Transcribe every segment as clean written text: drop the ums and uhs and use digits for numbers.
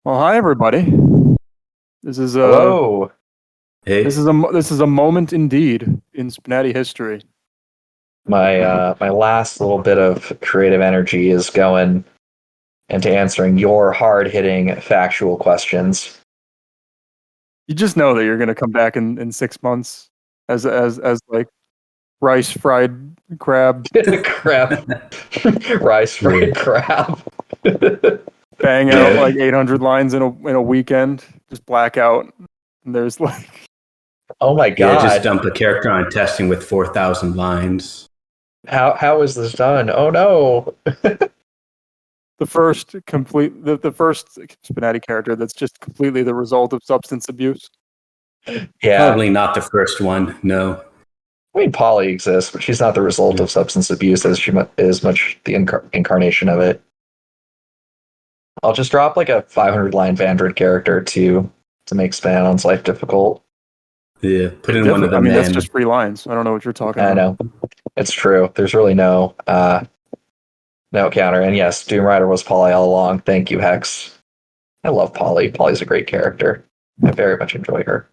Well, hi everybody. This is a Hello. Hey, this is a moment indeed in Spinati history. My last little bit of creative energy is going into answering your hard-hitting factual questions. You just know that you're going to come back in 6 months as like rice fried crab, Crab. Rice fried crab. bang out like 800 lines in a weekend, just blackout. And there's like Oh my yeah, just god. dump a character on testing with 4,000 lines. How is this done? Oh no. the first Spinati character that's just completely the result of substance abuse. Yeah. Probably not the first one, no. I mean, Polly exists, but she's not the result of substance abuse as she is much the incarnation of it. I'll just drop like a 500 line Vandred character to make Spanon's life difficult. Yeah, put in one of the I mean, men. that's just 3 lines. I don't know what you're talking I about. know. It's true. There's really no counter. And yes, Doom Rider was Polly all along. Thank you, Hex. I love Polly. Polly's a great character. I very much enjoy her.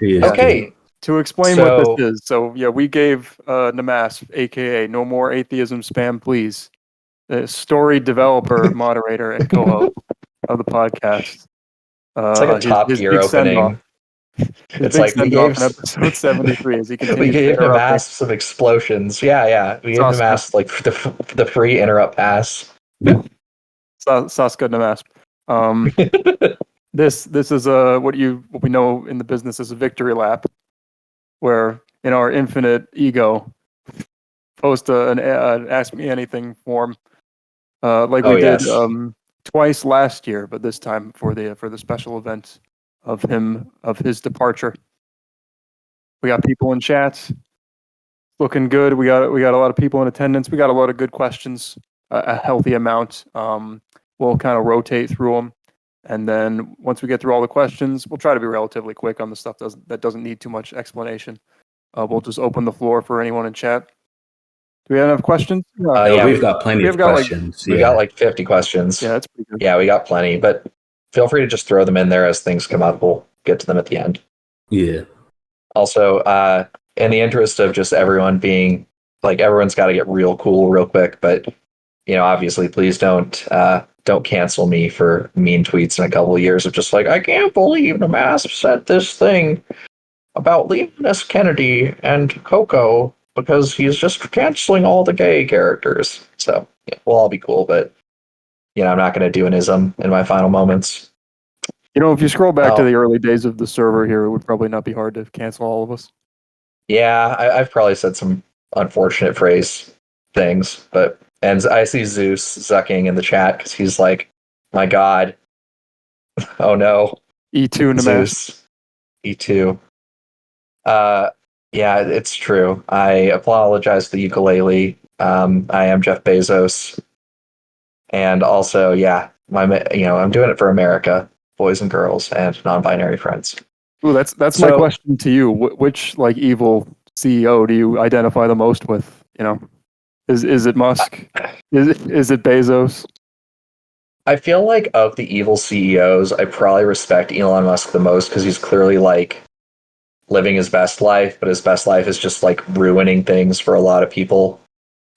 He is Okay. To explain what this is, so yeah, we gave Nmasp, aka No More Atheism Spam Please, the story developer, moderator, and co-host of the podcast. It's like a Top his Gear big opening. His It's big like we send-off gave in episode 73 as he we continues to gave interrupt Nmasp some explosions. Yeah. We gave Saska. Nmasp like the free interrupt pass. Saska Nmasp. This is what we know in the business as a victory lap, where in our infinite ego, post an Ask Me Anything form, like we did twice last year, but this time for the special event of his departure. We got people in chats, looking good. We got a lot of people in attendance. We got a lot of good questions, a healthy amount. We'll kind of rotate through them. And then once we get through all the questions, we'll try to be relatively quick on the stuff that doesn't need too much explanation. We'll just open the floor for anyone in chat. Do we have enough questions? Yeah, we've got plenty of questions. We got like 50 questions. Yeah, that's pretty good. Yeah, we got plenty, but feel free to just throw them in there as things come up. We'll get to them at the end. Yeah. Also, in the interest of just everyone being like, everyone's got to get real cool real quick, but obviously, please don't cancel me for mean tweets in a couple of years of just like, I can't believe Nmasp said this thing about leaving us Kennedy and Coco because he's just canceling all the gay characters. So yeah, we'll all be cool, but I'm not going to do an ism in my final moments. If you scroll back to the early days of the server here, it would probably not be hard to cancel all of us. Yeah, I've probably said some unfortunate phrase things, and I see Zeus zucking in the chat because he's like, my God. Oh no. E2 Nmasp. Zeus. E2. Yeah, it's true. I apologize to the ukulele. I am Jeff Bezos. And also, yeah, I'm doing it for America, boys and girls, and non-binary friends. Ooh, that's my question to you. Which like evil CEO do you identify the most with? Is it Musk? Is it Bezos? I feel like of the evil CEOs, I probably respect Elon Musk the most because he's clearly like living his best life, but his best life is just like ruining things for a lot of people.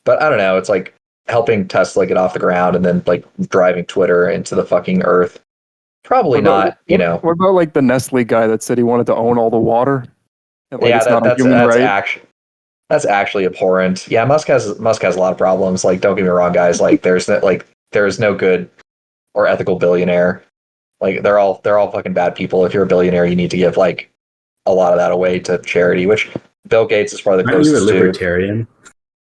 But I don't know, it's like helping Tesla get off the ground and then like driving Twitter into the fucking earth. Probably not, What about like the Nestle guy that said he wanted to own all the water? And, like, that's actually abhorrent. Yeah, Musk has a lot of problems. Like, don't get me wrong, guys. Like, there's no good or ethical billionaire. Like, they're all fucking bad people. If you're a billionaire, you need to give like a lot of that away to charity, which Bill Gates is probably the closest to. Aren't you a libertarian?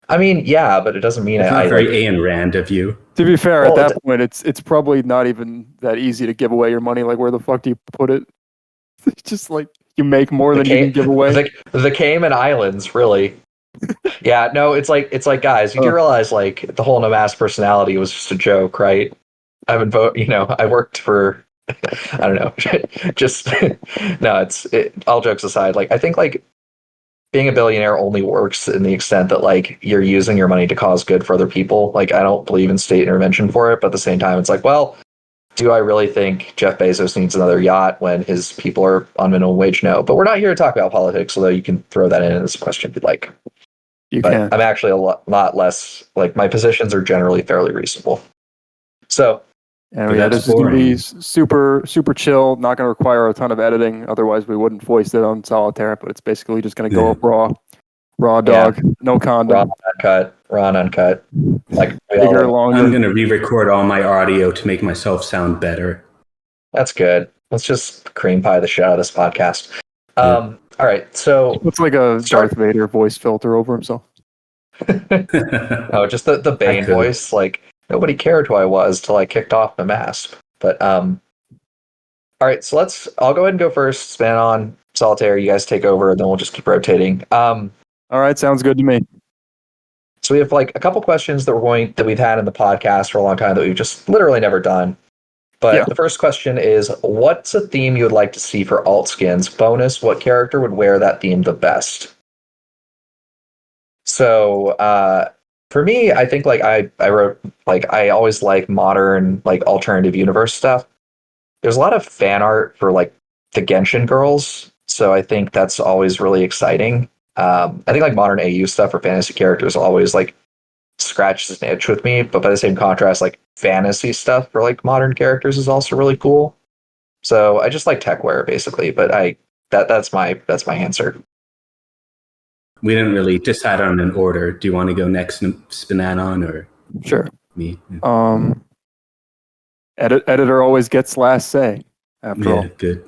I mean, yeah, but it doesn't mean it's not very Ayn Rand of you. To be fair, at that point, it's probably not even that easy to give away your money. Like, where the fuck do you put it? It's just like you make more than you can give away. The Cayman Islands, really. Yeah, no, it's like guys, you do realize like the whole Nmasp personality was just a joke, right? I worked for I don't know. Just no, all jokes aside, like I think like being a billionaire only works in the extent that like you're using your money to cause good for other people. Like I don't believe in state intervention for it, but at the same time it's like, well, do I really think Jeff Bezos needs another yacht when his people are on minimum wage? No, but we're not here to talk about politics, although you can throw that in as a question if you'd like. You But can. I'm actually a lot less, like, my positions are generally fairly reasonable. So, This is going to be super, super chill, not going to require a ton of editing. Otherwise, we wouldn't voice it on Solitaire, but it's basically just going to go up raw dog, no condom. Raw and uncut. Like, bigger, longer. I'm going to re-record all my audio to make myself sound better. That's good. Let's just cream pie the shit out of this podcast. All right, so it's like a Darth Vader voice filter over himself. Oh, just the Bane voice. Like, nobody cared who I was till I kicked off Nmasp. But all right, so I'll go ahead and go first. Span on Solitaire. You guys take over, and then we'll just keep rotating. All right, sounds good to me. So we have like a couple questions that we've had in the podcast for a long time that we've just literally never done. But the first question is, what's a theme you would like to see for alt skins? Bonus, what character would wear that theme the best? So for me, I think like I wrote, like, I always like modern, like, alternative universe stuff. There's a lot of fan art for like the Genshin girls, so I think that's always really exciting. I think like modern AU stuff for fantasy characters always like scratches an itch with me, but by the same contrast, like fantasy stuff for like modern characters is also really cool. So I just like techwear basically, but that's my answer. We didn't really decide on an order. Do you want to go next, Spinanon, or sure me? Editor always gets last say. After all, good.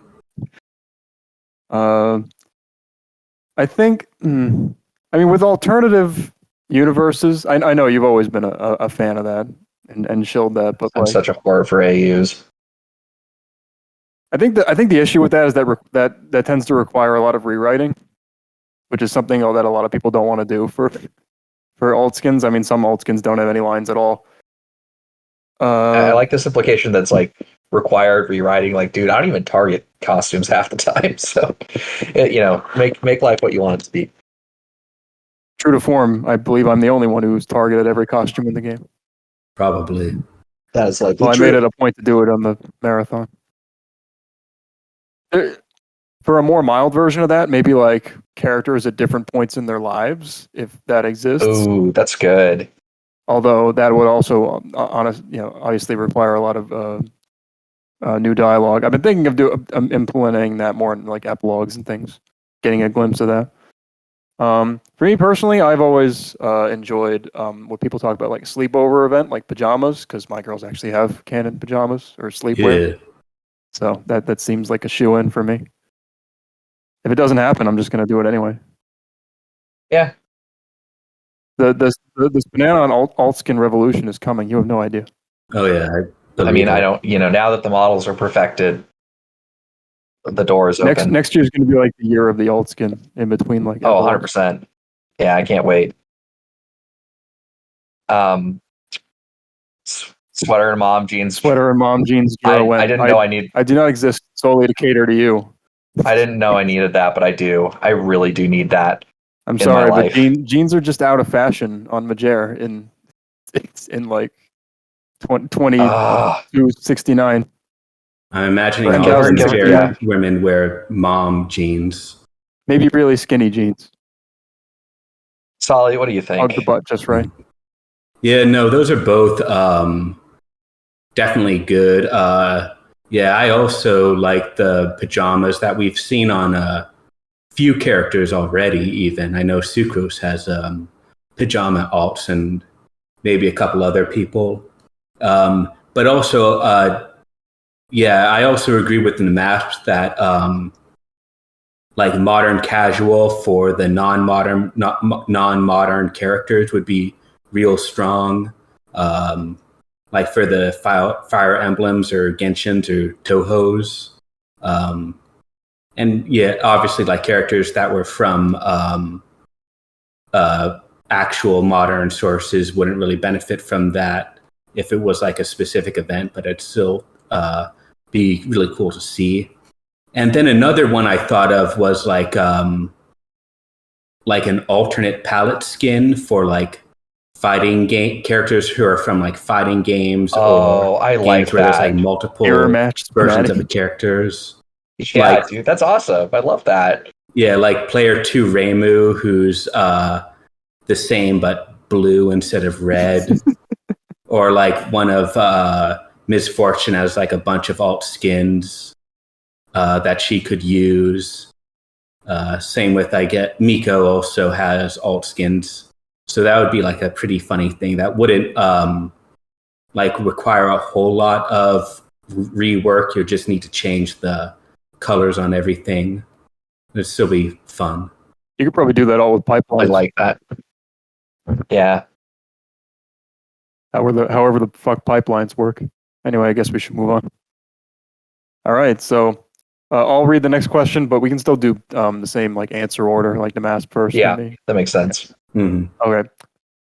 I think. I mean, with alternative universes, I know you've always been a fan of that and shilled that, but I'm such a whore for AUs. I think the issue with that is that tends to require a lot of rewriting, which is something that a lot of people don't want to do for alt skins. I mean, some alt skins don't have any lines at all. I like this implication that's like required rewriting. Like, dude, I don't even target costumes half the time, so make life what you want it to be. True to form, I believe I'm the only one who's targeted every costume in the game. Probably. That is like. Well, I made it a point to do it on the marathon. For a more mild version of that, maybe like characters at different points in their lives, if that exists. Ooh, that's good. Although that would also, obviously require a lot of new dialogue. I've been thinking of implementing that more in like epilogues and things, getting a glimpse of that. For me personally, I've always enjoyed what people talk about, like a sleepover event, like pajamas, because my girls actually have canon pajamas or sleepwear. Yeah. So that seems like a shoe-in for me. If it doesn't happen, I'm just going to do it anyway. Yeah. This banana on alt skin revolution is coming. You have no idea. Oh yeah. I mean, I don't. Now that the models are perfected, the door is open. Next year is going to be like the year of the alt skin in between, like. 100%. Yeah, I can't wait. Sweater and mom jeans. I didn't know I need. I do not exist solely to cater to you. I didn't know I needed that, but I do. I really do need that. I'm sorry, but jeans are just out of fashion on Majer in like 2269. I'm imagining all the women wear mom jeans. Maybe really skinny jeans. Solly, what do you think? Hug the butt just right. Yeah, no, those are both definitely good. Yeah, I also like the pajamas that we've seen on a few characters already, even. I know Sucrose has pajama alts and maybe a couple other people. But also, I also agree with the Nmasp that like modern casual for the non-modern characters would be real strong. Like for the Fire Emblems or Genshins or Tohos. And yeah, obviously like characters that were from actual modern sources wouldn't really benefit from that if it was like a specific event, but it'd still be really cool to see. And then another one I thought of was like an alternate palette skin for fighting game characters who are from like fighting games Oh, I games like where there's that. like multiple Mirror match versions of schematic. the characters. Yeah, Like- dude, that's awesome. I love that. Yeah, like player 2 Reimu, who's the same but blue instead of red. Or like one of Misfortune has like a bunch of alt skins that she could use. Same with, I get Miko also has alt skins. So that would be like a pretty funny thing that wouldn't like require a whole lot of rework. You just need to change the colors on everything. It'd still be fun. You could probably do that all with I pipelines. like that. Yeah. However the fuck pipelines work. Anyway, I guess we should move on. All right, so I'll read the next question, but we can still do the same like answer order, like Nmasp first. Yeah. Maybe. That makes sense. Mhm. Okay.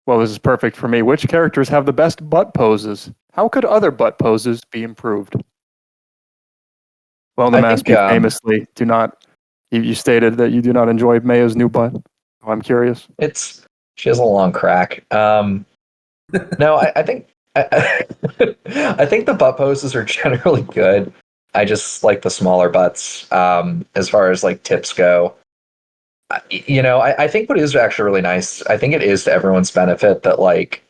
Well, this is perfect for me. Which characters have the best butt poses? How could other butt poses be improved? Well, I Nmasp, think, you famously do not. You stated that you do not enjoy Maya's new butt. Oh, I'm curious. She has a long crack. No, I think I think the butt poses are generally good. I just like the smaller butts. As far as like tips go, I think what is actually really nice. I think it is to everyone's benefit that like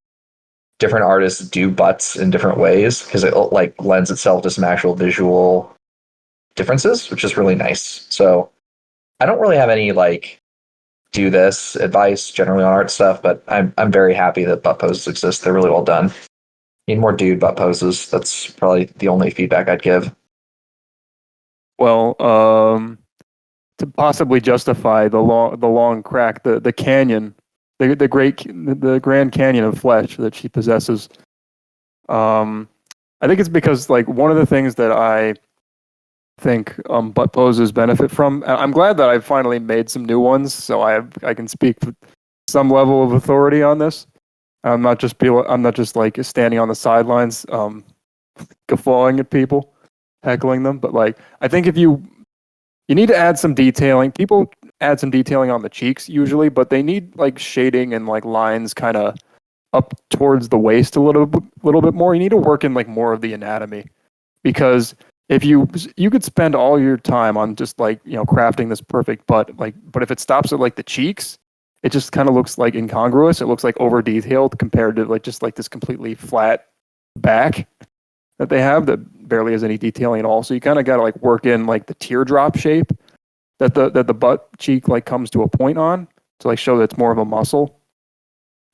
different artists do butts in different ways because it like lends itself to some actual visual differences, which is really nice. So I don't really have any like do this advice generally on art stuff, but I'm very happy that butt poses exist. They're really well done. Need more dude butt poses. That's probably the only feedback I'd give. Well, to possibly justify the long crack, the canyon, the Grand Canyon of flesh that she possesses. I think it's because like one of the things that I think butt poses benefit from. I'm glad that I've finally made some new ones, so I can speak with some level of authority on this. I'm not just like standing on the sidelines, guffawing at people, heckling them. But like, I think if you need to add some detailing. People add some detailing on the cheeks usually, but they need like shading and like lines kind of up towards the waist a little bit more. You need to work in like more of the anatomy, because if you could spend all your time on just like crafting this perfect butt, like, but if it stops at like the cheeks, it just kind of looks like incongruous. It looks like over detailed compared to like just like this completely flat back that they have that barely has any detailing at all. So you kind of got to like work in like the teardrop shape that the butt cheek like comes to a point on to like show that it's more of a muscle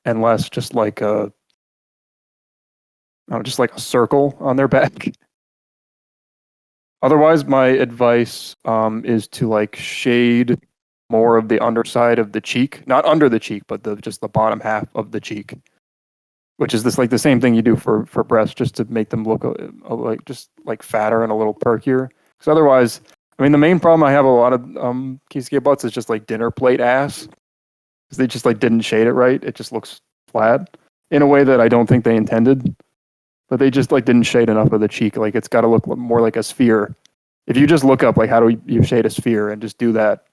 and less just like a circle on their back. Otherwise, my advice is to like shade more of the underside of the cheek, not under the cheek, but just the bottom half of the cheek, which is this like the same thing you do for breasts, just to make them look like just like fatter and a little perkier. Because otherwise, I mean, the main problem I have a lot of Kisuke butts is just like dinner plate ass, because they just like didn't shade it right. It just looks flat in a way that I don't think they intended. But they just like didn't shade enough of the cheek. Like it's got to look more like a sphere. If you just look up like how do you shade a sphere and just do that,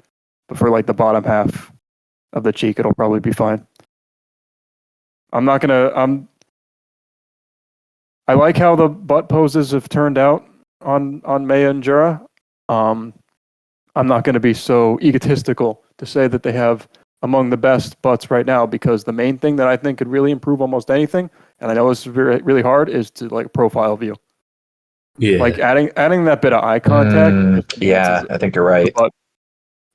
but for like the bottom half of the cheek, it'll probably be fine. I'm not gonna. I like how the butt poses have turned out on Maya and Jura. I'm not going to be so egotistical to say that they have among the best butts right now, because the main thing that I think could really improve almost anything, and I know it's really hard, is to like profile view. Yeah. Like adding that bit of eye contact. Yeah, I think you're right. But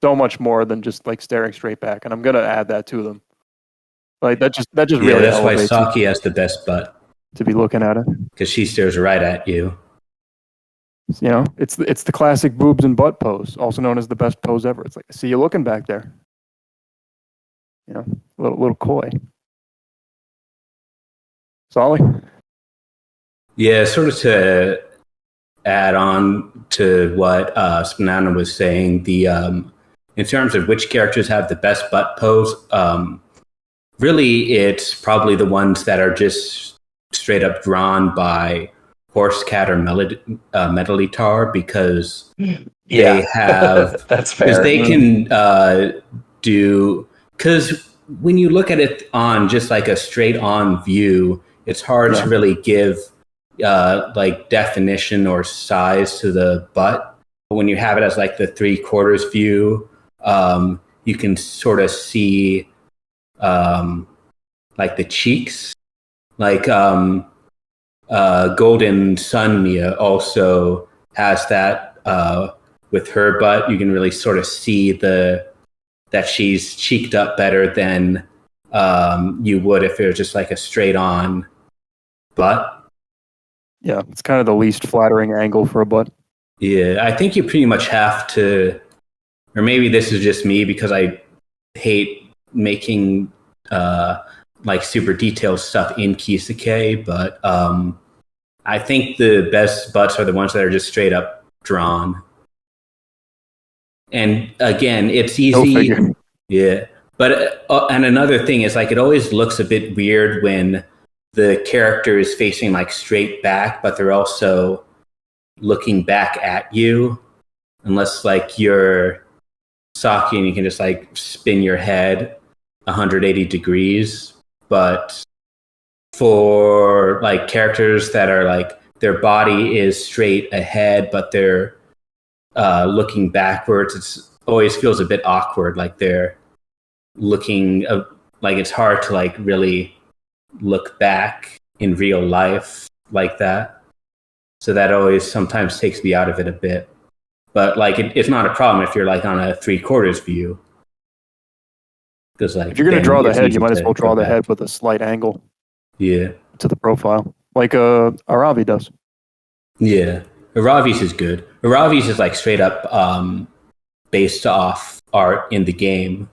so much more than just like staring straight back, and I'm gonna add that to them. Like that just really that's why elevates Saki it has the best butt, to be looking at it. because she stares right at you. It's the classic boobs and butt pose, also known as the best pose ever. It's like, I see you looking back there. A little coy. Solly? Yeah, sort of to add on to what Spinana was saying, the in terms of which characters have the best butt pose, really it's probably the ones that are just straight up drawn by Horse Cat or Metalitar, because they have that's fair. because they can do, because when you look at it on just like a straight on view, it's hard to really give like definition or size to the butt. But when you have it as like the 3/4 view, you can sort of see like the cheeks. Like Golden Sun Mia also has that with her butt. You can really sort of see that she's cheeked up better than you would if it was just like a straight on butt. Yeah, it's kind of the least flattering angle for a butt. Yeah, I think you pretty much have to, or maybe this is just me because I hate making like super detailed stuff in Kisake, but I think the best butts are the ones that are just straight up drawn. And again, it's easy. Yeah. But and another thing is like it always looks a bit weird when the character is facing like straight back, but they're also looking back at you, unless like you're Saki and you can just like spin your head 180 degrees. But for like characters that are like their body is straight ahead, but they're looking backwards, it always feels a bit awkward. Like they're looking like it's hard to like really look back in real life like that. So that always sometimes takes me out of it a bit. But like it's not a problem if you're like on a 3/4 view. Because like if you're going to draw the head, you might as well draw the head with a slight angle. Yeah. To the profile, like Aravi does. Yeah, Aravi's is good. Aravi's is like straight up based off art in the game,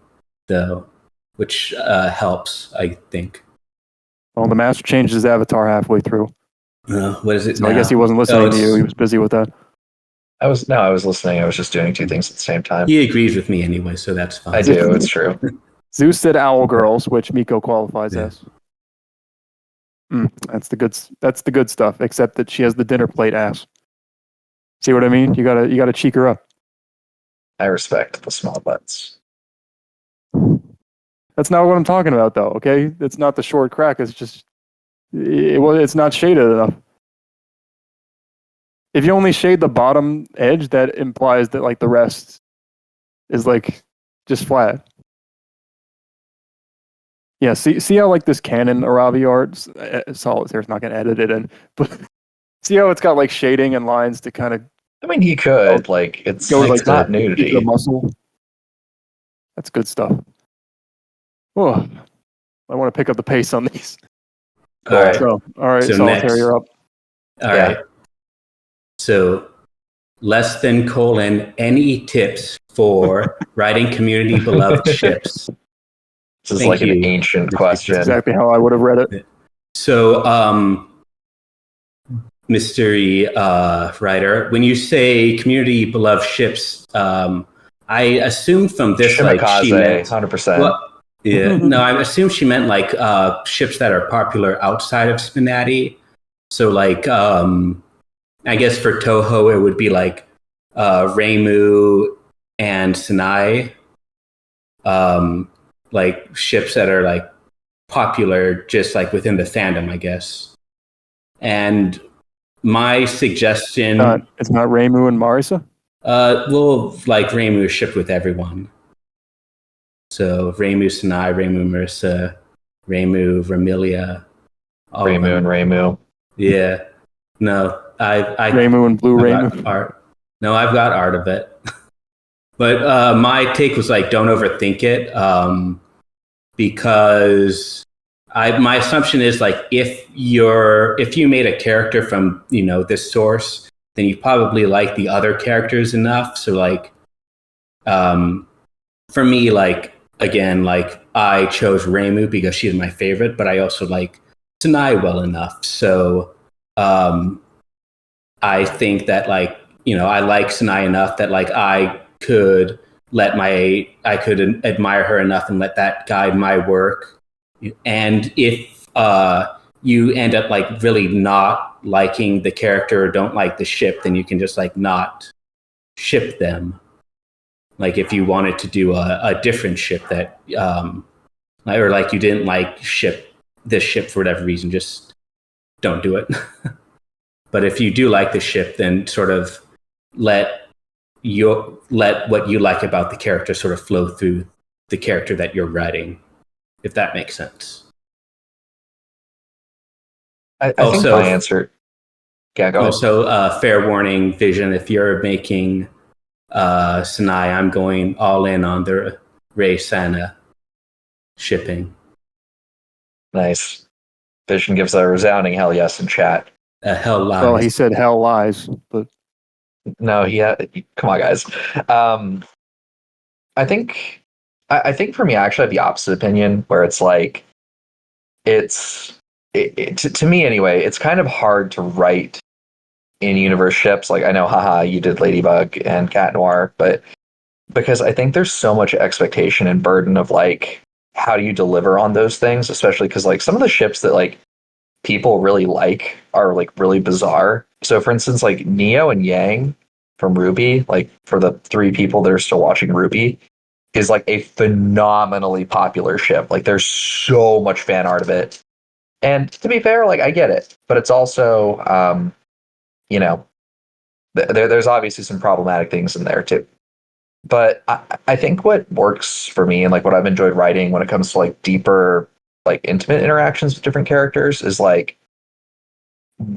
though, which helps, I think. Well, the master changed his avatar halfway through. What is it? So now? I guess he wasn't listening to you. He was busy with that. I was listening. I was just doing two things at the same time. He agrees with me anyway, so that's fine. I do. It's true. Zeus said owl girls, which Miko qualifies as. That's the good stuff. Except that she has the dinner plate ass. See what I mean? You gotta cheek her up. I respect the small butts. That's not what I'm talking about, though. Okay, it's not the short crack. It's just it's not shaded enough. If you only shade the bottom edge, that implies that like the rest is like just flat. Yeah, see how like this canon Arabi art, Solitaire's not going to edit it in, but see how it's got like shading and lines to kind of. I mean, he could like it's not nudity. The muscle. That's good stuff. Oh, I want to pick up the pace on these. Cool. All right, so Solitaire, next. you're up. All right. So, less than : any tips for writing community beloved ships? This is like an ancient question. That's exactly how I would have read it. So, mystery writer, when you say community beloved ships, I assume from this Shimakaze, like she meant 100%. Well, yeah, no, I assume she meant like ships that are popular outside of Spinati. So like, I guess for Toho, it would be like Reimu and Sinai. Like ships that are like popular just like within the fandom, I guess. And my suggestion... It's not Reimu and Marisa? Well, like Reimu is shipped with everyone. So Reimu Sinai, Reimu Marisa, Reimu Vermilia. Reimu and Reimu. Yeah. No, I Reimu and Blue Reimu. Art. No, I've got art of it. But my take was like, don't overthink it, because my assumption is like if you made a character from this source, then you probably like the other characters enough. So like, for me, like again, like I chose Reimu because she's my favorite, but I also like Sinai well enough. So I think that like I like Sinai enough that like I could admire her enough and let that guide my work. And if you end up like really not liking the character or don't like the ship, then you can just like not ship them. Like if you wanted to do a different ship that or like you didn't like this ship for whatever reason, just don't do it. But if you do like the ship, then sort of let what you like about the character sort of flow through the character that you're writing, if that makes sense. I think my answer. Yeah, go ahead. Also, fair warning, Vision. If you're making Sinai, I'm going all in on the Ray Sana shipping. Nice. Vision gives a resounding hell yes in chat. Hell lies. Well, he said hell lies, but No, come on, guys. I think for me, I actually have the opposite opinion, where it's like, to me anyway, it's kind of hard to write in-universe ships. Like, I know, haha, you did Ladybug and Cat Noir, but because I think there's so much expectation and burden of like, how do you deliver on those things? Especially because like some of the ships that like people really like are like really bizarre. So for instance, like Neo and Yang from Ruby, like for the 3 people that are still watching Ruby, is like a phenomenally popular ship. Like there's so much fan art of it. And to be fair, like I get it, but it's also, there's obviously some problematic things in there too. But I think what works for me and like what I've enjoyed writing when it comes to like deeper, like intimate interactions with different characters is like,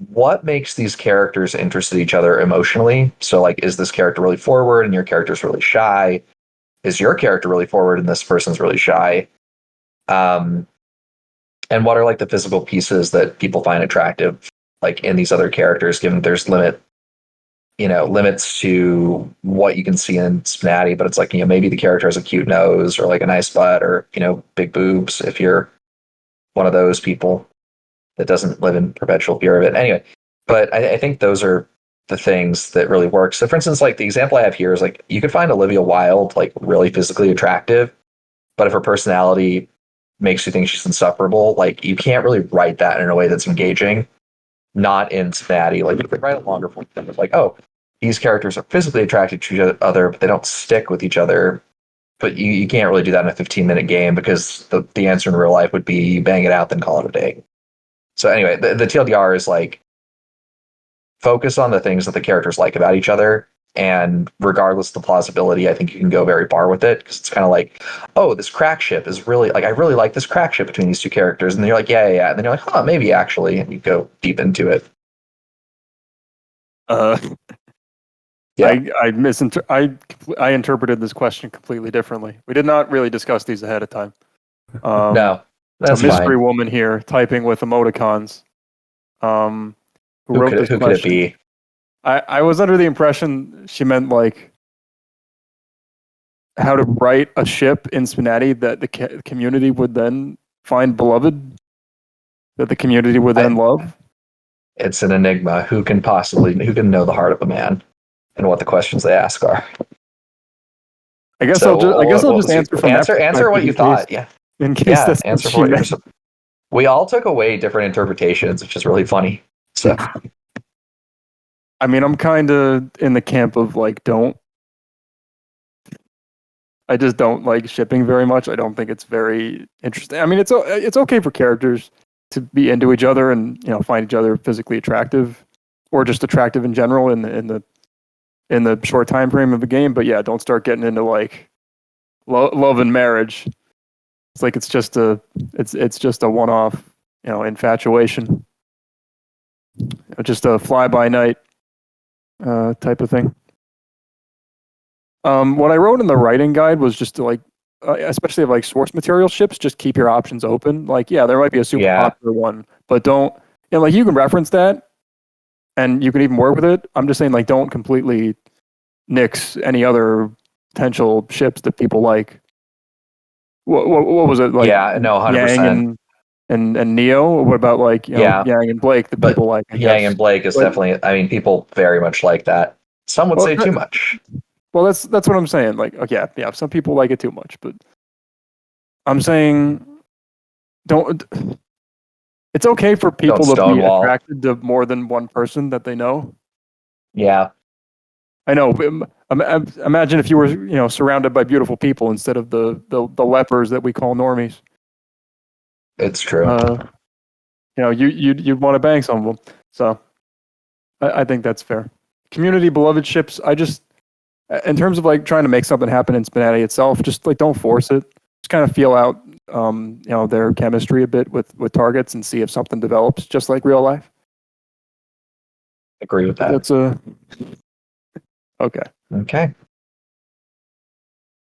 what makes these characters interested in each other emotionally? So like, is this character really forward and your character's really shy? Is your character really forward and this person's really shy? And what are like the physical pieces that people find attractive, like in these other characters, given there's limits to what you can see in Spinati, but it's like, maybe the character has a cute nose or like a nice butt or, big boobs if you're one of those people that doesn't live in perpetual fear of it. Anyway, but I think those are the things that really work. So for instance, like the example I have here is like, you could find Olivia Wilde like really physically attractive, but if her personality makes you think she's insufferable, like you can't really write that in a way that's engaging. Not in Spinati. Like you could write a longer form of like, oh, these characters are physically attracted to each other, but they don't stick with each other. But you can't really do that in a 15-minute game because the answer in real life would be you bang it out, then call it a day. So anyway, the TLDR is like, focus on the things that the characters like about each other. And regardless of the plausibility, I think you can go very far with it because it's kind of like, oh, this crack ship is really like, I really like this crack ship between these 2 characters. And then you're like, yeah. And then you're like, huh, maybe actually. And you go deep into it. Yeah. I interpreted this question completely differently. We did not really discuss these ahead of time. No, that's a mystery fine. woman here typing with emoticons. Who wrote this who question? could it be? I was under the impression she meant like how to write a ship in Spinati that the community would then find beloved, that the community would then love. It's an enigma. Who can know the heart of a man and what the questions they ask are? I guess I'll just answer from answer what you thought. Yeah. In case that's answer what for what you're. We all took away different interpretations, which is really funny. So, I mean, I'm kind of in the camp of like, I just don't like shipping very much. I don't think it's very interesting. I mean, it's okay for characters to be into each other and find each other physically attractive, or just attractive in general in the short time frame of the game. But yeah, don't start getting into like love and marriage. It's like it's just a one-off, infatuation, just a fly-by-night type of thing. What I wrote in the writing guide was just to like, especially of like source material ships, just keep your options open. Like, yeah, there might be a super popular one, but don't, like you can reference that and you can even work with it. I'm just saying, like, don't completely nix any other potential ships that people like. What was it like? Yeah, no, 100%. Yang and Neo. What about like Yang and Blake that people like? Yang and Blake is definitely. I mean, people very much like that. Some would say too much. Well, that's what I'm saying. Like, okay, yeah, some people like it too much, but I'm saying don't. It's okay for people to be attracted to more than one person that they know. Yeah, I know. Imagine if you were, surrounded by beautiful people instead of the lepers that we call normies. It's true. You'd want to bang some of them. So I think that's fair. Community beloved ships. In terms of like trying to make something happen in Spinati itself, just like don't force it. Just kind of feel out, their chemistry a bit with targets and see if something develops, just like real life. Agree with that. That's okay. Okay.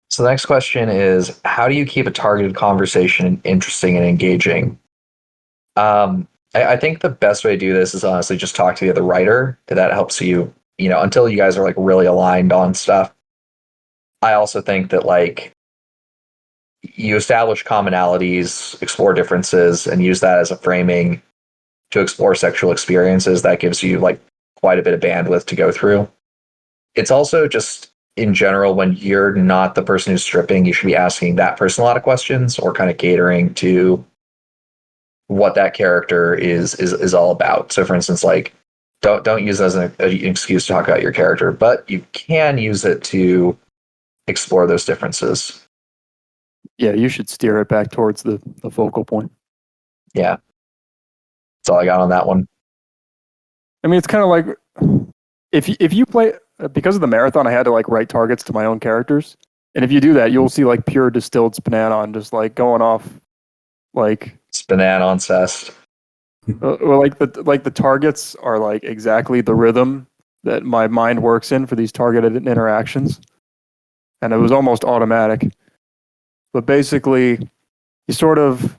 So the next question is, how do you keep a targeted conversation interesting and engaging? I think the best way to do this is honestly just talk to the other writer. That helps you, until you guys are like really aligned on stuff. I also think that like you establish commonalities, explore differences, and use that as a framing to explore sexual experiences. That gives you like quite a bit of bandwidth to go through. It's also just in general, when you're not the person who's stripping, you should be asking that person a lot of questions or kind of catering to what that character is all about. So for instance, like don't use it as an excuse to talk about your character, but you can use it to explore those differences. Yeah, you should steer it back towards the focal point. Yeah. That's all I got on that one. I mean, it's kind of like if you play, because of the marathon, I had to like write targets to my own characters. And if you do that, you'll see like pure distilled Spinanon just like going off like Spinanon cest. Well, like the targets are like exactly the rhythm that my mind works in for these targeted interactions, and it was almost automatic. But basically, you sort of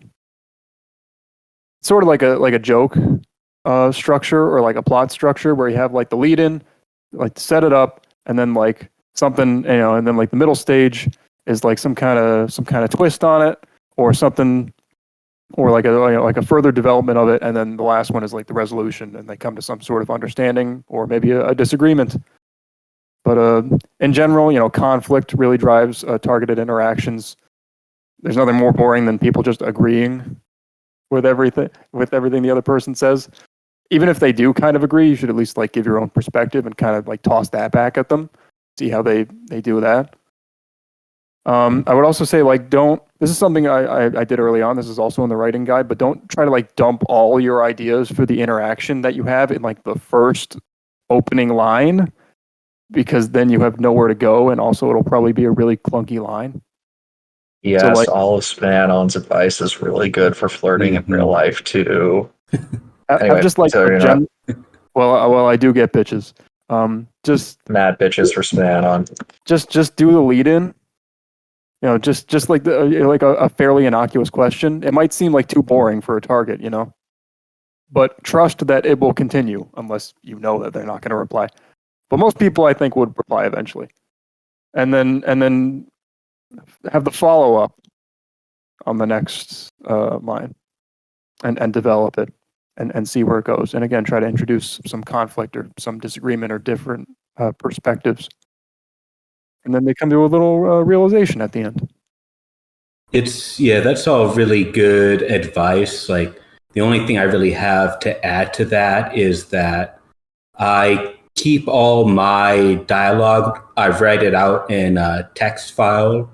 like a joke structure or like a plot structure where you have like the lead in, like to set it up, and then like something, and then like the middle stage is like some kind of twist on it or something, or like a further development of it, and then the last one is like the resolution, and they come to some sort of understanding or maybe a disagreement. But in general, conflict really drives targeted interactions. There's nothing more boring than people just agreeing with everything the other person says. Even if they do kind of agree, you should at least like give your own perspective and kind of like toss that back at them, see how they do that. I would also say like this is something I did early on. This is also in the writing guide, but don't try to like dump all your ideas for the interaction that you have in like the first opening line, because then you have nowhere to go, and also it'll probably be a really clunky line. Yes, So, like, all of Spanon's advice is really good for flirting in real life too. Anyway, I'm just like well, I do get bitches. Just mad bitches for Spanon. Just do the lead in. Just like like a fairly innocuous question. It might seem like too boring for a target, but trust that it will continue unless you know that they're not going to reply. But most people, I think, would reply eventually, and then have the follow up on the next line, and develop it, and see where it goes. And again, try to introduce some conflict or some disagreement or different perspectives. And then they come to a little realization at the end. That's all really good advice. Like the only thing I really have to add to that is that I keep all my dialogue. I write it out in a text file,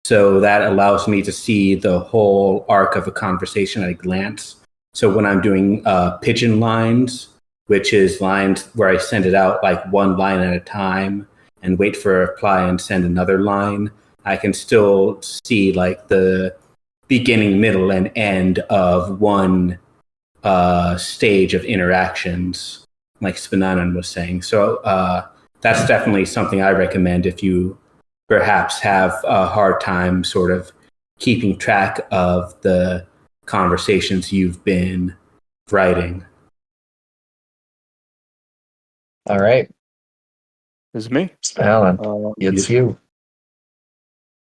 so that allows me to see the whole arc of a conversation at a glance. So when I'm doing pigeon lines, which is lines where I send it out like one line at a time and wait for a reply and send another line, I can still see like the beginning, middle, and end of one stage of interactions, like Spinanon was saying. So that's definitely something I recommend if you perhaps have a hard time sort of keeping track of the conversations you've been writing. All right. Is me? Spanon, it's you.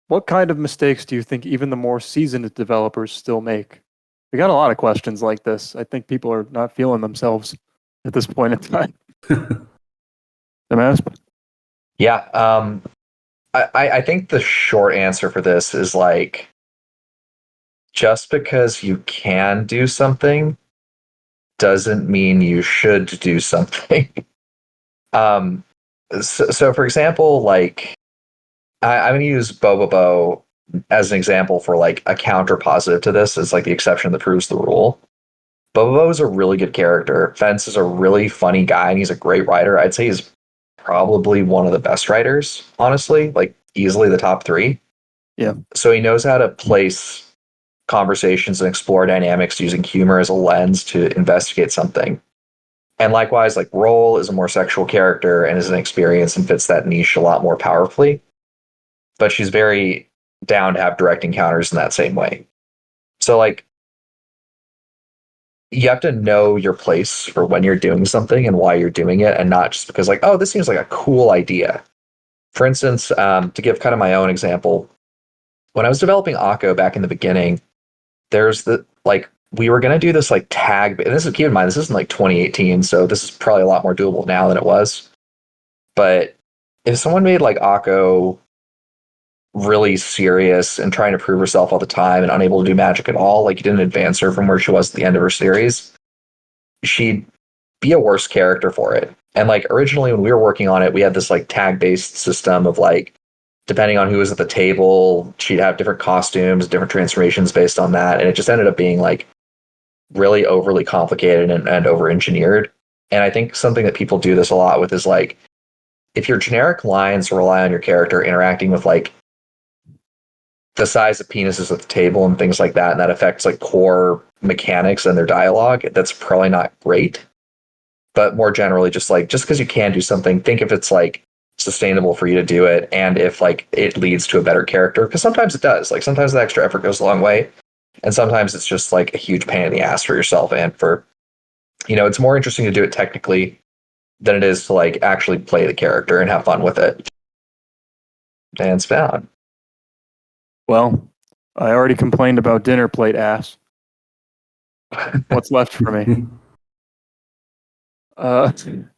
What kind of mistakes do you think even the more seasoned developers still make? We got a lot of questions like this. I think people are not feeling themselves at this point in time. Nmasp? Yeah. I think the short answer for this is like, just because you can do something doesn't mean you should do something. So for example, like I'm going to use Bobobo as an example for like a counter positive to this, is like the exception that proves the rule. Bobo is a really good character. Fence is a really funny guy, and he's a great writer. I'd say he's probably one of the best writers, honestly, like easily the top 3. Yeah. So he knows how to place conversations and explore dynamics using humor as a lens to investigate something. And likewise, like Roll is a more sexual character and is an experience and fits that niche a lot more powerfully. But she's very down to have direct encounters in that same way. So like you have to know your place for when you're doing something and why you're doing it, and not just because like, oh, this seems like a cool idea. For instance, to give kind of my own example, when I was developing Akko back in the beginning, there's the like we were going to do this like tag, and this is, keep in mind, this isn't like 2018, so this is probably a lot more doable now than it was. But if someone made like Akko really serious and trying to prove herself all the time and unable to do magic at all, like you didn't advance her from where she was at the end of her series, she'd be a worse character for it. And like originally when we were working on it, we had this like tag based system of like, depending on who was at the table, she'd have different costumes, different transformations based on that. And it just ended up being like really overly complicated and over engineered. And I think something that people do this a lot with is like, if your generic lines rely on your character interacting with like the size of penises at the table and things like that, and that affects like core mechanics and their dialogue, that's probably not great. But more generally, just because you can do something, think if it's like sustainable for you to do it, and if like it leads to a better character, because sometimes it does. Like sometimes the extra effort goes a long way, and sometimes it's just like a huge pain in the ass for yourself and for, it's more interesting to do it technically than it is to like actually play the character and have fun with it. And Spawn. Well, I already complained about dinner plate ass. What's left for me? I mean,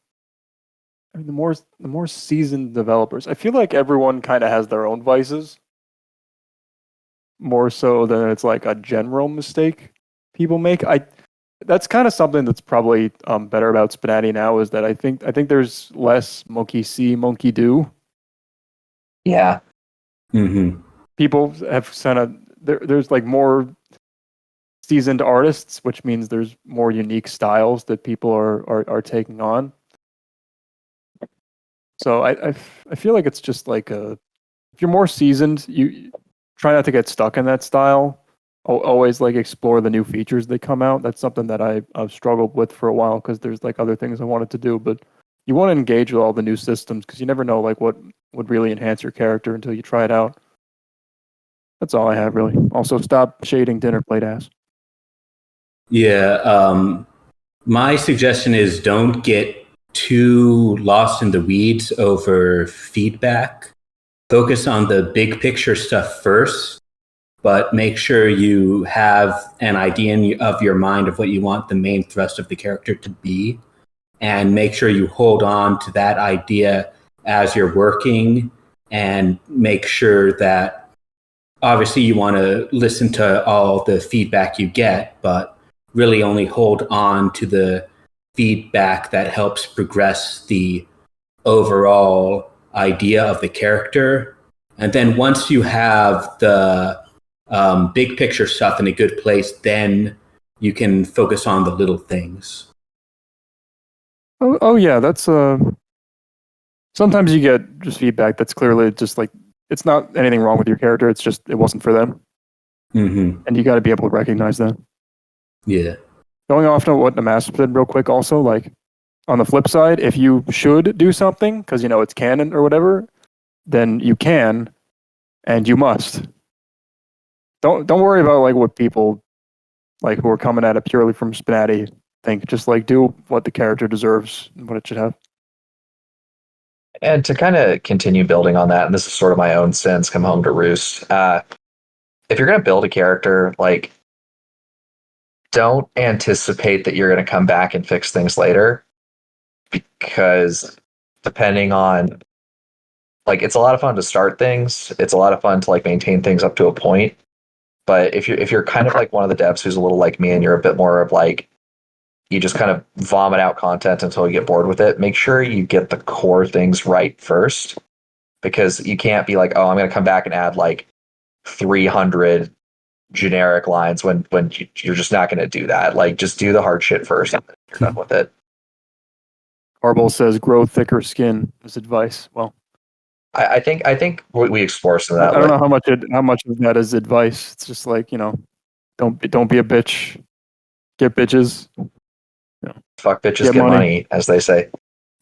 the more seasoned developers, I feel like everyone kind of has their own vices, more so than it's like a general mistake people make. That's kind of something that's probably better about Spinati now, is that I think there's less monkey see, monkey do. Yeah. Mm-hmm. People have there's like more seasoned artists, which means there's more unique styles that people are taking on. So I feel like it's just like if you're more seasoned, you try not to get stuck in that style. Always like explore the new features that come out. That's something that I've struggled with for a while, because there's like other things I wanted to do, but you want to engage with all the new systems because you never know like what would really enhance your character until you try it out. That's all I have, really. Also, stop shading dinner plate ass. Yeah, my suggestion is don't get too lost in the weeds over feedback. Focus on the big picture stuff first, but make sure you have an idea of your mind of what you want the main thrust of the character to be, and make sure you hold on to that idea as you're working, and make sure that obviously you want to listen to all the feedback you get, but really only hold on to the feedback that helps progress the overall idea of the character. And then once you have the big picture stuff in a good place, then you can focus on the little things. Oh yeah, that's sometimes you get just feedback that's clearly just like, it's not anything wrong with your character, it's just it wasn't for them. Mm-hmm. And you got to be able to recognize that. Yeah. Going off to what Nmasp said real quick, also, like on the flip side, if you should do something because it's canon or whatever, then you can and you must. Don't worry about like what people like who are coming at it purely from Spinati think. Just like do what the character deserves and what it should have. And to kind of continue building on that, and this is sort of my own sins come home to roost. If you're going to build a character, like, don't anticipate that you're going to come back and fix things later, because depending on, like, it's a lot of fun to start things. It's a lot of fun to like maintain things up to a point. But if you're kind of like one of the devs who's a little like me, and you're a bit more of like, you just kind of vomit out content until you get bored with it, make sure you get the core things right first, because you can't be like, oh, I'm going to come back and add like 300 generic lines when you're just not going to do that. Like, just do the hard shit first and then you're done with it. Arbol says, "Grow thicker skin" is advice. Well, I think we explore some of I that. don't know how much of that is advice. It's just like, don't be a bitch. Get bitches. Fuck bitches, Get get money. money, as they say.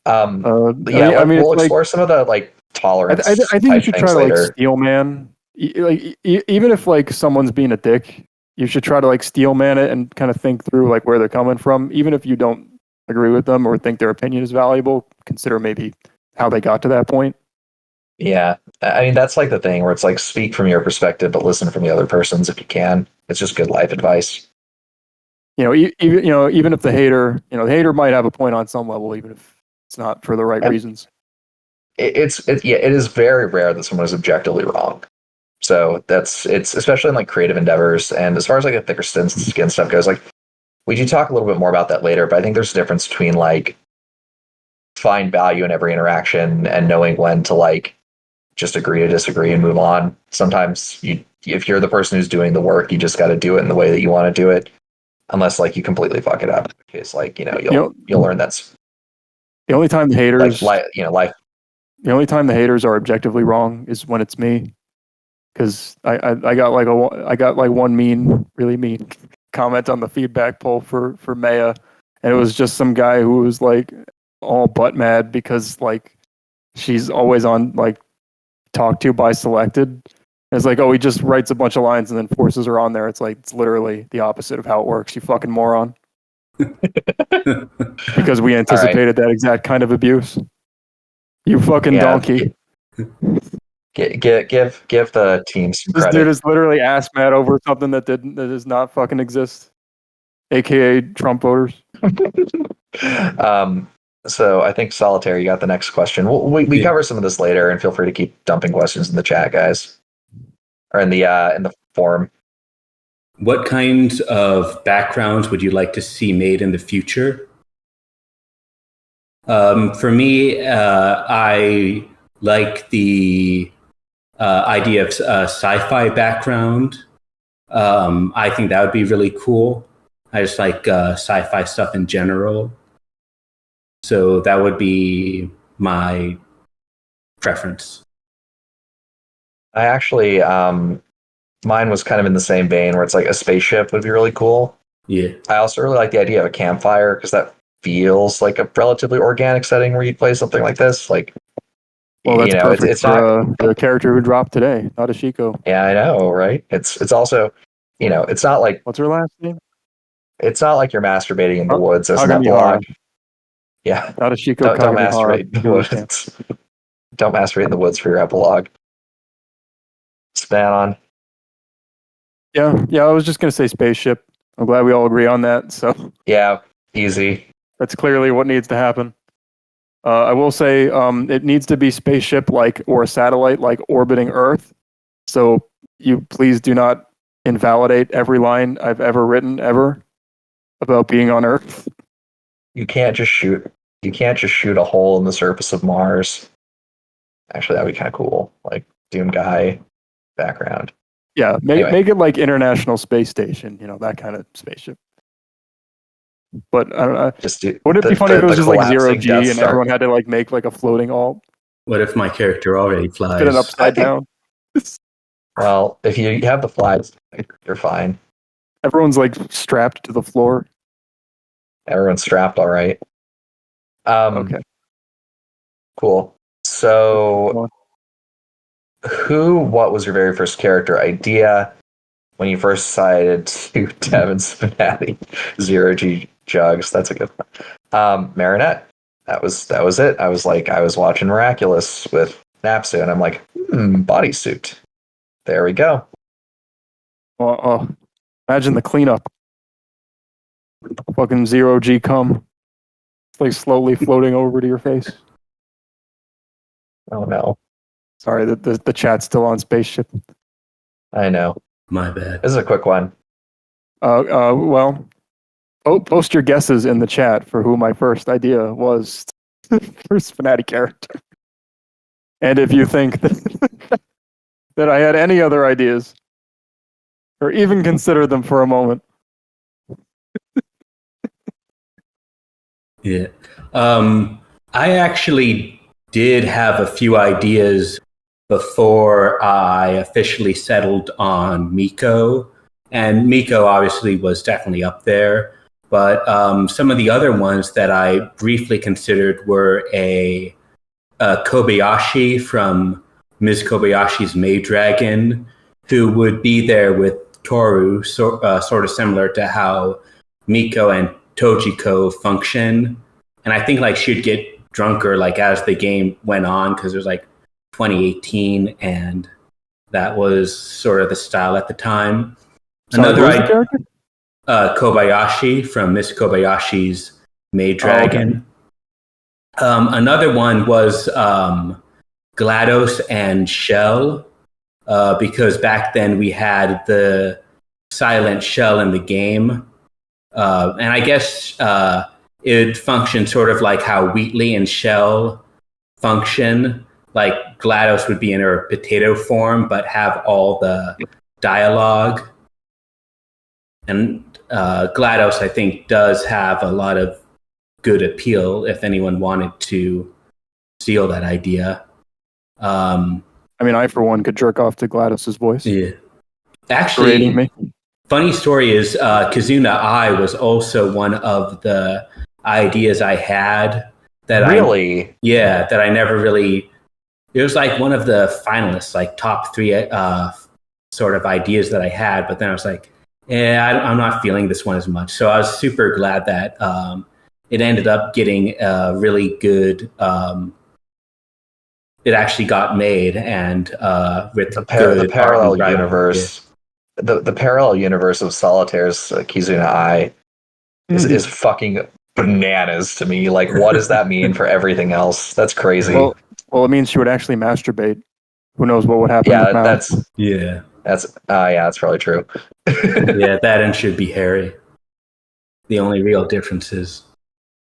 But yeah, I mean, we'll it's explore like, some of the like tolerance I think you type should try things to like later. steel man. Even if like someone's being a dick, you should try to like steel man it and kind of think through like where they're coming from. Even if you don't agree with them or think their opinion is valuable, consider maybe how they got to that point. Yeah, I mean that's like the thing where it's like speak from your perspective, but listen from the other person's if you can. It's just good life advice. Even if the hater might have a point on some level, even if it's not for the right And reasons. it is very rare that someone is objectively wrong. So it's especially in like creative endeavors. And as far as like the thicker skin stuff goes, like we do talk a little bit more about that later, but I think there's a difference between like find value in every interaction and knowing when to like just agree to disagree and move on. Sometimes if you're the person who's doing the work, you just got to do it in the way that you want to do it, unless like you completely fuck it up. In which case, like you'll learn that's The only time the haters, life. the only time the haters are objectively wrong is when it's me, because I got like one really mean comment on the feedback poll for Maya, and it was just some guy who was like all butt mad because like she's always on like talked to by selected. And it's like, oh, he just writes a bunch of lines and then forces her on there. It's like it's literally the opposite of how it works. You fucking moron. Because we anticipated that exact kind of abuse. You fucking donkey. Give the team some This credit. dude is literally ass mad over something that does not fucking exist. AKA Trump voters. So I think Solitaire, you got the next question. We cover some of this later, and feel free to keep dumping questions in the chat, guys, or in the forum. What kinds of backgrounds would you like to see made in the future? For me, I like the idea of sci-fi background. I think that would be really cool. I just like sci-fi stuff in general. So that would be my preference. I actually, mine was kind of in the same vein where it's like a spaceship would be really cool. Yeah. I also really like the idea of a campfire because that feels like a relatively organic setting where you'd play something like this. Like, well, that's perfect it's for not the character who dropped today, not Ashiko. Yeah, I know, right? It's also, it's not like what's her last name? It's not like you're masturbating in the woods as an Kagamihara. epilogue. Yeah, not Ashiko. Don't masturbate in the woods. Don't masturbate in the woods for your epilogue. Span on. Yeah. I was just gonna say spaceship. I'm glad we all agree on that. So yeah, easy. That's clearly what needs to happen. I will say it needs to be spaceship-like or a satellite-like orbiting Earth. So you please do not invalidate every line I've ever written ever about being on Earth. You can't just shoot a hole in the surface of Mars. Actually, that'd be kind of cool. Like Doom guy background. Yeah, make it like International Space Station. That kind of spaceship. But I don't know. Wouldn't it be funny if it was just like 0G and everyone had to like make like a floating alt? What if my character already flies? Get it upside down. Well, if you have the flags, you're fine. Everyone's like strapped to the floor. Everyone's strapped, all right. Okay. Cool. So, what was your very first character idea when you first decided to Devin Spinati 0G Jugs? That's a good one. Marinette. That was it. I was watching Miraculous with Napsu, and I'm like, bodysuit. There we go. Imagine the cleanup. Fucking 0G cum. It's like slowly floating over to your face. Oh no. Sorry, the chat's still on spaceship. I know. My bad. This is a quick one. Well, post your guesses in the chat for who my first idea was for Spinati character. And if you think that that I had any other ideas or even considered them for a moment. Yeah. I actually did have a few ideas before I officially settled on Miko. And Miko obviously was definitely up there. But some of the other ones that I briefly considered were a Kobayashi from Ms. Kobayashi's Maid Dragon, who would be there with Toru, sort of similar to how Miko and Tojiko function. And I think like she'd get drunker like as the game went on, because it was like 2018 and that was sort of the style at the time. Sorry, who's the character? Kobayashi from Miss Kobayashi's Maid Dragon. Another one was GLaDOS and Shell, because back then we had the silent shell in the game. And I guess it functioned sort of like how Wheatley and Shell function. Like GLaDOS would be in her potato form, but have all the dialogue. And GLaDOS, I think, does have a lot of good appeal if anyone wanted to steal that idea. I mean, I, for one, could jerk off to GLaDOS's voice. Yeah. Actually, funny story is Kizuna I was also one of the ideas I had that that I never really... It was like one of the finalists, like top 3 sort of ideas that I had, but then I was like, I'm not feeling this one as much. So I was super glad that it ended up getting a really good... it actually got made, and with the parallel universe... The parallel universe of Solitaire's Kizuna I is fucking bananas to me. Like, what does that mean for everything else? That's crazy. Well, it means she would actually masturbate. Who knows what would happen? Yeah, that's probably true. Yeah, that and should be hairy. The only real difference is.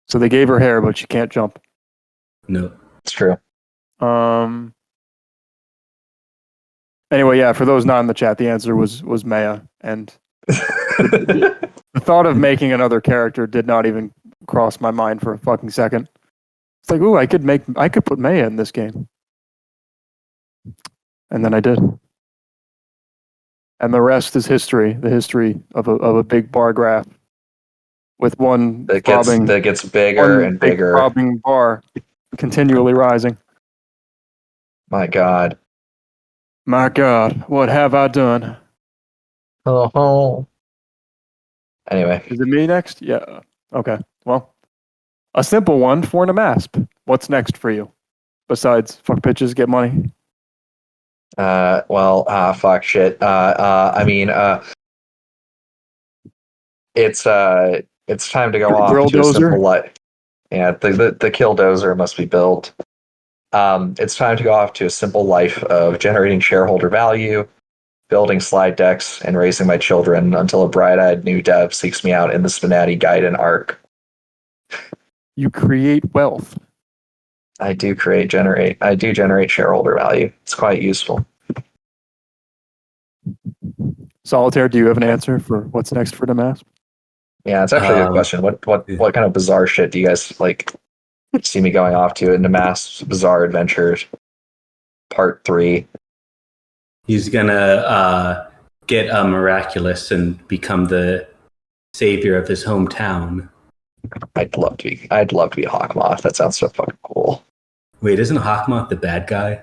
So they gave her hair, but she can't jump. No, it's true. Anyway, yeah, for those not in the chat, the answer was Maya, and the thought of making another character did not even cross my mind for a fucking second. It's like, ooh, I could put Maya in this game, and then I did, and the rest is history. The history of a big bar graph with one that gets bigger and bigger, throbbing bar continually rising. My God. My God, what have I done? Oh. Anyway. Is it me next? Yeah. Okay. Well, a simple one for Nmasp. What's next for you? Besides fuck bitches, get money? Fuck shit. I mean, it's time to go off to a simple life. Yeah, the killdozer must be built. It's time to go off to a simple life of generating shareholder value, building slide decks, and raising my children until a bright-eyed new dev seeks me out in the Spinati Gaiden arc. You create wealth. I do generate shareholder value. It's quite useful. Solitaire, do you have an answer for what's next for Nmasp? Yeah, it's actually a good question. What kind of bizarre shit do you guys like? See me going off to Nmasp's Bizarre Adventures Part 3. He's gonna get miraculous and become the savior of his hometown. I'd love to be Hawkmoth. That sounds so fucking cool. Wait, isn't Hawkmoth the bad guy?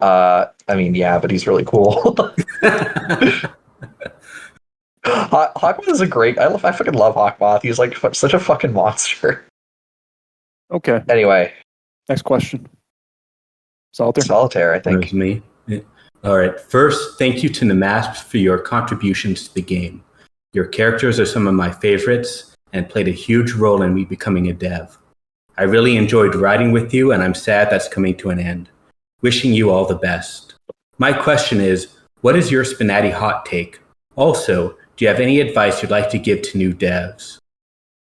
I mean, yeah, but he's really cool. Hawkmoth is a great... I fucking love Hawkmoth. He's like such a fucking monster. Okay. Anyway. Next question. Solitaire, I think. That was me. Yeah. All right. First, thank you to Nmasp for your contributions to the game. Your characters are some of my favorites and played a huge role in me becoming a dev. I really enjoyed writing with you, and I'm sad that's coming to an end. Wishing you all the best. My question is, what is your Spinati hot take? Also, do you have any advice you'd like to give to new devs?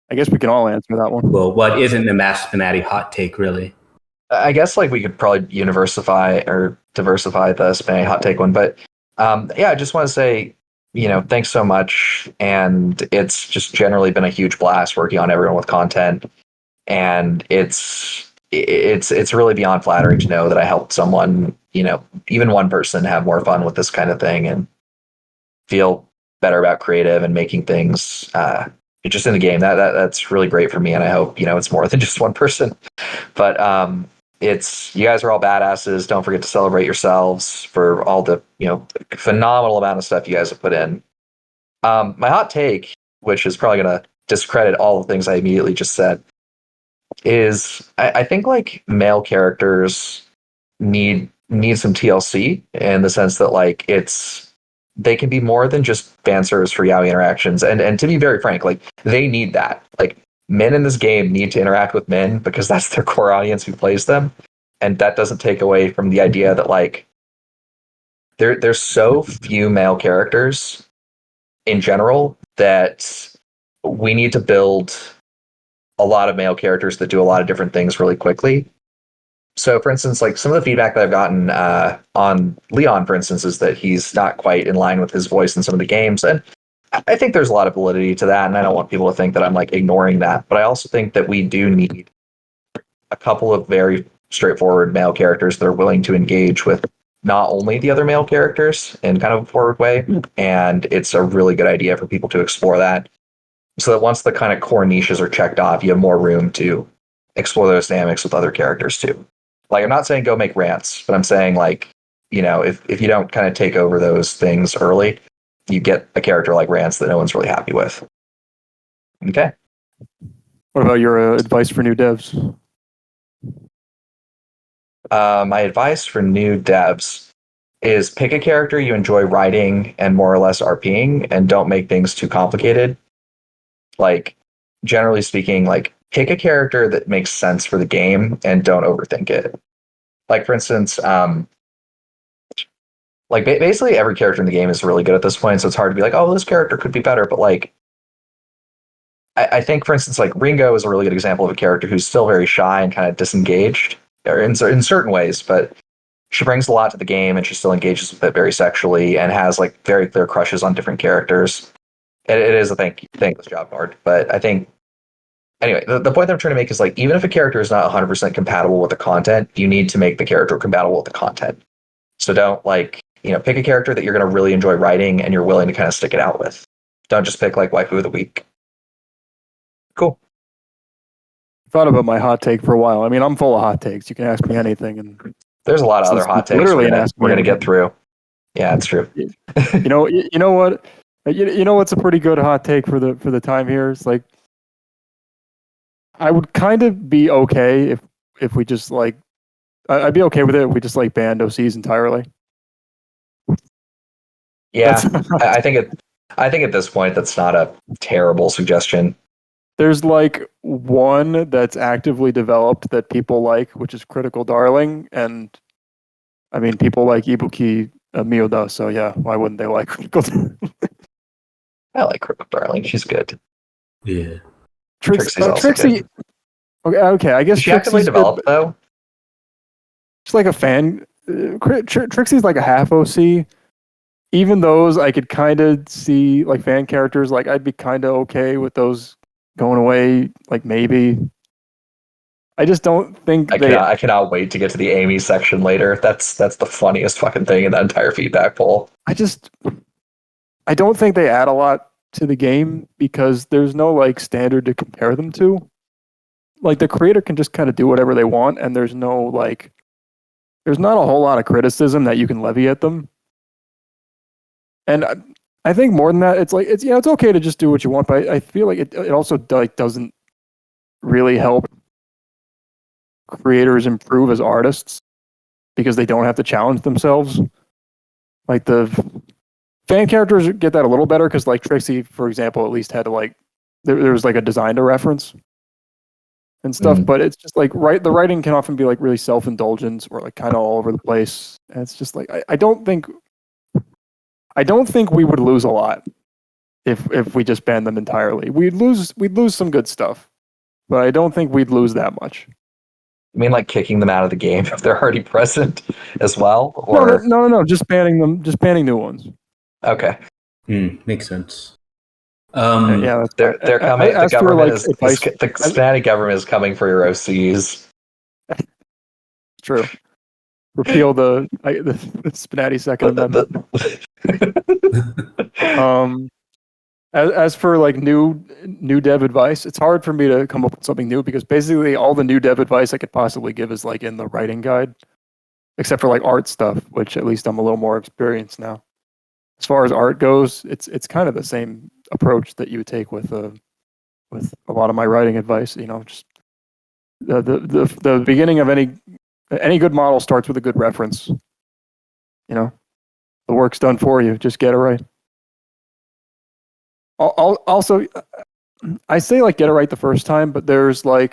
I guess we can all answer that one. Well, what isn't the Nmasp Spinati hot take, really? I guess like we could probably diversify the spinning hot take one, but yeah, I just want to say, thanks so much, and it's just generally been a huge blast working on everyone with content, and it's really beyond flattering to know that I helped someone, even one person have more fun with this kind of thing and feel better about creative and making things just in the game. That's really great for me, and I hope it's more than just one person. But it's you guys are all badasses. Don't forget to celebrate yourselves for all the phenomenal amount of stuff you guys have put in. My hot take, which is probably going to discredit all the things I immediately just said, is I think like male characters need some TLC in the sense that like they can be more than just fan service for yaoi interactions, and to be very frank, like they need that. Like men in this game need to interact with men because that's their core audience who plays them, and that doesn't take away from the idea that like there's so few male characters in general that we need to build a lot of male characters that do a lot of different things really quickly. So, for instance, like some of the feedback that I've gotten on Leon, for instance, is that he's not quite in line with his voice in some of the games. And I think there's a lot of validity to that. And I don't want people to think that I'm like ignoring that. But I also think that we do need a couple of very straightforward male characters that are willing to engage with not only the other male characters in kind of a forward way. And it's a really good idea for people to explore that. So that once the kind of core niches are checked off, you have more room to explore those dynamics with other characters too. Like, I'm not saying go make rants, but I'm saying like, if you don't kind of take over those things early, you get a character like Rance that no one's really happy with. Okay. What about your advice for new devs? My advice for new devs is pick a character you enjoy writing and more or less RPing, and don't make things too complicated. Like, generally speaking, like pick a character that makes sense for the game and don't overthink it. Like, for instance, like basically every character in the game is really good at this point, so it's hard to be like, oh, this character could be better. But like, I think, for instance, like Ringo is a really good example of a character who's still very shy and kind of disengaged, or in certain ways, but she brings a lot to the game and she still engages with it very sexually and has like very clear crushes on different characters. It is a thankless job hard, but I think anyway, the point that I'm trying to make is like, even if a character is not 100% compatible with the content, you need to make the character compatible with the content. So don't like, pick a character that you're going to really enjoy writing and you're willing to kind of stick it out with. Don't just pick like waifu of the week. Cool. Thought about my hot take for a while. I mean, I'm full of hot takes. You can ask me anything, and there's a lot of other hot takes we're going to get through. Yeah, it's true. You know what? You know what's a pretty good hot take for the time here? It's like, I would kind of be okay if we just like, I'd be okay with it if we just like banned OCs entirely. Yeah, I think at this point that's not a terrible suggestion. There's like one that's actively developed that people like, which is Critical Darling, and I mean people like Ibuki Miyoda, so yeah, why wouldn't they like Critical Darling? I like Critical Darling. She's good. Yeah. Trixie's also Trixie. Good. Okay. I guess she actively developed though. She's like a fan. Trixie's like a half OC. Even those, I could kind of see like fan characters. Like I'd be kind of okay with those going away. Like maybe. I just don't think I cannot wait to get to the Amy section later. That's the funniest fucking thing in that entire feedback poll. I don't think they add a lot to the game because there's no like standard to compare them to. Like the creator can just kind of do whatever they want, and there's not a whole lot of criticism that you can levy at them. And I think more than that, it's okay to just do what you want, but I feel like it also doesn't really help creators improve as artists because they don't have to challenge themselves. Like the fan characters get that a little better because like Trixie, for example, at least had to like there was like a design to reference and stuff, but it's just like the writing can often be like really self-indulgent or like kind of all over the place. And it's just like I don't think we would lose a lot if we just banned them entirely. We'd lose some good stuff, but I don't think we'd lose that much. You mean like kicking them out of the game if they're already present as well? No, Or no. Just banning them. Just banning new ones. okay, Makes sense. Yeah, that's they're fine. coming. The As for government like is advice, the Cincinnati government is coming for your OCs. true. Repeal the Spinati Second Amendment. As for like new dev advice, it's hard for me to come up with something new because basically all the new dev advice I could possibly give is like in the writing guide, except for like art stuff, which at least I'm a little more experienced now. As far as art goes, it's kind of the same approach that you would take with a lot of my writing advice. You know, just the beginning of any good model starts with a good reference. You know, the work's done for you. Just get it right. Also, I say like get it right the first time, but there's a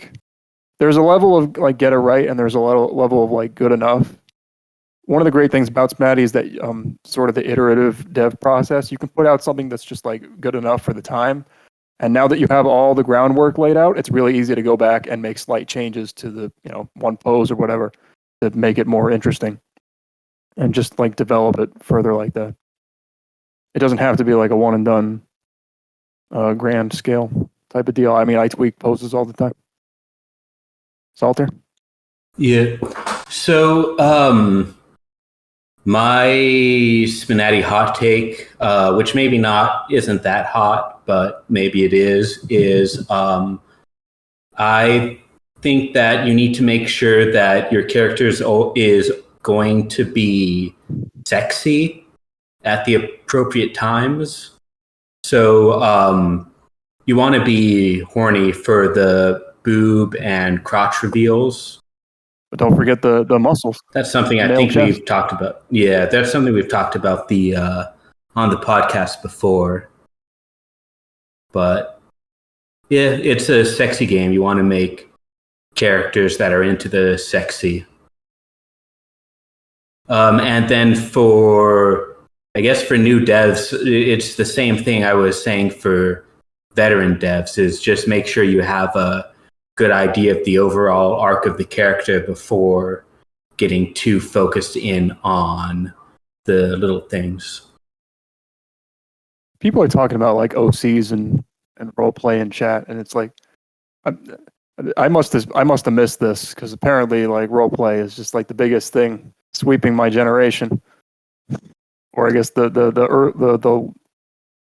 level of like get it right, and there's a level of like good enough. One of the great things about Spinati is that sort of the iterative dev process. You can put out something that's just like good enough for the time, and now that you have all the groundwork laid out, it's really easy to go back and make slight changes to the one pose or whatever to make it more interesting, and just like develop it further like that. It doesn't have to be like a one and done grand scale type of deal. I mean, I tweak poses all the time. Salter? Yeah. So, my Spinati hot take, which maybe isn't that hot, but maybe it is I think that you need to make sure that your character is going to be sexy at the appropriate times. So you want to be horny for the boob and crotch reveals. But don't forget the muscles. That's something I think we've talked about. Yeah, that's something we've talked about on the podcast before. But yeah, it's a sexy game. You want to make characters that are into the sexy. And then for new devs, it's the same thing I was saying for veteran devs, is just make sure you have a good idea of the overall arc of the character before getting too focused in on the little things. People are talking about like OCs and roleplay in chat, and it's like I must have missed this because apparently like roleplay is just like the biggest thing sweeping my generation, or I guess the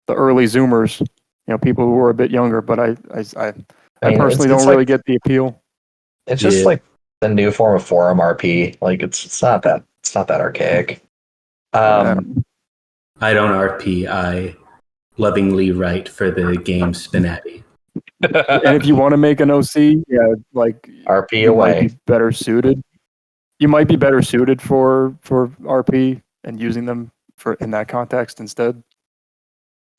early Zoomers, people who were a bit younger. But I personally don't really get the appeal. It's just like the new form of forum RP. Like it's not that archaic. I don't RP. I lovingly write for the game Spinati. And if you want to make an OC, like RP away. Might be better suited. You might be better suited for RP and using them in that context instead.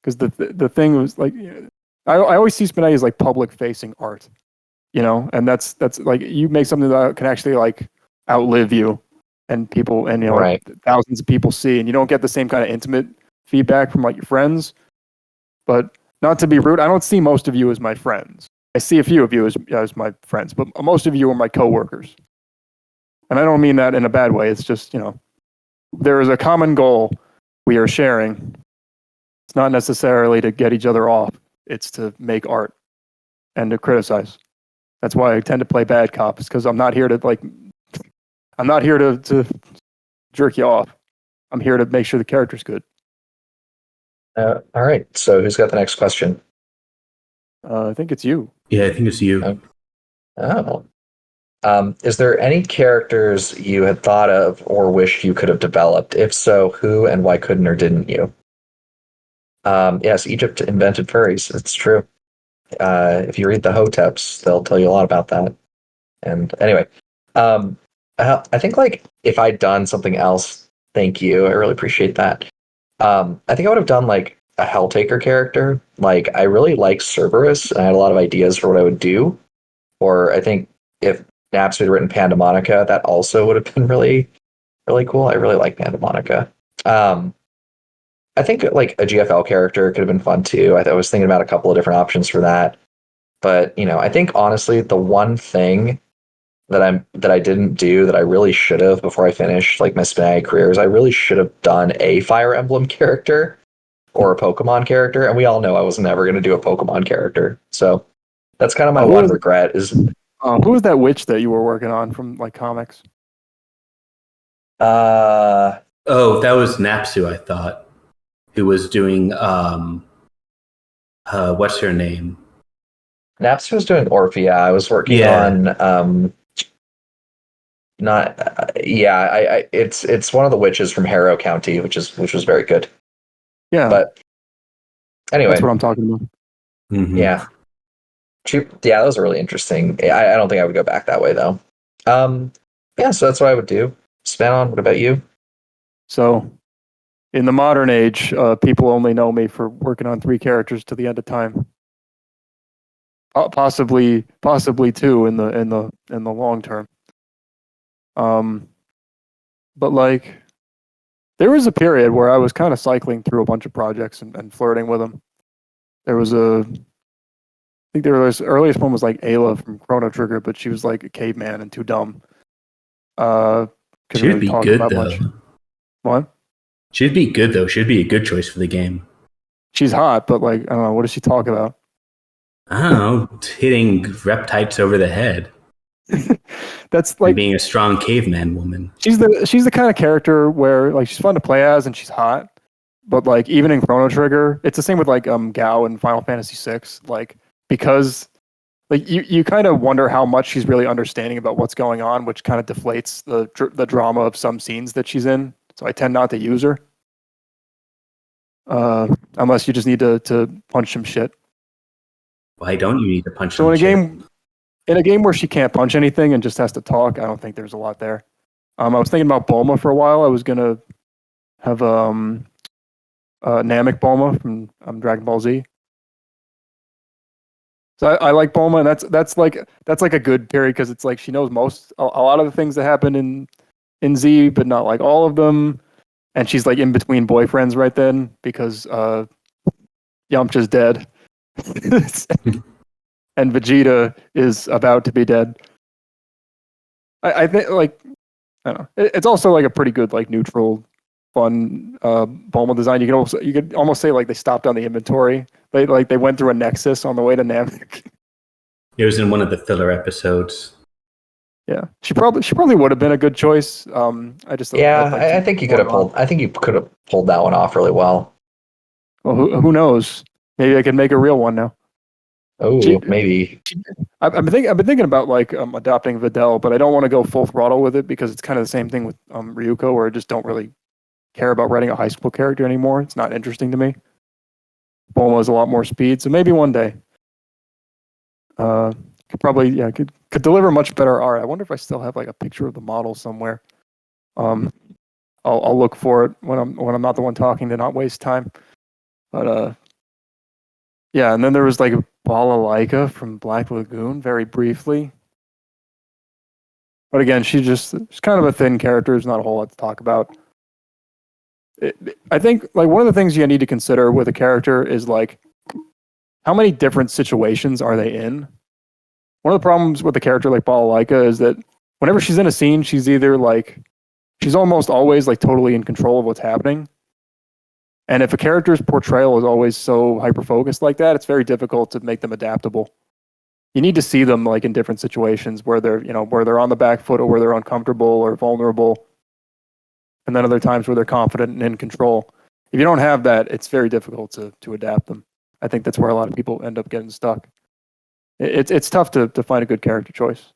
Because the thing was like, I always see Spinati as like public facing art, and that's like you make something that can actually like outlive you, and people and right. thousands of people see, and you don't get the same kind of intimate feedback from like your friends. But not to be rude, I don't see most of you as my friends. I see a few of you as my friends, but most of you are my coworkers. And I don't mean that in a bad way. It's just, there is a common goal we are sharing. It's not necessarily to get each other off. It's to make art and to criticize. That's why I tend to play bad cop, because I'm not here to to jerk you off. I'm here to make sure the character's good. All right. So who's got the next question? I think it's you. Yeah, I think it's you. Oh. Is there any characters you had thought of or wished you could have developed? If so, who and why couldn't or didn't you? Yes, Egypt invented furries. It's true. If you read the Hoteps, they'll tell you a lot about that. And anyway, I think like if I'd done something else, thank you. I really appreciate that. I think I would have done like a Helltaker character. Like I really like Cerberus, and I had a lot of ideas for what I would do. Or I think if Nmasp had written Pandemonica, that also would have been really, really cool. I really like Pandemonica. I think like a GFL character could have been fun too. I was thinking about a couple of different options for that. But, I think honestly, the one thing that I didn't do that I really should have before I finished like my Spinag careers. I really should have done a Fire Emblem character or a Pokemon character, and we all know I was never going to do a Pokemon character. So that's kind of my one regret is who was that witch that you were working on from like comics? Oh, that was Napsu, I thought, who was doing what's her name? Naps was doing Orphea. I was working on it's one of the witches from Harrow County, which was very good. Yeah, but anyway, that's what I'm talking about. Mm-hmm. Yeah, that was really interesting. I don't think I would go back that way though. Yeah, so that's what I would do. Spanon, what about you? So, in the modern age, people only know me for working on 3 characters to the end of time. Possibly 2 in the long term. But like, there was a period where I was kind of cycling through a bunch of projects and flirting with them. There was I think the earliest one was like Ayla from Chrono Trigger, but she was like a caveman and too dumb. Couldn't She'd really be talk good about though. much. What? She'd be good though. She'd be a good choice for the game. She's hot, but like, I don't know, what does she talk about? I don't know, hitting reptites over the head. That's like being a strong caveman woman. She's the kind of character where like she's fun to play as and she's hot, but like even in Chrono Trigger, it's the same with like Gao in Final Fantasy VI. Like because like you kind of wonder how much she's really understanding about what's going on, which kind of deflates the drama of some scenes that she's in. So I tend not to use her, unless you just need to punch some shit. Why don't you need to punch? So in a game where she can't punch anything and just has to talk, I don't think there's a lot there. I was thinking about Bulma for a while. I was gonna have Namek Bulma from Dragon Ball Z. So I like Bulma, and that's like a good period because it's like she knows a lot of the things that happen in Z, but not like all of them. And she's like in between boyfriends right then because Yamcha's dead. And Vegeta is about to be dead. I think like I don't know. It's also like a pretty good like neutral, fun Bulma design. You could almost say like they stopped on the inventory. They went through a nexus on the way to Namek. It was in one of the filler episodes. Yeah, she probably would have been a good choice. I think you could have pulled. I think you could have pulled that one off really well. Well, who knows? Maybe I could make a real one now. Oh, maybe. I've been thinking about like adopting Videl, but I don't want to go full throttle with it because it's kind of the same thing with Ryuko, where I just don't really care about writing a high school character anymore. It's not interesting to me. Bulma has a lot more speed, so maybe one day. Could deliver much better art. I wonder if I still have like a picture of the model somewhere. I'll look for it when I'm not the one talking to not waste time. But yeah, and then there was like Balalaika from Black Lagoon, very briefly. But again, she's kind of a thin character. There's not a whole lot to talk about. I think like one of the things you need to consider with a character is like how many different situations are they in? One of the problems with a character like Balalaika is that whenever she's in a scene, she's either like she's almost always like totally in control of what's happening. And if a character's portrayal is always so hyper-focused like that, it's very difficult to make them adaptable. You need to see them like in different situations where they're on the back foot or where they're uncomfortable or vulnerable. And then other times where they're confident and in control. If you don't have that, it's very difficult to adapt them. I think that's where a lot of people end up getting stuck. It's tough to find a good character choice.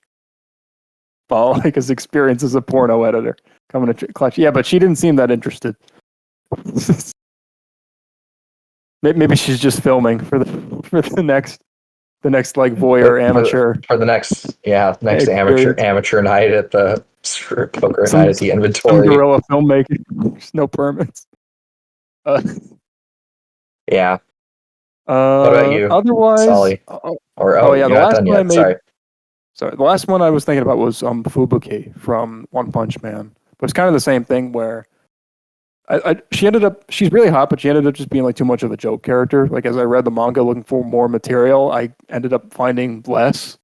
Balalaika's experience as a porno editor coming to clutch. Yeah, but she didn't seem that interested. Maybe she's just filming for the next like voyeur amateur for the next amateur night at the poker night at the inventory. Some guerrilla filmmaking. There's no permits. Yeah. What about you? Otherwise, Solly? the last one I made. Sorry, the last one I was thinking about was Fubuki from One Punch Man. But it's kind of the same thing where she's really hot, but she ended up just being like too much of a joke character. Like as I read the manga looking for more material, I ended up finding less.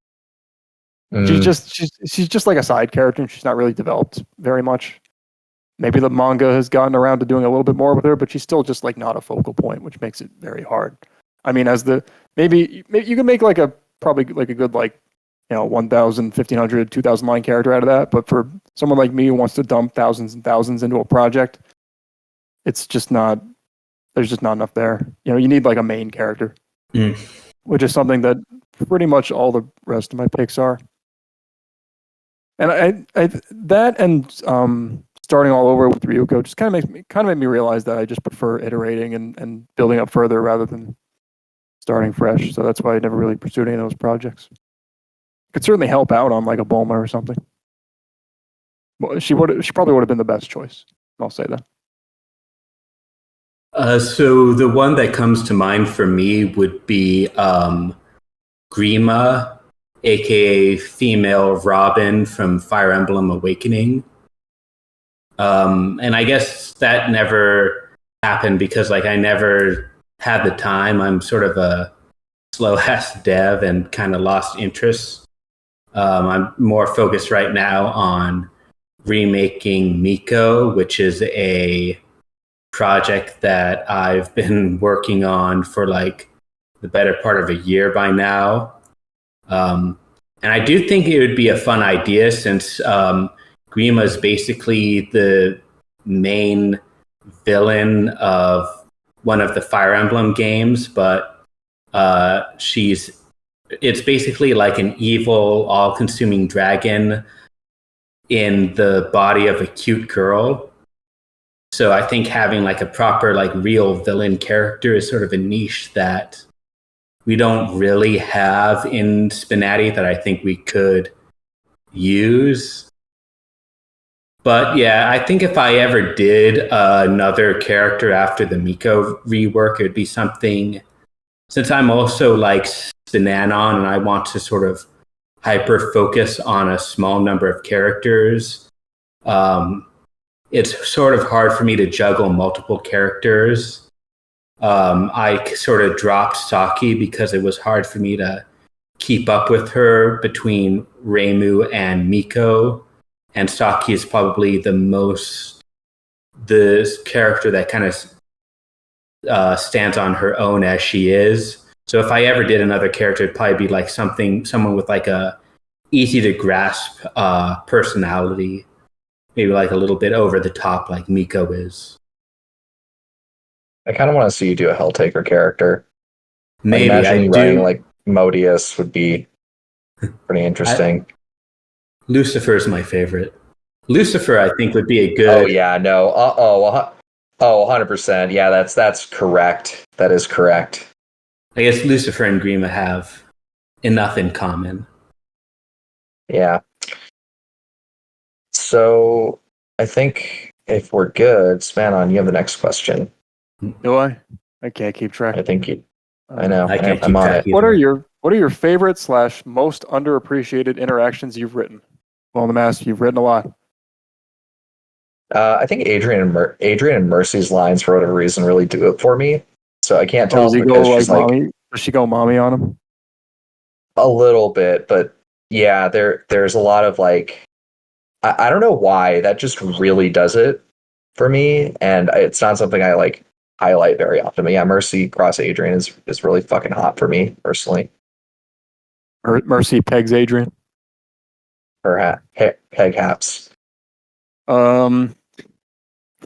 She's just like a side character, and she's not really developed very much. Maybe the manga has gotten around to doing a little bit more with her, but she's still just like not a focal point, which makes it very hard. I mean, maybe you can make like probably like a good 1,000, 1,500, 2,000 line character out of that, but for someone like me who wants to dump thousands and thousands into a project, it's just not. There's just not enough there. You need like a main character, which is something that pretty much all the rest of my picks are. And that and starting all over with Ryuko just kind of made me realize that I just prefer iterating and building up further rather than starting fresh. So that's why I never really pursued any of those projects. Could certainly help out on like a Bulma or something. Well, she probably would have been the best choice. I'll say that. So the one that comes to mind for me would be Grima, aka female Robin from Fire Emblem Awakening. And I guess that never happened because I never had the time. I'm sort of a slow-ass dev and kind of lost interest. I'm more focused right now on remaking Miko, which is a project that I've been working on for the better part of a year by now. And I do think it would be a fun idea since Grima is basically the main villain of one of the Fire Emblem games, but it's basically like an evil, all-consuming dragon in the body of a cute girl. So I think having a proper real villain character is sort of a niche that we don't really have in Spinati that I think we could use. But yeah, I think if I ever did another character after the Miko rework, it would be something, since I'm also Sinanon and I want to sort of hyper focus on a small number of characters, it's sort of hard for me to juggle multiple characters. I sort of dropped Saki because it was hard for me to keep up with her between Reimu and Miko. And Saki is probably the character that kind of stands on her own as she is. So if I ever did another character, it'd probably be someone with a easy to grasp personality, maybe a little bit over the top like Miko is. I kind of want to see you do a Helltaker character. Maybe imagine you do. writing Modius would be pretty interesting. Lucifer is my favorite. Lucifer, I think, would be a good. Oh yeah, no. 100%. Yeah, that's correct. That is correct. I guess Lucifer and Grima have enough in common. Yeah. So I think if we're good, Spanon, you have the next question. Do I? I can't keep track. I think you. I know. I can't I'm keep on track it. either. What are your favorite / most underappreciated interactions you've written? Well, Nmasp, you've written a lot. I think Adrian and Mercy's lines, for whatever reason, really do it for me. So I can't tell Does he because go she's mommy? Does she go mommy on him? a little bit, but yeah, there's a lot of I don't know why that just really does it for me, and it's not something I highlight very often. But yeah, Mercy cross Adrian is really fucking hot for me personally. Mercy pegs Adrian. Her peg haps. For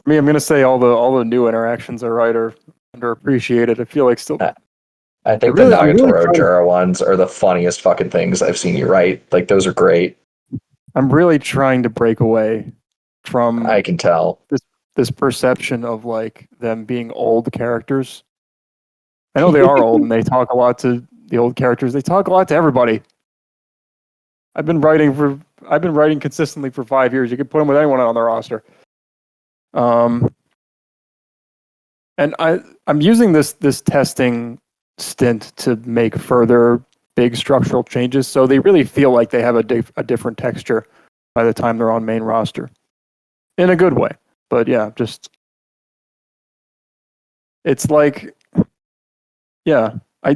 me, I'm gonna say all the new interactions I write are underappreciated. I feel like still. I think really- the I'm really Nagatoro trying- Jura ones are the funniest fucking things I've seen you write. Those are great. I'm really trying to break away from I can tell. this perception of them being old characters. I know they are old and they talk a lot to the old characters. They talk a lot to everybody. I've been writing consistently for 5 years. You could put them with anyone on the roster. And I'm using this testing stint to make further big structural changes, so they really feel like they have a different texture by the time they're on main roster, in a good way. But yeah, just it's yeah. I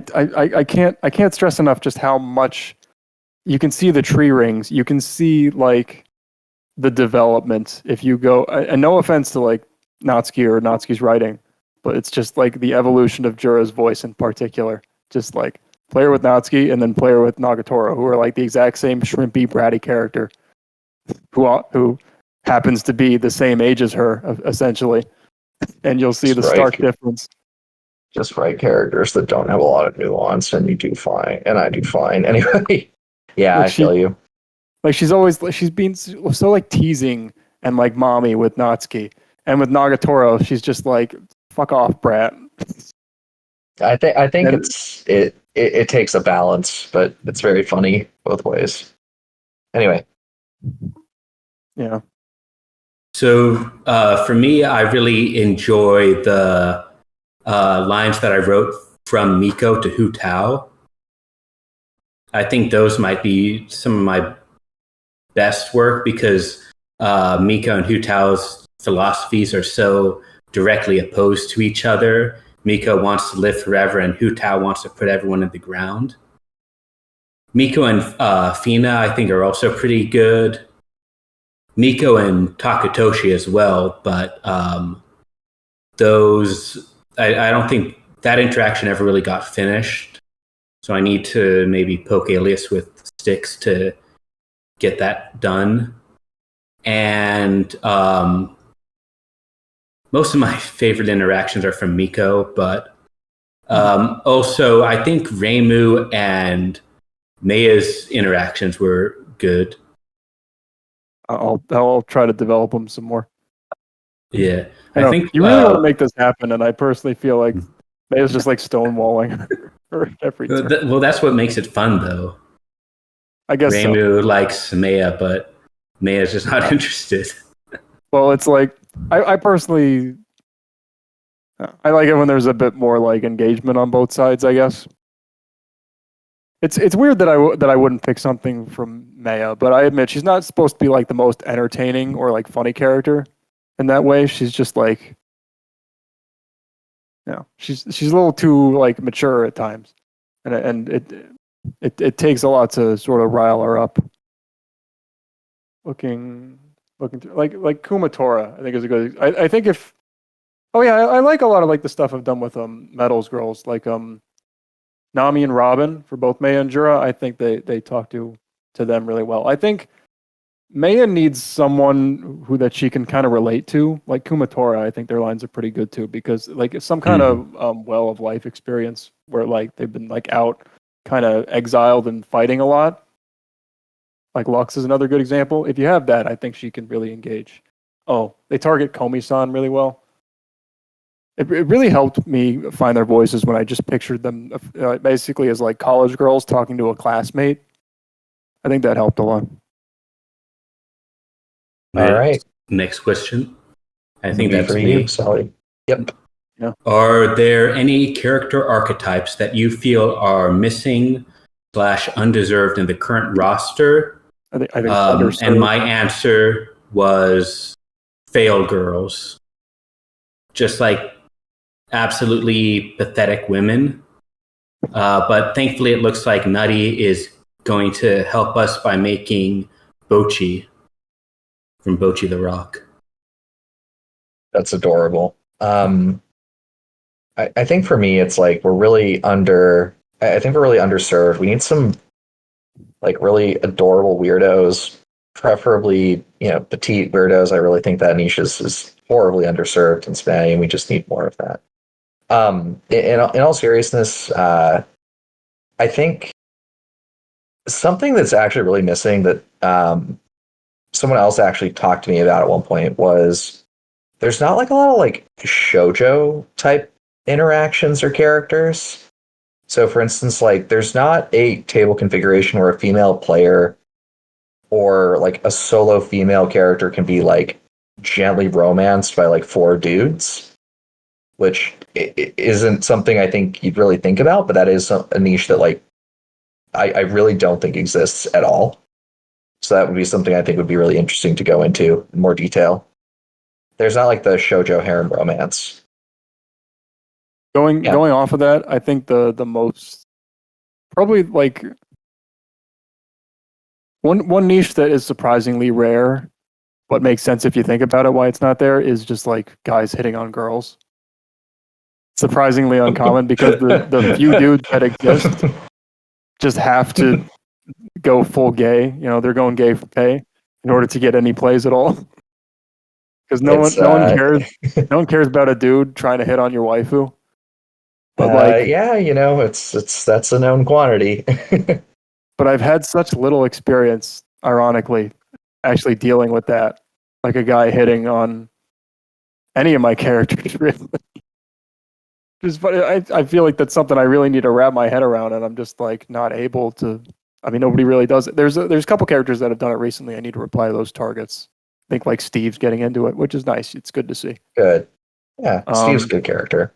can't stress enough just how much you can see the tree rings. You can see like the development. If you go, and no offense to like Natsuki or Natsuki's writing, but it's just like the evolution of Jura's voice in particular. Just like play her with Natsuki and then play her with Nagatoro, who are like the exact same shrimpy, bratty character, who happens to be the same age as her, essentially, and you'll see the stark difference. Just write characters that don't have a lot of nuance, and you do fine, and I do fine anyway. Yeah, Like I feel you. Like she's being so like teasing and like mommy with Natsuki, and with Nagatoro, she's just like fuck off, brat. I think it takes a balance, but it's very funny both ways. Anyway, yeah. So for me, I really enjoy the lines that I wrote from Miko to Hu Tao. I think those might be some of my best work because Miko and Hu Tao's philosophies are so directly opposed to each other. Miko wants to live forever, and Hu Tao wants to put everyone in the ground. Miko and Fina, I think, are also pretty good. Miko and Takatoshi as well, but those I don't think that interaction ever really got finished. So I need to maybe poke Alias with sticks to get that done. And most of my favorite interactions are from Miko, but also I think Reimu and Meia's interactions were good. I'll try to develop them some more. Yeah, I think you really want to make this happen, and I personally feel like Meia's just like stonewalling her every time. Well, that's what makes it fun, though. I guess Reimu likes Meia, but Meia's just not interested. Well, it's like I personally I like it when there's a bit more like engagement on both sides, I guess. It's weird that I wouldn't pick something from Meia, but I admit she's not supposed to be like the most entertaining or like funny character in that way. She's just like, she's a little too like mature at times, and it takes a lot to sort of rile her up. Looking through, like Kumatora, I think is a good. I think if, I like a lot of like the stuff I've done with Metals Girls, like Nami and Robin for both Meia and Jura. I think they talk to them really well. I think Meia needs someone that she can kind of relate to, like Kumatora. I think their lines are pretty good too, because like it's some kind of well of life experience where like they've been like out, kind of exiled and fighting a lot. Like Lux is another good example. If you have that, I think she can really engage. Oh, they target Komi-san really well. It really helped me find their voices when I just pictured them basically as like college girls talking to a classmate. I think that helped a lot. All right. Next question. I think that's for me. You, Sally. Yep. Yeah. Are there any character archetypes that you feel are missing / undeserved in the current roster? I think underserved. And my answer was fail girls. Just like absolutely pathetic women. But thankfully it looks like Nutty is going to help us by making Bochi from Bochi the Rock. That's adorable. I think for me, it's like we're really underserved. We need some like really adorable weirdos, preferably, petite weirdos. I really think that niche is horribly underserved in Spanish, and we just need more of that. In all seriousness, I think something that's actually really missing that someone else actually talked to me about at one point was there's not like a lot of like shoujo type interactions or characters. So for instance, like there's not a table configuration where a female player or like a solo female character can be like gently romanced by like 4 dudes, which isn't something I think you'd really think about, but that is a niche that like I really don't think exists at all. So that would be something I think would be really interesting to go into in more detail. There's not like the shoujo harem romance. Going off of that, I think the most probably like One niche that is surprisingly rare, but makes sense if you think about it, why it's not there, is just like guys hitting on girls. Surprisingly uncommon because the few dudes that exist just have to go full gay. You know, they're going gay for pay in order to get any plays at all. Because no one cares about a dude trying to hit on your waifu. But like, yeah, you know, it's that's a known quantity. but I've had such little experience, ironically, actually dealing with that. Like a guy hitting on any of my characters, really. Just, I feel like that's something I really need to wrap my head around, and I'm just like not able to. I mean, nobody really does it. There's a couple characters that have done it recently. I need to reply to those targets. I think like Steve's getting into it, which is nice. It's good to see. Good. Yeah, Steve's a good character.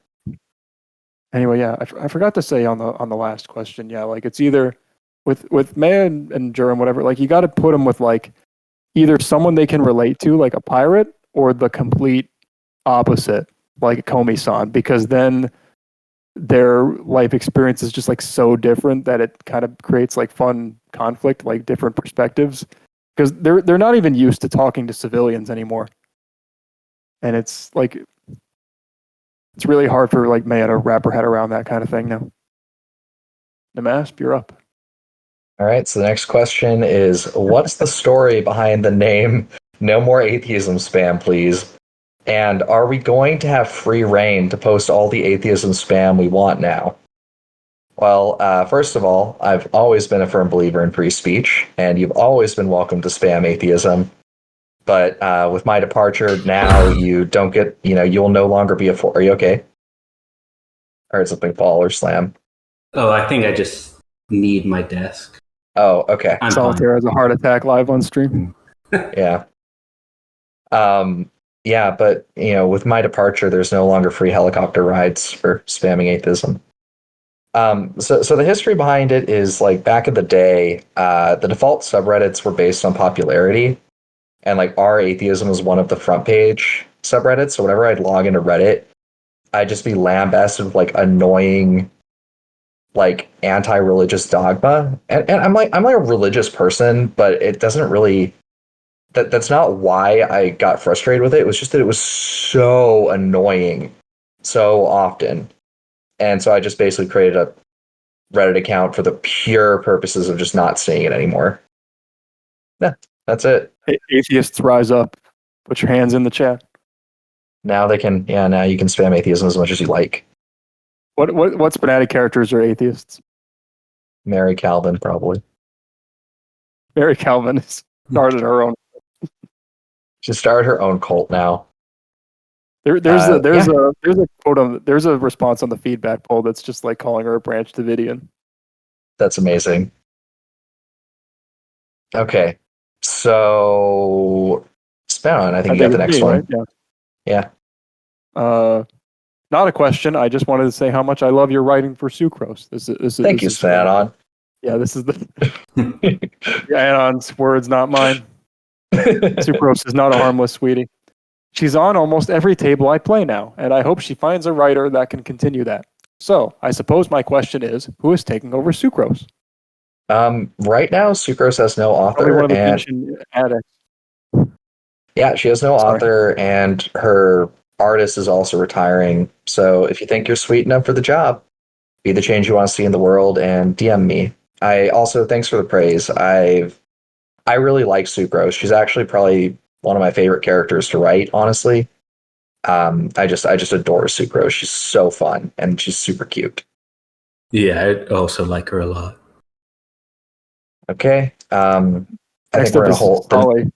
Anyway, yeah, I forgot to say on the last question. Yeah, like it's either with Maya and Jerem, whatever. Like you got to put them with like either someone they can relate to, like a pirate, or the complete opposite, like Komi-san, because then their life experience is just like so different that it kind of creates like fun conflict, like different perspectives, because they're not even used to talking to civilians anymore, and it's like it's really hard for like Maya to wrap her head around that kind of thing now. Nmasp, you're up. All right, so the next question is, what's the story behind the name No More Atheism Spam, please? And are we going to have free reign to post all the atheism spam we want now? Well, first of all, I've always been a firm believer in free speech, and you've always been welcome to spam atheism. But with my departure now, you don't get, you'll no longer be Are you okay? I heard something fall or slam. Oh, I think I just need my desk. Oh, okay. Solitaire has a heart attack live on stream. Yeah. Yeah, but with my departure, there's no longer free helicopter rides for spamming atheism. So the history behind it is like back in the day, the default subreddits were based on popularity, and like our atheism was one of the front page subreddits. So whenever I'd log into Reddit, I'd just be lambasted with like annoying, like anti-religious dogma, and I'm a religious person, but it doesn't really. That's not why I got frustrated with it. It was just that it was so annoying so often. And so I just basically created a Reddit account for the pure purposes of just not seeing it anymore. Yeah, that's it. Atheists rise up. Put your hands in the chat. Now you can spam atheism as much as you like. What Spinatic characters are atheists? Mary Calvin, probably. Mary Calvin has started her own. She started her own cult now. There's a quote there's a response on the feedback poll that's just like calling her a Branch Davidian. That's amazing. Okay, so Spawn, I think you got the next one. Right? Yeah. Not a question. I just wanted to say how much I love your writing for Sucrose. Thank you, Spanon. Yeah, this is the Anon's words, not mine. Sucrose is not a harmless sweetie. She's on almost every table I play now, and I hope she finds a writer that can continue that. So, I suppose my question is, who is taking over Sucrose? Right now, Sucrose has no author. One of the ancient addicts. Yeah, she has no author, and her artist is also retiring. So, if you think you're sweet enough for the job, be the change you want to see in the world, and DM me. Thanks for the praise. I really like Sucrose. She's actually probably one of my favorite characters to write, honestly. I just adore Sucrose. She's so fun and she's super cute. Yeah, I also like her a lot. Okay. I Next think we're up gonna is hold Holly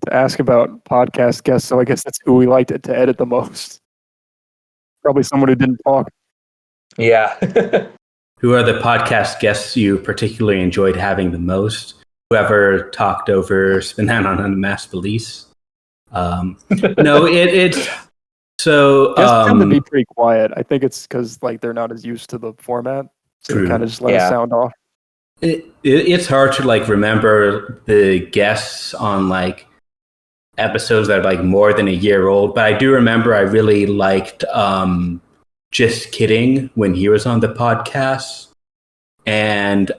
to ask about podcast guests, so I guess that's who we liked to edit the most. Probably someone who didn't talk. Yeah. Who are the podcast guests you particularly enjoyed having the most? Whoever talked over Spanon on the mass release. No, it's so. Guests tend to be pretty quiet. I think it's because like they're not as used to the format, so they kind of just let it sound off. It's hard to like remember the guests on like episodes that are like more than a year old, but I do remember I really liked Just Kidding when he was on the podcast, and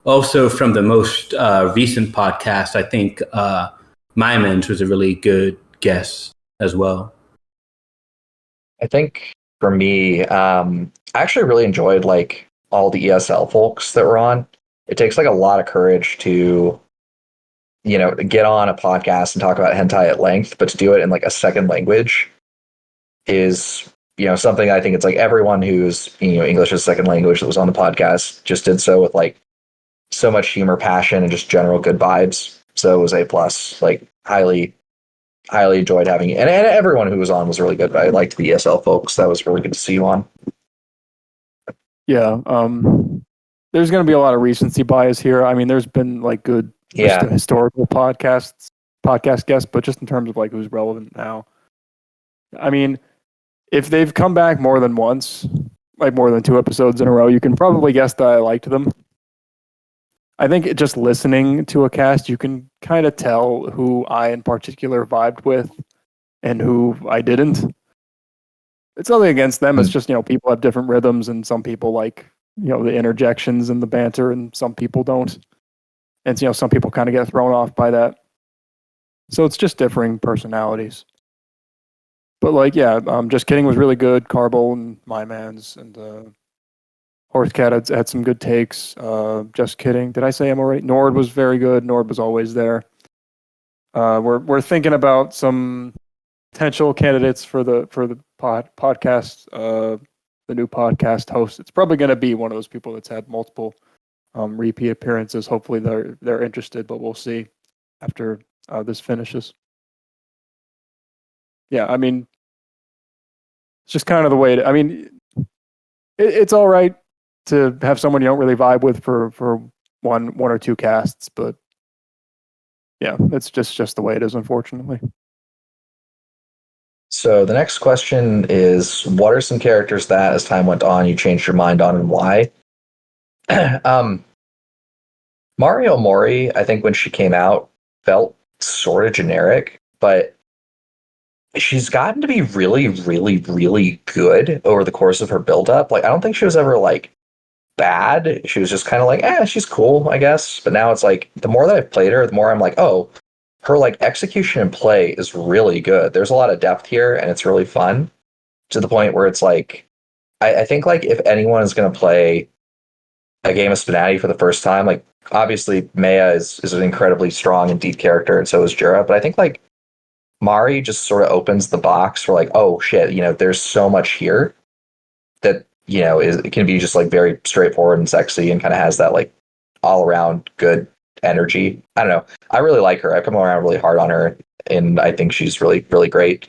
Also, from the most recent podcast, I think Mymans was a really good guess as well. I think for me, I actually really enjoyed like all the ESL folks that were on. It takes like a lot of courage to, get on a podcast and talk about hentai at length, but to do it in like a second language is, something I think it's like everyone who's, English as a second language that was on the podcast just did so with like so much humor, passion, and just general good vibes. So it was A+. Like highly, highly enjoyed having it. And everyone who was on was really good. But I liked the ESL folks. That was really good to see you on. Yeah. There's going to be a lot of recency bias here. I mean, there's been like good historical podcast guests, but just in terms of like who's relevant now. I mean, if they've come back more than once, like more than 2 episodes in a row, you can probably guess that I liked them. I think just listening to a cast, you can kind of tell who I in particular vibed with and who I didn't. It's nothing against them. It's just, people have different rhythms, and some people like, the interjections and the banter, and some people don't. And, some people kind of get thrown off by that. So it's just differing personalities. But like, yeah, Just Kidding was really good. Carbol and My Man's and Horsecat had some good takes. Just Kidding. Did I say I'm alright? Nord was very good. Nord was always there. We're thinking about some potential candidates for the podcast. The new podcast host. It's probably going to be one of those people that's had multiple repeat appearances. Hopefully they're interested, but we'll see after this finishes. Yeah, I mean, it's just kind of the way. It's all right to have someone you don't really vibe with for one or 2 casts, but yeah, it's just the way it is, unfortunately. So the next question is, what are some characters that, as time went on, you changed your mind on, and why? Mario Mori, I think when she came out, felt sort of generic, but she's gotten to be really, really, really good over the course of her build-up. Like, I don't think she was ever like bad. She was just kind of like, she's cool, I guess. But now it's like, the more that I've played her, the more I'm like, oh, her like execution and play is really good. There's a lot of depth here, and it's really fun, to the point where it's like, I think like if anyone is going to play a game of Spinati for the first time, like obviously Maya is an incredibly strong and deep character, and so is Jura. But I think like Mari just sort of opens the box for like, oh shit, there's so much here that, it can be just like very straightforward and sexy, and kind of has that like all around good energy. I don't know. I really like her. I've come around really hard on her, and I think she's really, really great.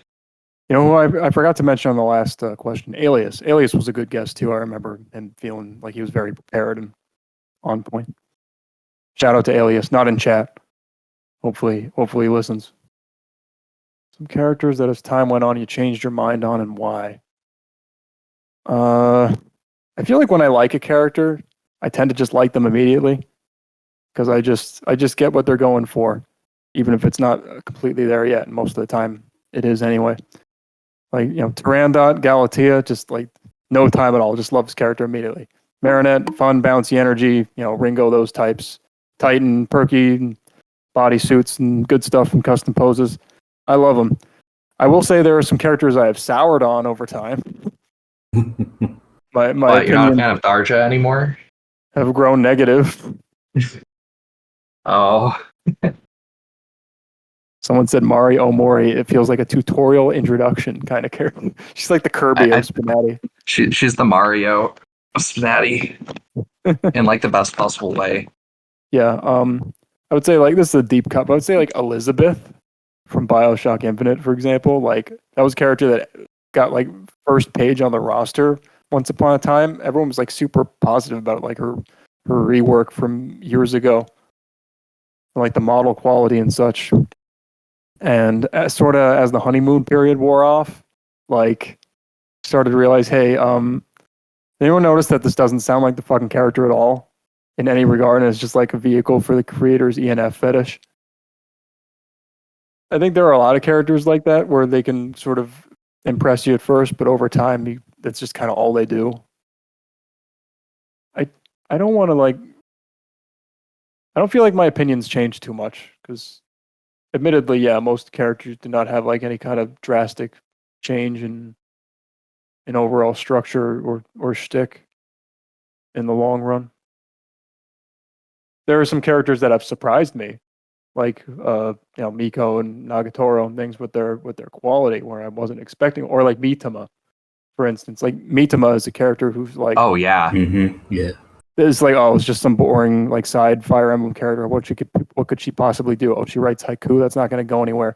I forgot to mention on the last question, Alias. Alias was a good guest too. I remember him feeling like he was very prepared and on point. Shout out to Alias, not in chat. Hopefully he listens. Some characters that as time went on, you changed your mind on, and why? I feel like when I like a character, I tend to just like them immediately, because I just get what they're going for, even if it's not completely there yet. And most of the time, it is anyway. Like, Tyrandot, Galatea, just like no time at all. Just love his character immediately. Marinette, fun, bouncy energy. Ringo, those types. Titan, perky, bodysuits, and good stuff and custom poses. I love them. I will say there are some characters I have soured on over time. My You're not a fan of Tharja anymore? Have grown negative. Oh. Someone said Mari Omori. It feels like a tutorial introduction kind of character. She's like the Kirby of Spinati. She's the Mario of Spinati in like the best possible way. Yeah. I would say like this is a deep cut, but I would say like Elizabeth from BioShock Infinite, for example. Like that was a character that got like first page on the roster once upon a time. Everyone was like super positive about it, like her rework from years ago, like the model quality and such. And sort of as the honeymoon period wore off, like started to realize, hey, anyone notice that this doesn't sound like the fucking character at all in any regard, and it's just like a vehicle for the creator's ENF fetish? I think there are a lot of characters like that where they can sort of impress you at first, but over time, that's just kind of all they do. I don't want to like I don't feel like my opinions change too much because, admittedly, yeah, most characters do not have like any kind of drastic change in overall structure or shtick in the long run. There are some characters that have surprised me, like Miko and Nagatoro and things with their quality where I wasn't expecting, or like Mitama, for instance. Like Mitama is a character who's like, Oh yeah, Yeah. it's like, oh, it's just some boring like side Fire Emblem character. What could she possibly do? Oh, she writes haiku. That's not going to go anywhere.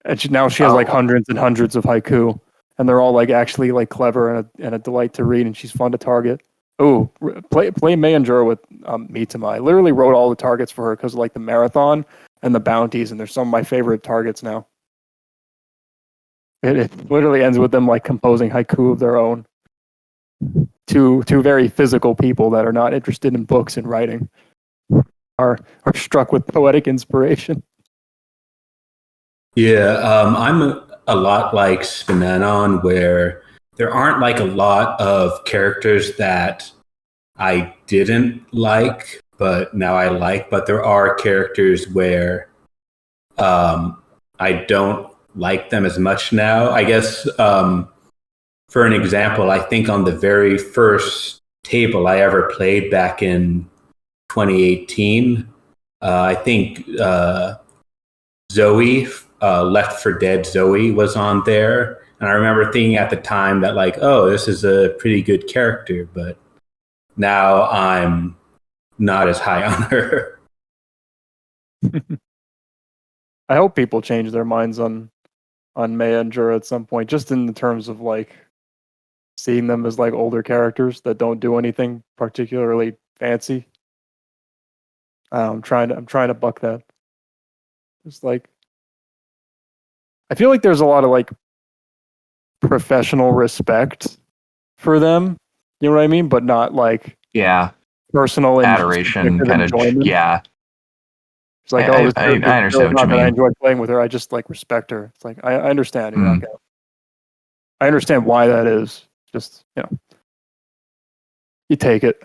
And now she has like hundreds and hundreds of haiku, and they're all like actually like clever and a delight to read, and she's fun to target. Oh, play May and Jura with Mitama. I literally wrote all the targets for her because of like the marathon and the bounties, and they're some of my favorite targets now. It literally ends with them like composing haiku of their own. Two very physical people that are not interested in books and writing are struck with poetic inspiration. Yeah, I'm a lot like Spinanon, where there aren't like a lot of characters that I didn't like, but now I like. But there are characters where I don't like them as much now. I guess for an example, I think on the very first table I ever played back in 2018, I think Zoe, Left for Dead Zoe, was on there. And I remember thinking at the time that, like, oh, this is a pretty good character, but now I'm not as high on her. I hope people change their minds on Maya and Jura at some point, just in the terms of like seeing them as like older characters that don't do anything particularly fancy. I'm trying to buck that. It's like I feel like there's a lot of like professional respect for them. You know what I mean? But not like yeah, personal adoration, kind of. Yeah, It's like, I this character's understand really what not you that I mean. enjoy playing with her. I just like respect her. It's like I understand. You're not gonna. I understand why that is. Just you take it.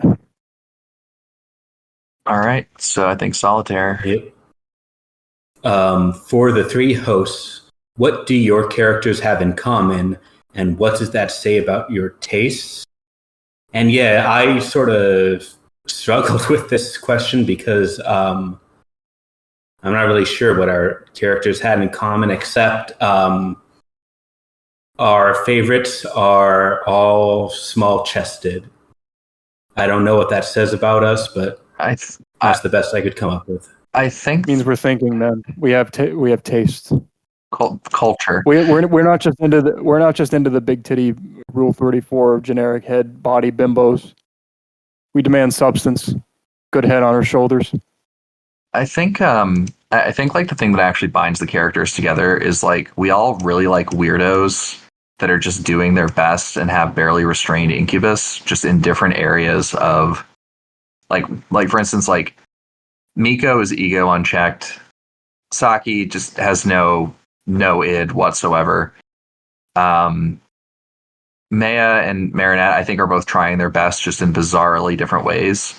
All right, so I think Solitaire. Yep. For the three hosts, what do your characters have in common, and what does that say about your tastes? And yeah, I sort of struggled with this question because I'm not really sure what our characters had in common, except our favorites are all small-chested. I don't know what that says about us, but that's the best I could come up with. I think It means we're thinking. Then we have taste. Culture. We're not just into the big titty Rule 34 generic head body bimbos. We demand substance. Good head on our shoulders. I think like the thing that actually binds the characters together is like we all really like weirdos that are just doing their best and have barely restrained incubus just in different areas of like for instance, like Miko is ego unchecked. Saki just has no id whatsoever. Maya and Marinette, I think, are both trying their best just in bizarrely different ways.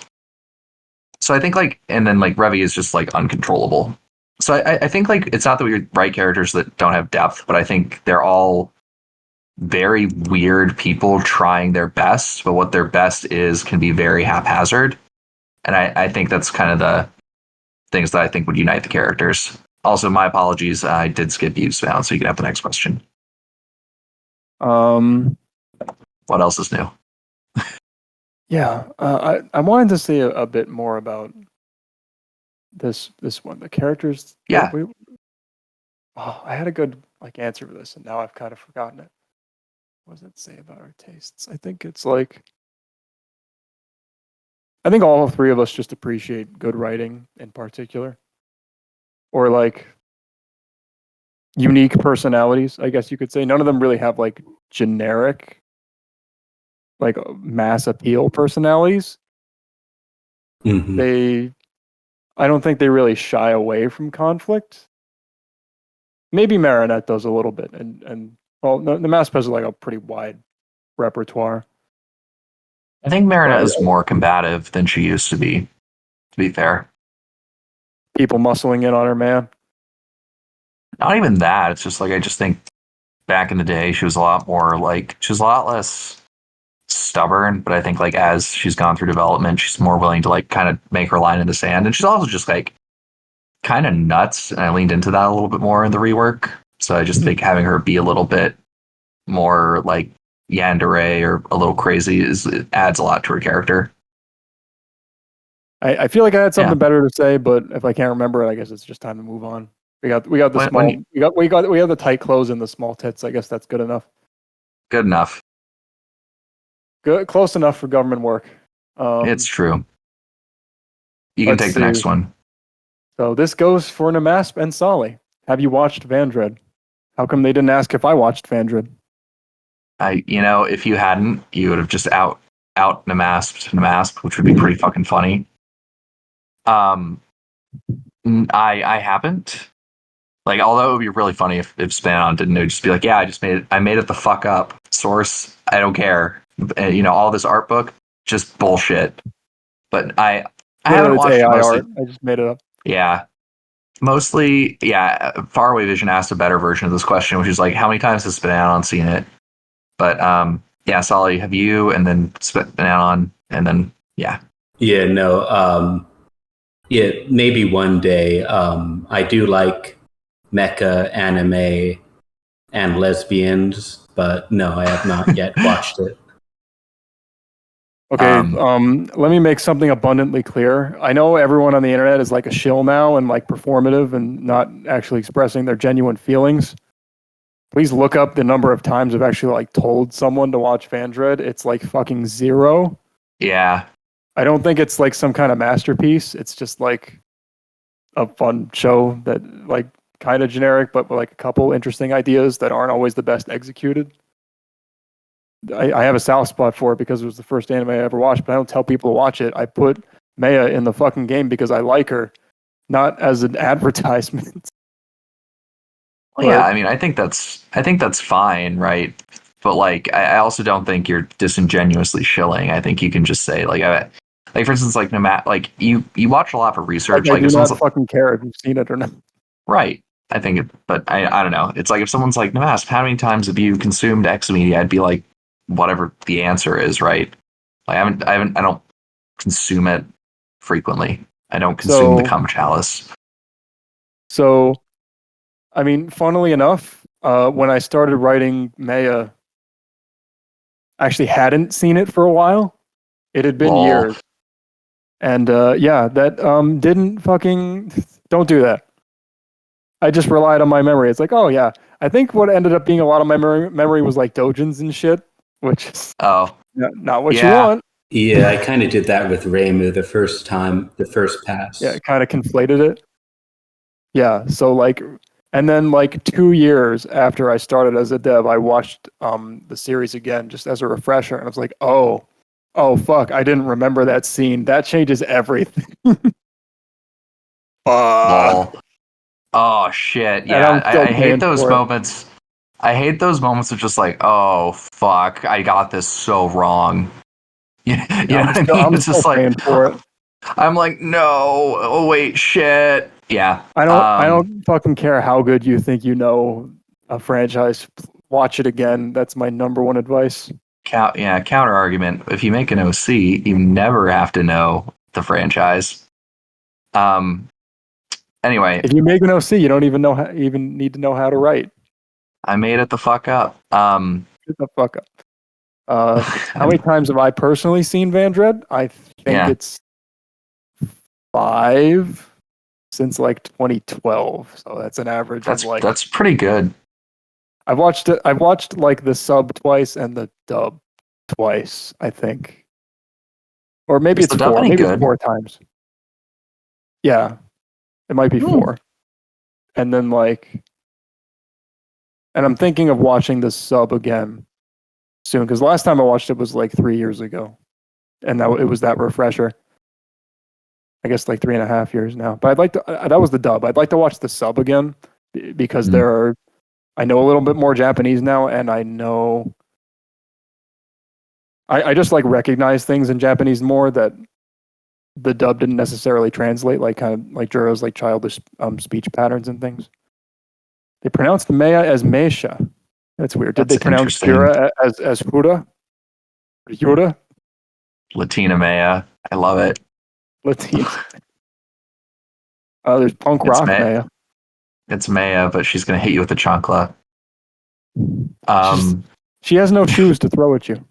So I think like, and then like Revi is just like uncontrollable. So I think like it's not that we write characters that don't have depth, but I think they're all very weird people trying their best, but what their best is can be very haphazard. And I think that's kind of the things that I think would unite the characters. Also, my apologies, I did skip you, Sven, so you can have the next question. What else is new? Yeah, I wanted to say a bit more about this one. The characters. Yeah. I had a good like answer for this, and now I've kind of forgotten it. What does it say about our tastes? I think it's like. I think all three of us just appreciate good writing in particular, or like unique personalities. I guess you could say none of them really have like generic, like mass appeal personalities. Mm-hmm. I don't think they really shy away from conflict. Maybe Marinette does a little bit, and well, Nmasp has like a pretty wide repertoire. I think Marinette is more combative than she used to be fair. people muscling in on her man. Not even that. It's just like I just think back in the day she was a lot more like she was a lot less stubborn, but I think like as she's gone through development, she's more willing to like kind of make her line in the sand. And she's also just like kind of nuts. And I leaned into that a little bit more in the rework. So I just think having her be a little bit more like yandere or a little crazy it adds a lot to her character. I feel like I had something better to say, but if I can't remember it, I guess it's just time to move on. We got we have the tight clothes and the small tits. I guess that's good enough. Good enough. Good, close enough for government work. It's true. You can take the next one. So this goes for Nmasp and Solly. Have you watched Dredd? How come they didn't ask if I watched Dredd? If you hadn't, you would have just out Nmasp, which would be pretty fucking funny. I haven't. Like, although it would be really funny if Spanon didn't, it would just be like, yeah, I made it the fuck up. Source, I don't care. All this art book, just bullshit. But I haven't watched AI mostly, art. I just made it up. Yeah. Mostly, yeah, Faraway Vision asked a better version of this question, which is like, how many times has Spanon seen it? But yeah, Solly, have you? And then Spanon, and then yeah. Yeah, no. Yeah, maybe one day. I do like mecha anime and lesbians, but no, I have not yet watched it. Okay, let me make something abundantly clear. I know everyone on the internet is like a shill now and like performative and not actually expressing their genuine feelings. Please look up the number of times I've actually like told someone to watch Dredd. It's like fucking 0. Yeah. I don't think it's like some kind of masterpiece. It's just like a fun show that like kind of generic, but like a couple interesting ideas that aren't always the best executed. I have a soft spot for it because it was the first anime I ever watched, but I don't tell people to watch it. I put Maya in the fucking game because I like her, not as an advertisement. Well, yeah, I mean, I think that's fine, right? But like, I also don't think you're disingenuously shilling. I think you can just say like, for instance, like like you watch a lot for research. Like I do not fucking care if you've seen it or not. Right. I think but I don't know. It's like if someone's like, Nmasp, how many times have you consumed X media? I'd be like, whatever the answer is, right? Like, I don't consume it frequently. I don't consume the cum chalice. So, I mean, funnily enough, when I started writing Maya, I actually hadn't seen it for a while. It had been years. And yeah, that didn't fucking... Don't do that. I just relied on my memory. It's like, oh yeah. I think what ended up being a lot of my memory was like dojins and shit, which is not what you want. Yeah, I kind of did that with Reimu the first pass. Yeah, kind of conflated it. Yeah, so like, and then like 2 years after I started as a dev, I watched the series again just as a refresher, and I was like, oh fuck, I didn't remember that scene. That changes everything. Oh shit! Yeah, I hate those moments. I hate those moments of just like, oh fuck, I got this so wrong. You know what I mean? It's just like, I'm like, no, oh wait, shit. Yeah. I don't fucking care how good you think you know a franchise. Watch it again. That's my number one advice. Counter argument. If you make an OC, you never have to know the franchise. Anyway, if you make an OC, you don't even need to know how to write. I made it the fuck up. Get the fuck up. How many times have I personally seen Dredd? I think it's 5 since like 2012. So that's an average of like... That's pretty good. I've watched like the sub twice and the dub twice, I think. Or maybe it's 4. Maybe it's 4 times. Yeah. It might be 4. And then like... And I'm thinking of watching the sub again soon, because last time I watched it was like 3 years ago. And it was that refresher. I guess like 3.5 years now. But I'd like to... that was the dub. I'd like to watch the sub again, because I know a little bit more Japanese now, and I know... I just like recognize things in Japanese more that the dub didn't necessarily translate, like kind of like Jura's like childish speech patterns and things. They pronounced Maya as Meisha. That's weird. Did That's they pronounce interesting. Jura as Futa? Futa? Latina Maya. I love it. Latina. There's punk It's rock Maya. It's Maya, but she's gonna hit you with a chancla. She has no shoes to throw at you.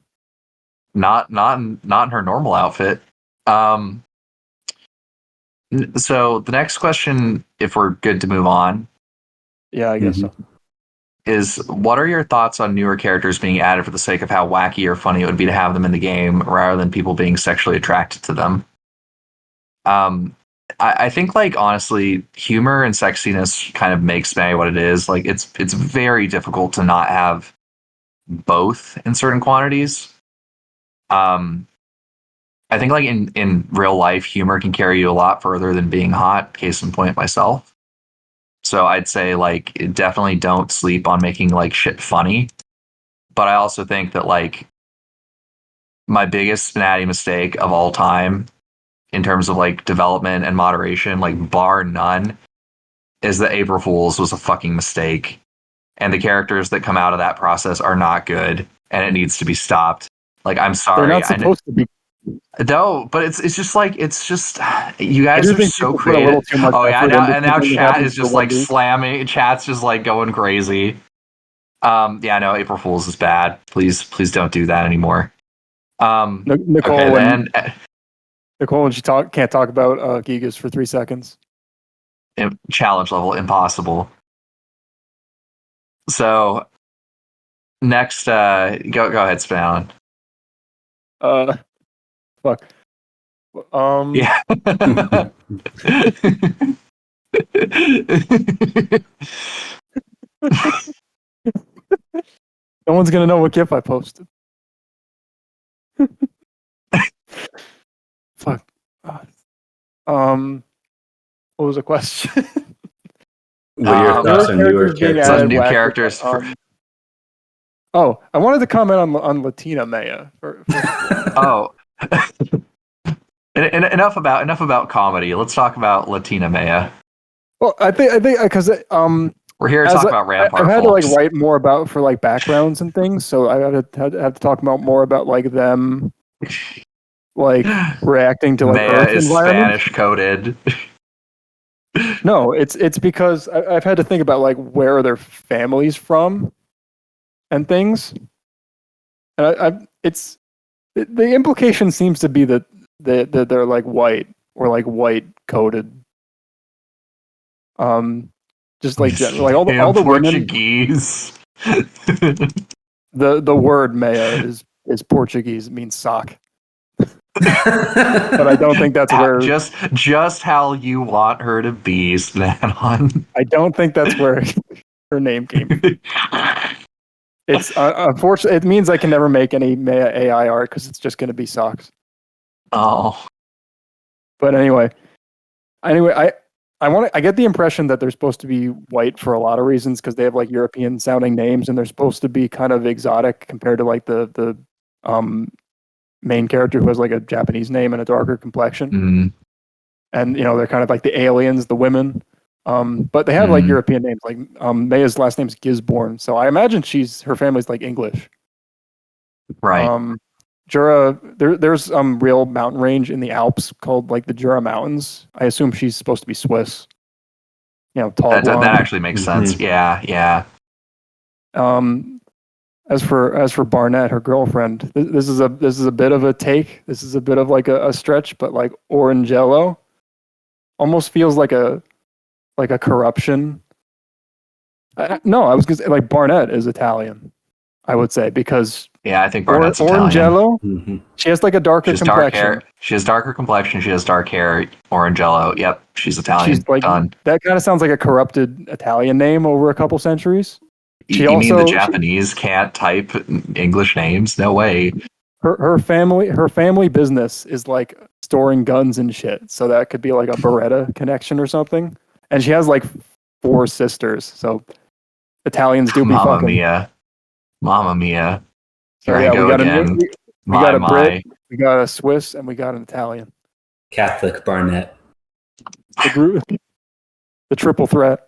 Not in her normal outfit. So the next question, if we're good to move on, Yeah, I guess so. is what are your thoughts on newer characters being added for the sake of how wacky or funny it would be to have them in the game, rather than people being sexually attracted to them? I think, like, honestly, humor and sexiness kind of makes May what it is. Like, it's very difficult to not have both in certain quantities. I think, like, in real life, humor can carry you a lot further than being hot. Case in point, myself. So I'd say, like, definitely don't sleep on making, like, shit funny. But I also think that, like, my biggest Spinati mistake of all time in terms of, like, development and moderation, like, bar none, is that April Fools was a fucking mistake. And the characters that come out of that process are not good, and it needs to be stopped. Like, I'm sorry. They're not supposed to be. No, but it's just you guys are so put a little creative. too much Oh yeah, effort into and now something that chat happens is for just one like week. slamming. Chat's just like going crazy. Yeah, no, April Fools is bad. Please don't do that anymore. Nicole, okay, then Nicole, when she can't talk about Gigas for 3 seconds. Challenge level impossible. So next, go ahead, Spawn. Fuck. Yeah. No one's gonna know what GIF I posted. Fuck. What was the question? What are your thoughts on newer characters? So new characters. I wanted to comment on Latina Maya. Oh. Enough about comedy. Let's talk about Latina Maya. Well, I think because we're here to talk about Rampart. I've had to like write more about for like backgrounds and things, so I had to talk about more about like them, like reacting to like Maya Earth is environment. Spanish coded. No, it's because I've had to think about like where are their families from, and things, and the implication seems to be that they're like white or like white coded. Just like like all the Portuguese. The word Maya is Portuguese. It means sock. But I don't think that's where just how you want her to be, Snanon. I don't think that's where her name came from. It's unfortunate. It means I can never make any Maya AI art because it's just going to be socks. Oh. But anyway, I get the impression that they're supposed to be white for a lot of reasons because they have like European sounding names and they're supposed to be kind of exotic compared to like the main character who has like a Japanese name and a darker complexion. Mm. And they're kind of like the aliens, the women. But they have like European names. Like Maya's last name's Gisborne, so I imagine her family's like English. Right. Jura, there's real mountain range in the Alps called like the Jura Mountains. I assume she's supposed to be Swiss. Tall. That actually makes sense. Yeah. As for Barnett, her girlfriend, this is a bit of a take. This is a bit of like a stretch, but like Orangello almost feels like a corruption. No, I was gonna say like Barnett is Italian, I would say, because I think Barnett's Italian. Orangello, she has like a darker complexion. Dark hair. She has darker complexion. She has dark hair. Orangello. Yep, she's Italian. She's like done. That kind of sounds like a corrupted Italian name over a couple centuries. You mean the Japanese can't type English names? No way. Her family business is like storing guns and shit. So that could be like a Beretta connection or something. And she has like 4 sisters. So Italians do be fucking. Mamma mia. So Here I go again. We got a Brit, we got a Swiss, and we got an Italian. Catholic Barnett. The triple threat.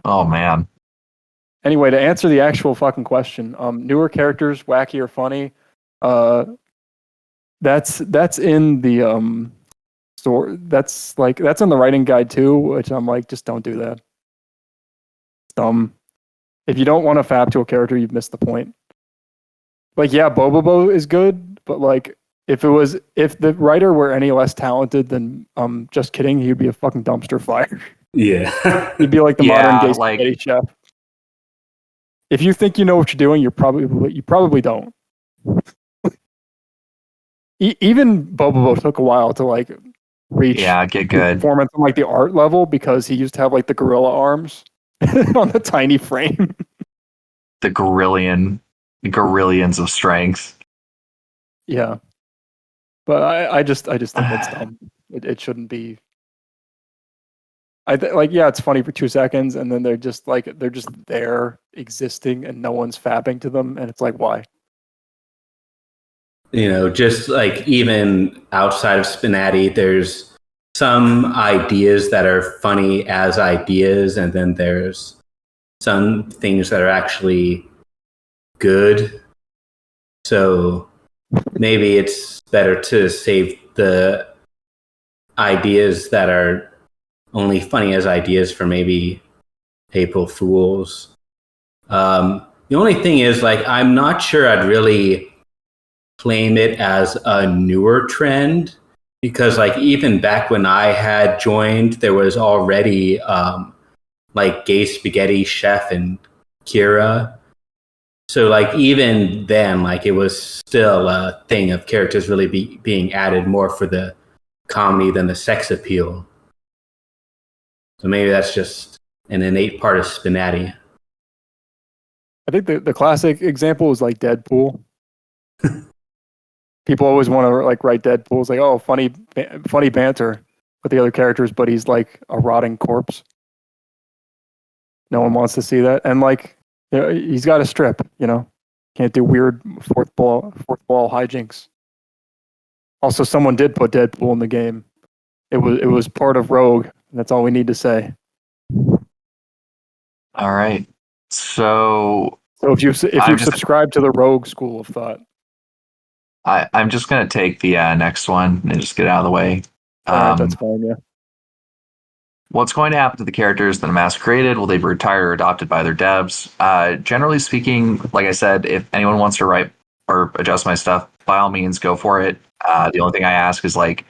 Oh man. Anyway, to answer the actual fucking question, newer characters, wacky or funny, that's in the store. That's in the writing guide too, which I'm like, just don't do that. It's dumb. If you don't want to fab to a character, you've missed the point. Like, yeah, Bobobo is good, but like, if the writer were any less talented than Just Kidding, he'd be a fucking dumpster fire. Yeah. He'd be like the Yeah, modern gay like- spaghetti chef. If you think you know what you're doing, you probably don't. Even Bobobo took a while to like reach Get good. performance on like the art level because he used to have like the gorilla arms on the tiny frame. The gorillions of strength. Yeah, but I just think it's dumb. It shouldn't be. Yeah, it's funny for 2 seconds, and then they're just there existing, and no one's fapping to them, and it's like, why? Just like even outside of Spinati, there's some ideas that are funny as ideas, and then there's some things that are actually good. So maybe it's better to save the ideas that are only funny as ideas for maybe April Fools. The only thing is, like, I'm not sure I'd really claim it as a newer trend, because like even back when I had joined, there was already like Gay Spaghetti Chef and Kira. So like even then, like it was still a thing of characters really being added more for the comedy than the sex appeal. So maybe that's just an innate part of Spinati. I think the classic example is like Deadpool. People always want to like write Deadpool. It's like, oh, funny banter with the other characters, but he's like a rotting corpse. No one wants to see that, and like, he's got a strip. Can't do weird fourth ball hijinks. Also, someone did put Deadpool in the game. It was part of Rogue. And that's all we need to say. All right. So if you subscribe to the Rogue school of thought, I'm just gonna take the next one and just get out of the way. All right, that's fine. Yeah. What's going to happen to the characters that Nmasp created? Will they be retired or adopted by their devs? Generally speaking, like I said, if anyone wants to write or adjust my stuff, by all means, go for it. The only thing I ask is like,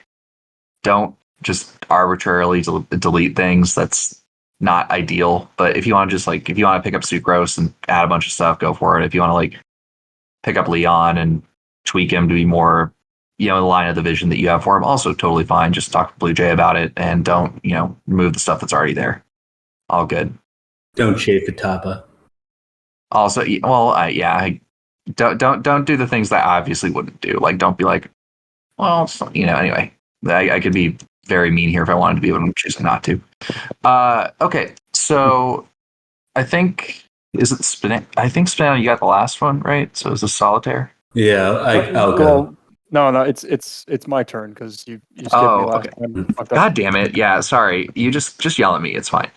don't just arbitrarily delete things. That's not ideal. But if you want to if you want to pick up Sucrose and add a bunch of stuff, go for it. If you want to like pick up Leon and tweak him to be more, the line of the vision that you have for him, also totally fine. Just talk to Blue Jay about it and don't, remove the stuff that's already there. All good. Don't shave the Tapa. Also, don't do the things that I obviously wouldn't do. Like, don't be like, well, anyway, I could be very mean here if I wanted to be, but I'm choosing not to. Okay, so I think Spinel, you got the last one, right? So is this Solitaire? Yeah, I'll go. No, it's my turn because you skipped me last time. God damn it! Yeah, sorry. You just yell at me. It's fine.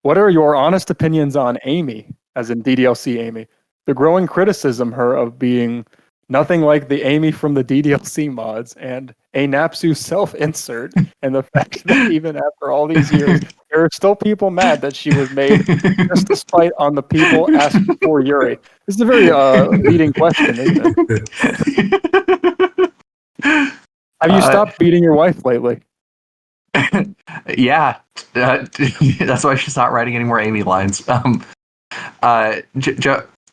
What are your honest opinions on Amy, as in DDLC Amy? The growing criticism her of being nothing like the Amy from the DDLC mods, and a Napsu self-insert, and the fact that even after all these years, there are still people mad that she was made just to spite on the people asking for Yuri. This is a very leading question, isn't it? Have you stopped beating your wife lately? Yeah, that's why she's not writing any more Amy lines.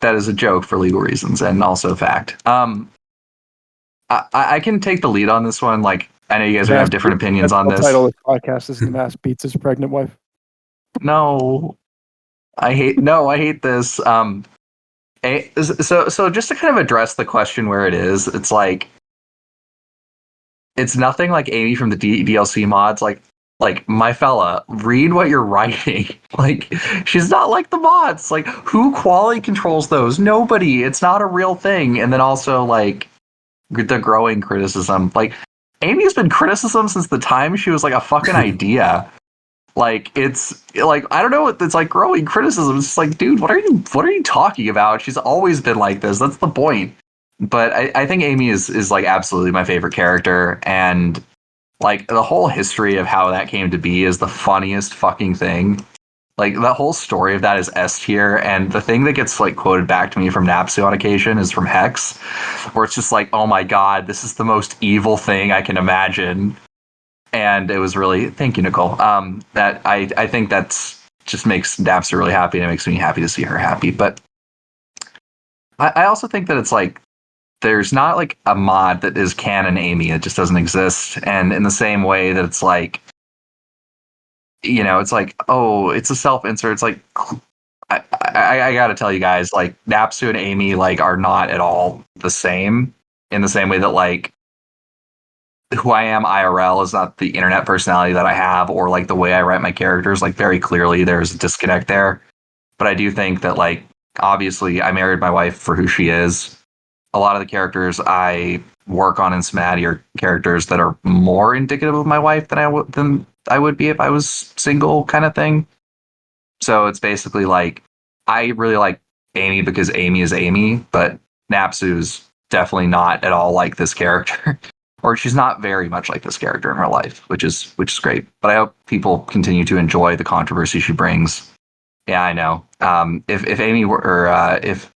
That is a joke for legal reasons and also fact. I can take the lead on this one. Like, I know you guys are gonna have different opinions on this. The title of this podcast is Nmasp beats his pregnant wife. No, I hate this. So just to kind of address the question where it is, it's like, it's nothing like Amy from the DLC mods. Like my fella, read what you're writing. Like, she's not like the mods. Like, who quality controls those? Nobody. It's not a real thing. And then also like the growing criticism. Like, Amy has been criticism since the time she was like a fucking idea. Like it's like I don't know, it's like growing criticism. It's just like, dude, what are you talking about? She's always been like this. That's the point. But I think Amy is like absolutely my favorite character, and like the whole history of how that came to be is the funniest fucking thing. Like the whole story of that is S tier, and the thing that gets like quoted back to me from Napsu on occasion is from Hex, where it's just like, oh my god, this is the most evil thing I can imagine. And it was really, thank you, Nicole. That I think that's just makes Napsu really happy, and it makes me happy to see her happy. But I also think that it's like there's not like a mod that is canon Amy. It just doesn't exist. And in the same way that it's like, it's like, oh, it's a self-insert. It's like, I gotta tell you guys, like Napsu and Amy like are not at all the same, in the same way that like who I am IRL is not the internet personality that I have, or like the way I write my characters. Like very clearly there's a disconnect there. But I do think that like obviously I married my wife for who she is. A lot of the characters I work on in Smatty are characters that are more indicative of my wife than I would be if I was single, kind of thing. So it's basically like I really like Amy because Amy is Amy, but Napsu's definitely not at all like this character. Or she's not very much like this character in her life, which is great. But I hope people continue to enjoy the controversy she brings. Yeah, I know. If Amy were, or if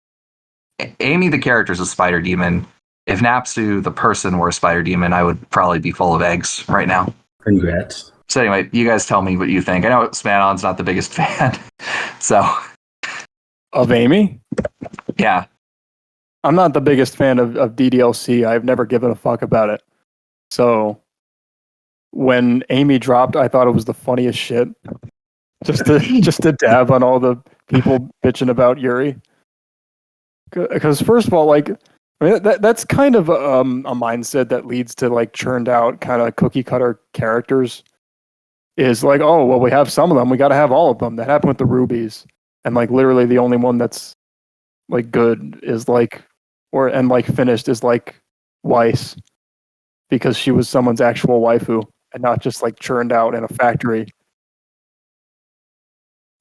Amy the character is a spider demon, if Napsu the person were a spider demon, I would probably be full of eggs right now. Congrats. So anyway, you guys tell me what you think. I know Smanon's not the biggest fan, so Of Amy? yeah. I'm not the biggest fan of DDLC. I've never given a fuck about it. So when Amy dropped, I thought it was the funniest shit. Just to dab on all the people bitching about Yuri. Because first of all, like, I mean, that's kind of a mindset that leads to like churned out kind of cookie cutter characters. Is like, oh well, we have some of them, we got to have all of them. That happened with the Rubies, and like literally the only one that's like good is like, and like finished is like Weiss, because she was someone's actual waifu and not just like churned out in a factory.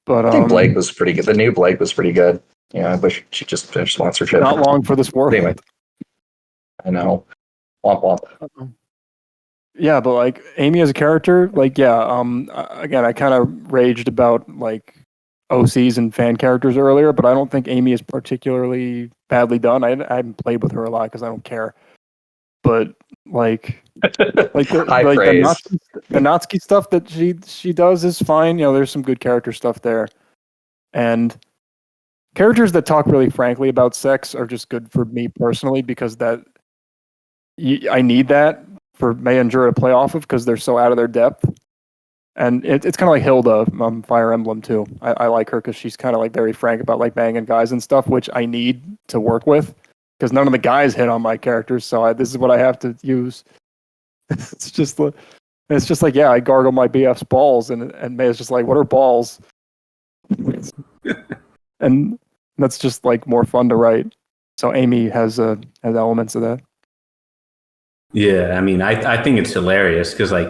But I think Blake was pretty good. The new Blake was pretty good. Yeah, I wish she just finished sponsorship. Not long for this world. Anyway, I know. Womp womp. Yeah, but like Amy as a character, like again, I kind of raged about like OCs and fan characters earlier, but I don't think Amy is particularly badly done. I haven't played with her a lot because I don't care. But like the Natsuki stuff that she does is fine. There's some good character stuff there, and characters that talk really frankly about sex are just good for me personally, because I need that for May and Jura to play off of, because they're so out of their depth. And it's kind of like Hilda, Fire Emblem too. I like her because she's kind of like very frank about like banging guys and stuff, which I need to work with, because none of the guys hit on my characters. So this is what I have to use. It's just like, yeah, I gargle my BF's balls, and May's just like, what are balls? And that's just like more fun to write. So Amy has elements of that. Yeah, I mean, I think it's hilarious because, like,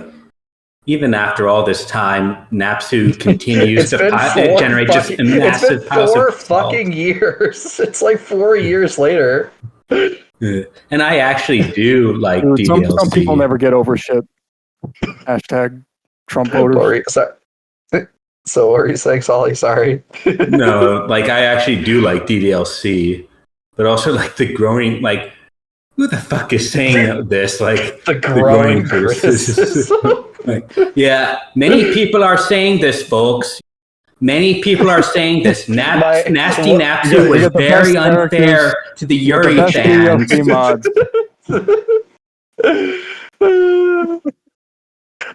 even after all this time, Napsu continues to generate just a massive. It's been 4 fucking years. It's like 4 years later. And I actually do like DDLC. Some people never get over shit. Hashtag Trump voters. So what are you saying, Solly? Sorry. No, like I actually do like DDLC, but also like the growing, like, who the fuck is saying this? Like the growing criticism. Like, yeah, many people are saying this, folks. Many people are saying this. Nasty Napsu was very unfair to the Yuri fans.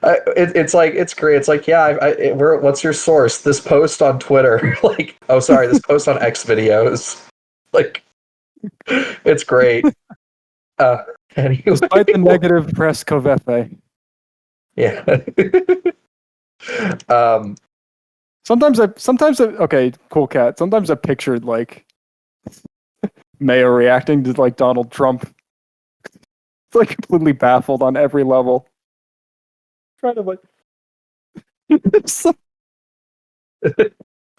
It's like, it's great. It's like, yeah, what's your source? This post on Twitter. Like, oh, sorry, this post on X videos. Like, it's great. Anyway. Despite the negative press, Covefe. Yeah. Sometimes okay, cool cat. Sometimes I pictured like Mayo reacting to like Donald Trump like completely baffled on every level. Trying to like.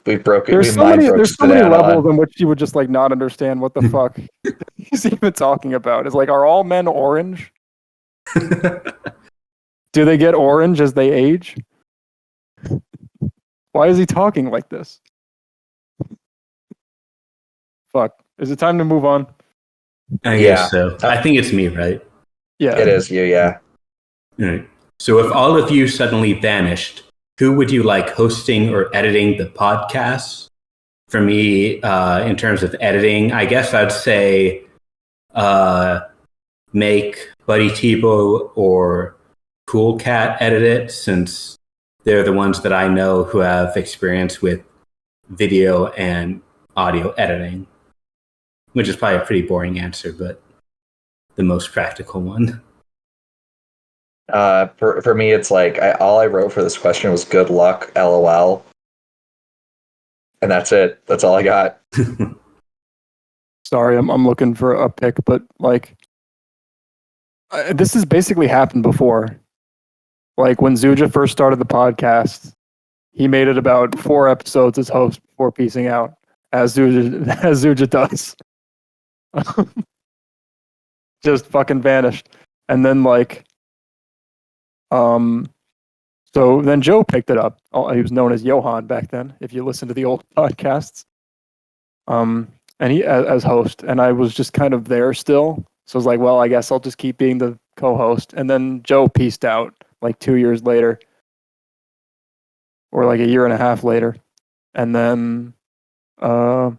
We've broken. There's We so mind many. broke There's so many banana levels on. in which you would just like not understand what the fuck he's even talking about. It's like, are all men orange? Do they get orange as they age? Why is he talking like this? Fuck. Is it time to move on? I Yeah. guess so. I think it's me, right? Yeah. It is you, yeah. All right. So if all of you suddenly vanished, who would you like hosting or editing the podcast? For me, in terms of editing, I guess I'd say make Buddy Tebow or Cool Cat edit it, since they're the ones that I know who have experience with video and audio editing, which is probably a pretty boring answer, but the most practical one. For me, it's like all I wrote for this question was "good luck," LOL, and that's it. That's all I got. Sorry, I'm looking for a pick, but like, this has basically happened before. Like when Zuja first started the podcast, he made it about 4 episodes as host before piecing out, as Zuja does. Just fucking vanished, and then like, so then Joe picked it up. He was known as Johan back then. If you listen to the old podcasts, and he as host, and I was just kind of there still. So I was like, well, I guess I'll just keep being the co-host. And then Joe pieced out like 2 years later, or like a year and a half later, and then a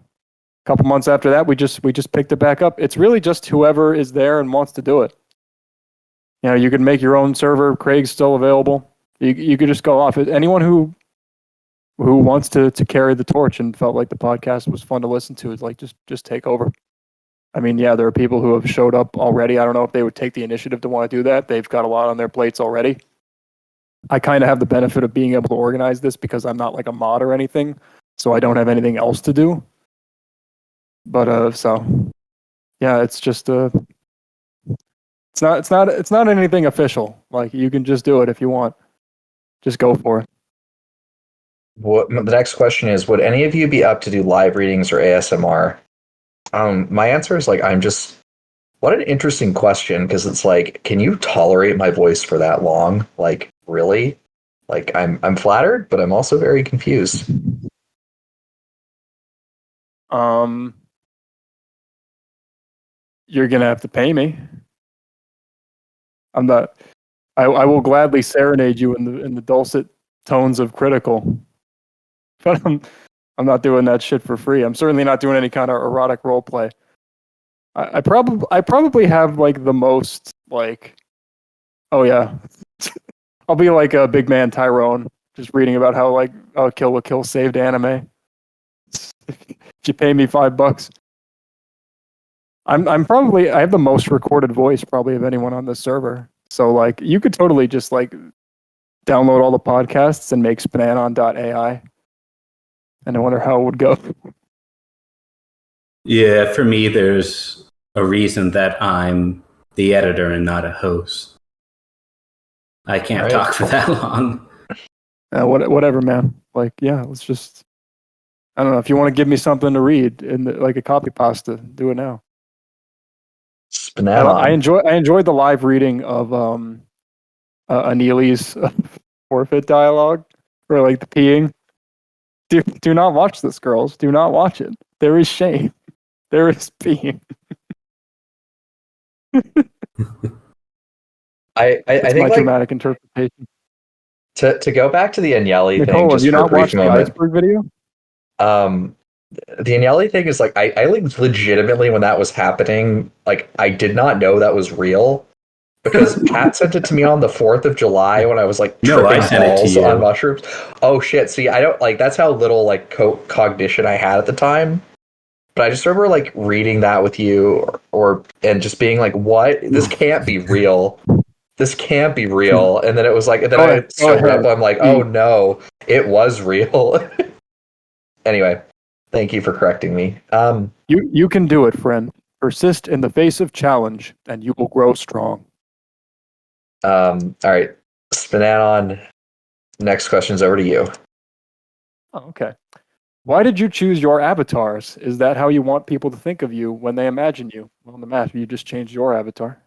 couple months after that, we just picked it back up. It's really just whoever is there and wants to do it. You know, you can make your own server. Craig's still available. You could just go off. Anyone who wants to carry the torch and felt like the podcast was fun to listen to is like just take over. I mean, yeah, there are people who have showed up already. I don't know if they would take the initiative to want to do that. They've got a lot on their plates already. I kind of have the benefit of being able to organize this because I'm not like a mod or anything, so I don't have anything else to do. But so yeah, it's just it's not anything official. Like you can just do it if you want. Just go for it. The next question is: would any of you be up to do live readings or ASMR? My answer is like I'm just. What an interesting question, because it's like, can you tolerate my voice for that long? Like, really? Like, I'm flattered, but I'm also very confused. You're gonna have to pay me. I'm not. I will gladly serenade you in the dulcet tones of Critical, but I'm not doing that shit for free. I'm certainly not doing any kind of erotic role play. I probably have like the most like, oh yeah, I'll be like a big man Tyrone, just reading about how like Kill la Kill saved anime. If you pay me $5, I'm probably I have the most recorded voice probably of anyone on this server. So like you could totally just like download all the podcasts and make Spinanon.ai. And I wonder how it would go. Yeah, for me, there's a reason that I'm the editor and not a host. I can't talk for that long. Whatever, man. Like, yeah, let's just. I don't know if you want to give me something to read in like a copy pasta. Do it now. I enjoyed the live reading of Anili's forfeit dialogue, or like the peeing. Do not watch this, girls. Do not watch it. There is shame. There is peeing. I think my like, dramatic interpretation. To go back to the Agnelli Nicole, thing, have just you for a not brief watched the moment. iceberg video? The Agnelli thing is like I like legitimately when that was happening, like I did not know that was real because Pat sent it to me on the 4th of July when I was like tripping I sent it to balls you. on mushrooms. Oh shit! See, I don't like that's how little like cognition I had at the time. But I just remember like reading that with you, and just being like, "What? This can't be real. This can't be real." And then it was like, and then I sobered up. I'm like, "Oh no, it was real." Anyway, thank you for correcting me. You can do it, friend. Persist in the face of challenge, and you will grow strong. All right, Spinanon. Next question's over to you. Oh, okay. Why did you choose your avatars? Is that how you want people to think of you when they imagine you? Well, on the map, you just changed your avatar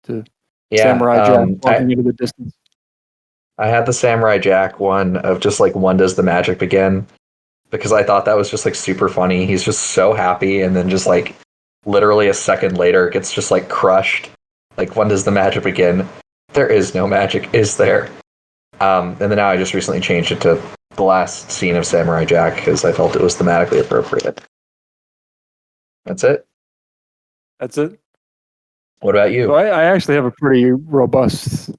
to Samurai Jack walking into the distance. I had the Samurai Jack one of just like, when does the magic begin? Because I thought that was just like super funny. He's just so happy, and then just like literally a second later gets just like crushed. Like, when does the magic begin? There is no magic, is there? And then now I just recently changed it to the last scene of Samurai Jack because I felt it was thematically appropriate. That's it. That's it. What about you? So I actually have a pretty robust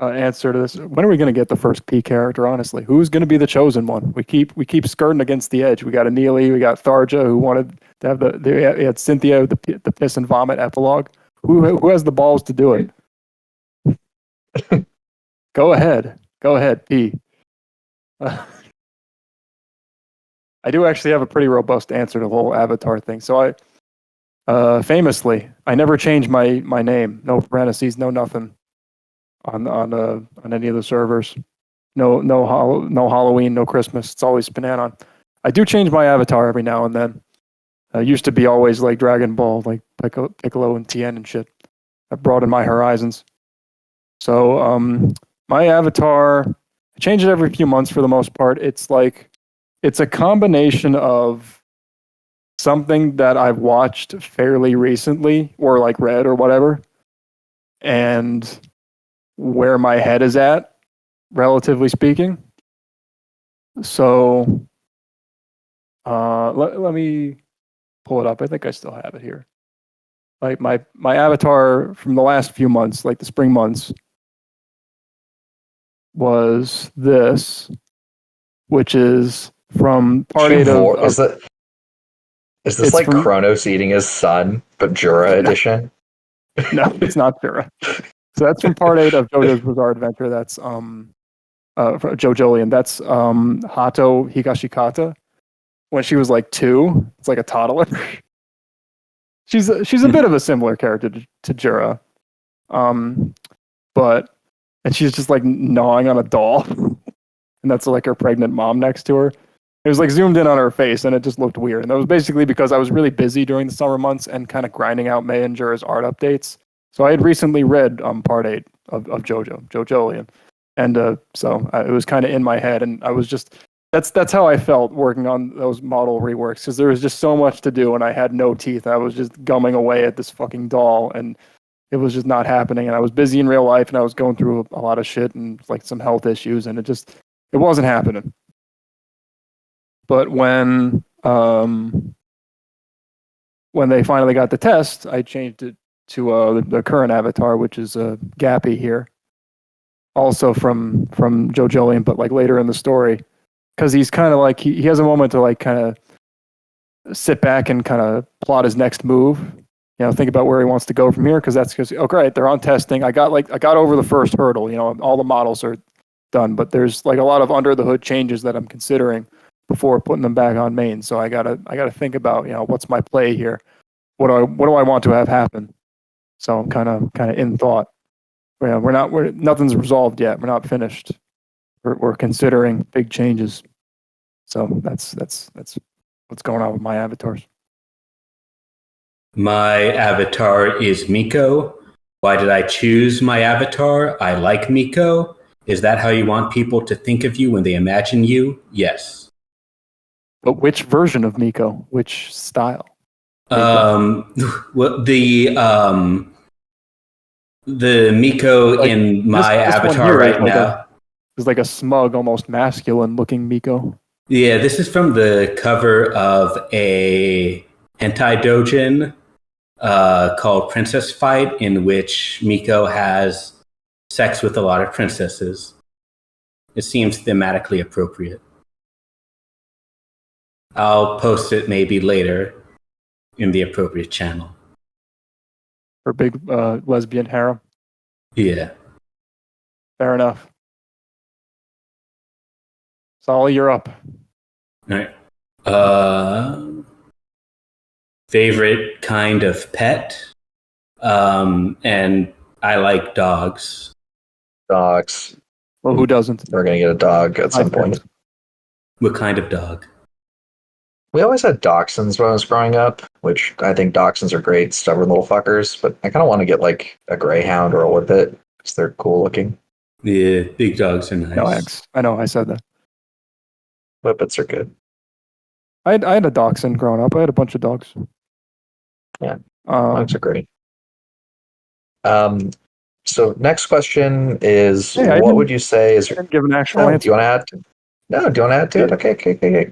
answer to this. When are we going to get the first P character? Honestly, who's going to be the chosen one? We keep skirting against the edge. We got Aneely, we got Tharja, who wanted to have they had Cynthia with the piss and vomit epilogue. Who has the balls to do it? Go ahead, P. I do actually have a pretty robust answer to the whole Avatar thing. So famously, I never changed my name. No parentheses, no nothing on any of the servers. No Halloween, no Christmas. It's always Spinanon. I do change my avatar every now and then. Used to be always like Dragon Ball, like Piccolo and Tien and shit. I broadened my horizons. So my avatar, I change it every few months for the most part. It's a combination of something that I've watched fairly recently or like read or whatever, and where my head is at, relatively speaking. So let me pull it up. I think I still have it here. Like my avatar from the last few months, like the spring months, was this, which is from part 8 of is this like Kronos eating his son, but Jura edition? No, it's not Jura. So that's from part 8 of JoJo's Bizarre Adventure. That's JoJolian. That's Hato Higashikata. When she was like 2, it's like a toddler. she's a bit of a similar character to Jura, but she's just like gnawing on a doll, and that's like her pregnant mom next to her. It was like zoomed in on her face, and it just looked weird. And that was basically because I was really busy during the summer months and kind of grinding out May and Jura's art updates. So I had recently read part 8 of JoJolian, and so it was kind of in my head, and I was just that's how I felt working on those model reworks, because there was just so much to do, and I had no teeth. I was just gumming away at this fucking doll, and it was just not happening. And I was busy in real life, and I was going through a lot of shit and like some health issues, and it wasn't happening. But when they finally got the test, I changed it to the current avatar, which is Gappy here, also from JoJolian, but like later in the story, because he's kind of like he has a moment to like kind of sit back and kind of plot his next move. Think about where he wants to go from here, because oh great, they're on testing. I got over the first hurdle. All the models are done, but there's like a lot of under the hood changes that I'm considering before putting them back on main. So I gotta think about what's my play here. What do I want to have happen? So I'm kind of in thought. Nothing's resolved yet. We're not finished. We're considering big changes. So that's what's going on with my avatars. My avatar is Miko. Why did I choose my avatar? I like Miko. Is that how you want people to think of you when they imagine you? Yes. But which version of Miko? Which style? The Miko in my avatar right now is like a smug, almost masculine-looking Miko. Yeah, this is from the cover of a hentai doujin called Princess Fight, in which Miko has sex with a lot of princesses. It seems thematically appropriate. I'll post it maybe later in the appropriate channel. Her big lesbian harem. Yeah. Fair enough. Solly, you're up. All right. favorite kind of pet. And I like dogs. Dogs. Well, who doesn't? We're gonna get a dog at some I point. think. What kind of dog? We always had dachshunds when I was growing up, which I think dachshunds are great, stubborn little fuckers. But I kind of want to get like a greyhound or a whippet because they're cool looking. Yeah, big dogs are nice. No, I know, I said that. Whippets are good. I had a dachshund growing up. I had a bunch of dogs. Yeah, dogs are great. So next question is, Hey, what would you say is I your? didn't give an actual No, do answer. you want to add? No, do you want to add to it? Yeah. Okay,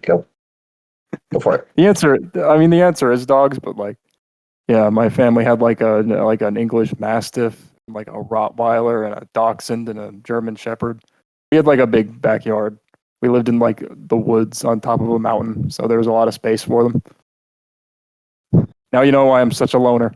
go for it. The answer is dogs, but like, yeah, my family had like an English Mastiff, like a Rottweiler, and a Dachshund and a German Shepherd. We had like a big backyard. We lived in like the woods on top of a mountain, so there was a lot of space for them. Now you know why I'm such a loner.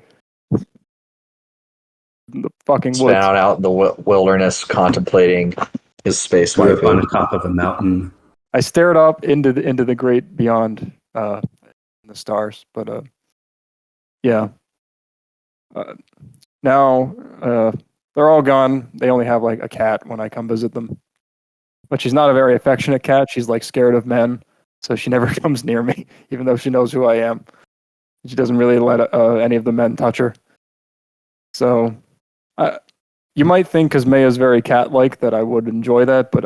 The fucking Just woods. found out in the wilderness, contemplating his space Grew up on wifey. top of a mountain. I stared up into the great beyond, the stars. But yeah. Now they're all gone. They only have like a cat when I come visit them. But she's not a very affectionate cat. She's like scared of men, so she never comes near me, even though she knows who I am. She doesn't really let any of the men touch her. So, you might think because Maya's very cat-like that I would enjoy that, but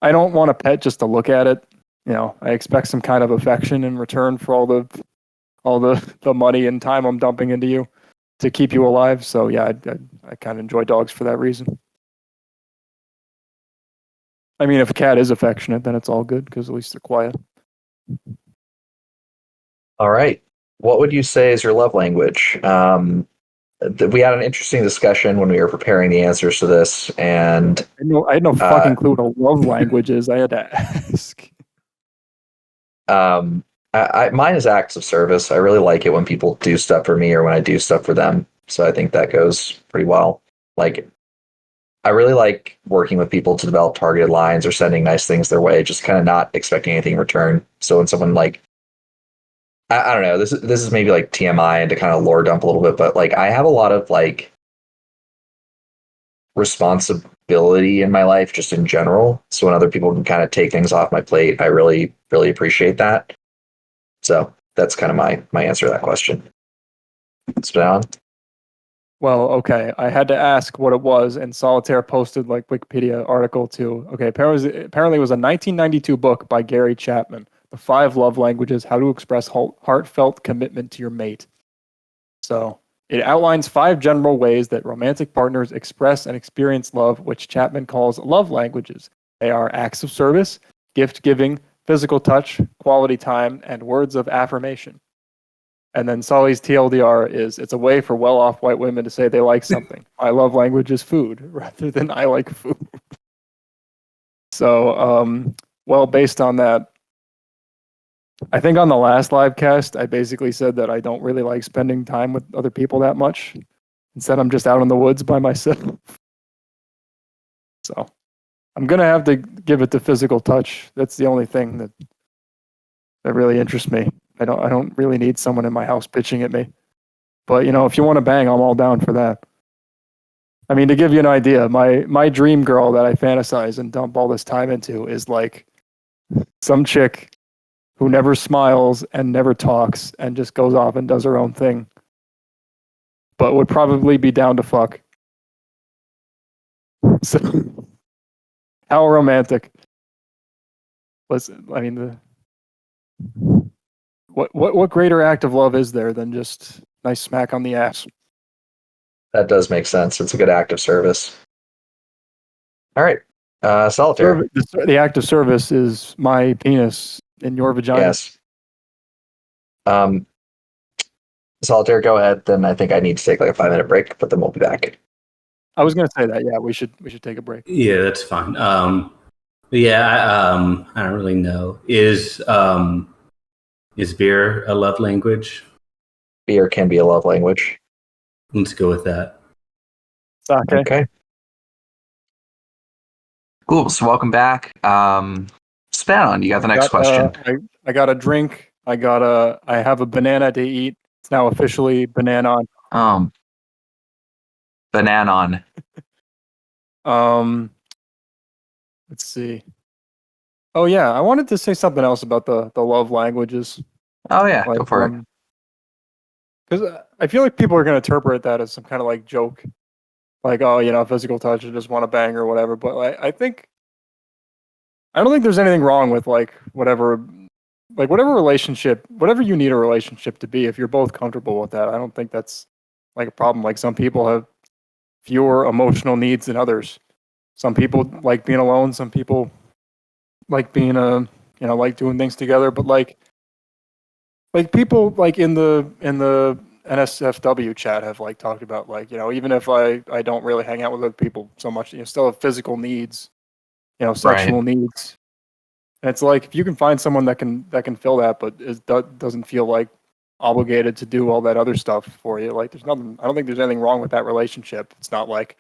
I don't want a pet just to look at it. You know, I expect some kind of affection in return for all the money and time I'm dumping into you to keep you alive. So yeah, I kind of enjoy dogs for that reason. I mean, if a cat is affectionate, then it's all good because at least they're quiet. All right. What would you say is your love language? We had an interesting discussion when we were preparing the answers to this, and I had no fucking clue what a love language is. I had to ask. mine is acts of service. I really like it when people do stuff for me or when I do stuff for them. So I think that goes pretty well. Like, I really like working with people to develop targeted lines or sending nice things their way, just kind of not expecting anything in return. So when someone like, I don't know, this is maybe like TMI and to kind of lore dump a little bit, but like I have a lot of like responsibility in my life just in general. So when other people can kind of take things off my plate, I really, really appreciate that. So that's kind of my answer to that question. Spin on. Well, okay. I had to ask what it was, and Solitaire posted like Wikipedia article too. Okay, apparently it was a 1992 book by Gary Chapman, The 5 Love Languages: How to Express Heartfelt Commitment to Your Mate. So it outlines 5 general ways that romantic partners express and experience love, which Chapman calls love languages. They are acts of service, gift giving, physical touch, quality time, and words of affirmation. And then Sully's TLDR is, it's a way for well-off white women to say they like something. My love language is food, rather than I like food. So, well, based on that, I think on the last live cast, I basically said that I don't really like spending time with other people that much. Instead, I'm just out in the woods by myself. So I'm going to have to give it to physical touch. That's the only thing that really interests me. I don't really need someone in my house pitching at me. But you know, if you want to bang, I'm all down for that. I mean, to give you an idea, my dream girl that I fantasize and dump all this time into is like some chick who never smiles and never talks and just goes off and does her own thing, but would probably be down to fuck. So, how romantic. Listen, I mean, what greater act of love is there than just nice smack on the ass? That does make sense. It's a good act of service. All right. Solitaire. The act of service is my penis in your vagina. Yes. Solitaire, go ahead. Then I think I need to take like a 5-minute break, but then we'll be back. I was going to say that. Yeah, we should take a break. Yeah, that's fine. Yeah, I don't really know. Is beer a love language? Beer can be a love language. Let's go with that. Sake. Okay. Cool. So welcome back. Span, you got the next question. I got a drink. I have a banana to eat. It's now officially Bananon. Bananon. Let's see. Oh yeah, I wanted to say something else about the love languages. Oh yeah, Like, go for it. Because I feel like people are going to interpret that as some kind of like joke, like, oh, physical touch, I just want to bang or whatever. But I don't think there's anything wrong with like whatever relationship, whatever you need a relationship to be. If you're both comfortable with that, I don't think that's like a problem. Like some people have fewer emotional needs than others. Some people like being alone. Some people like being like doing things together. But like people like in the NSFW chat have like talked about like even if I don't really hang out with other people so much, still have physical needs, sexual needs. And it's like if you can find someone that can fill that, but doesn't feel like obligated to do all that other stuff for you. Like there's nothing. I don't think there's anything wrong with that relationship. It's not like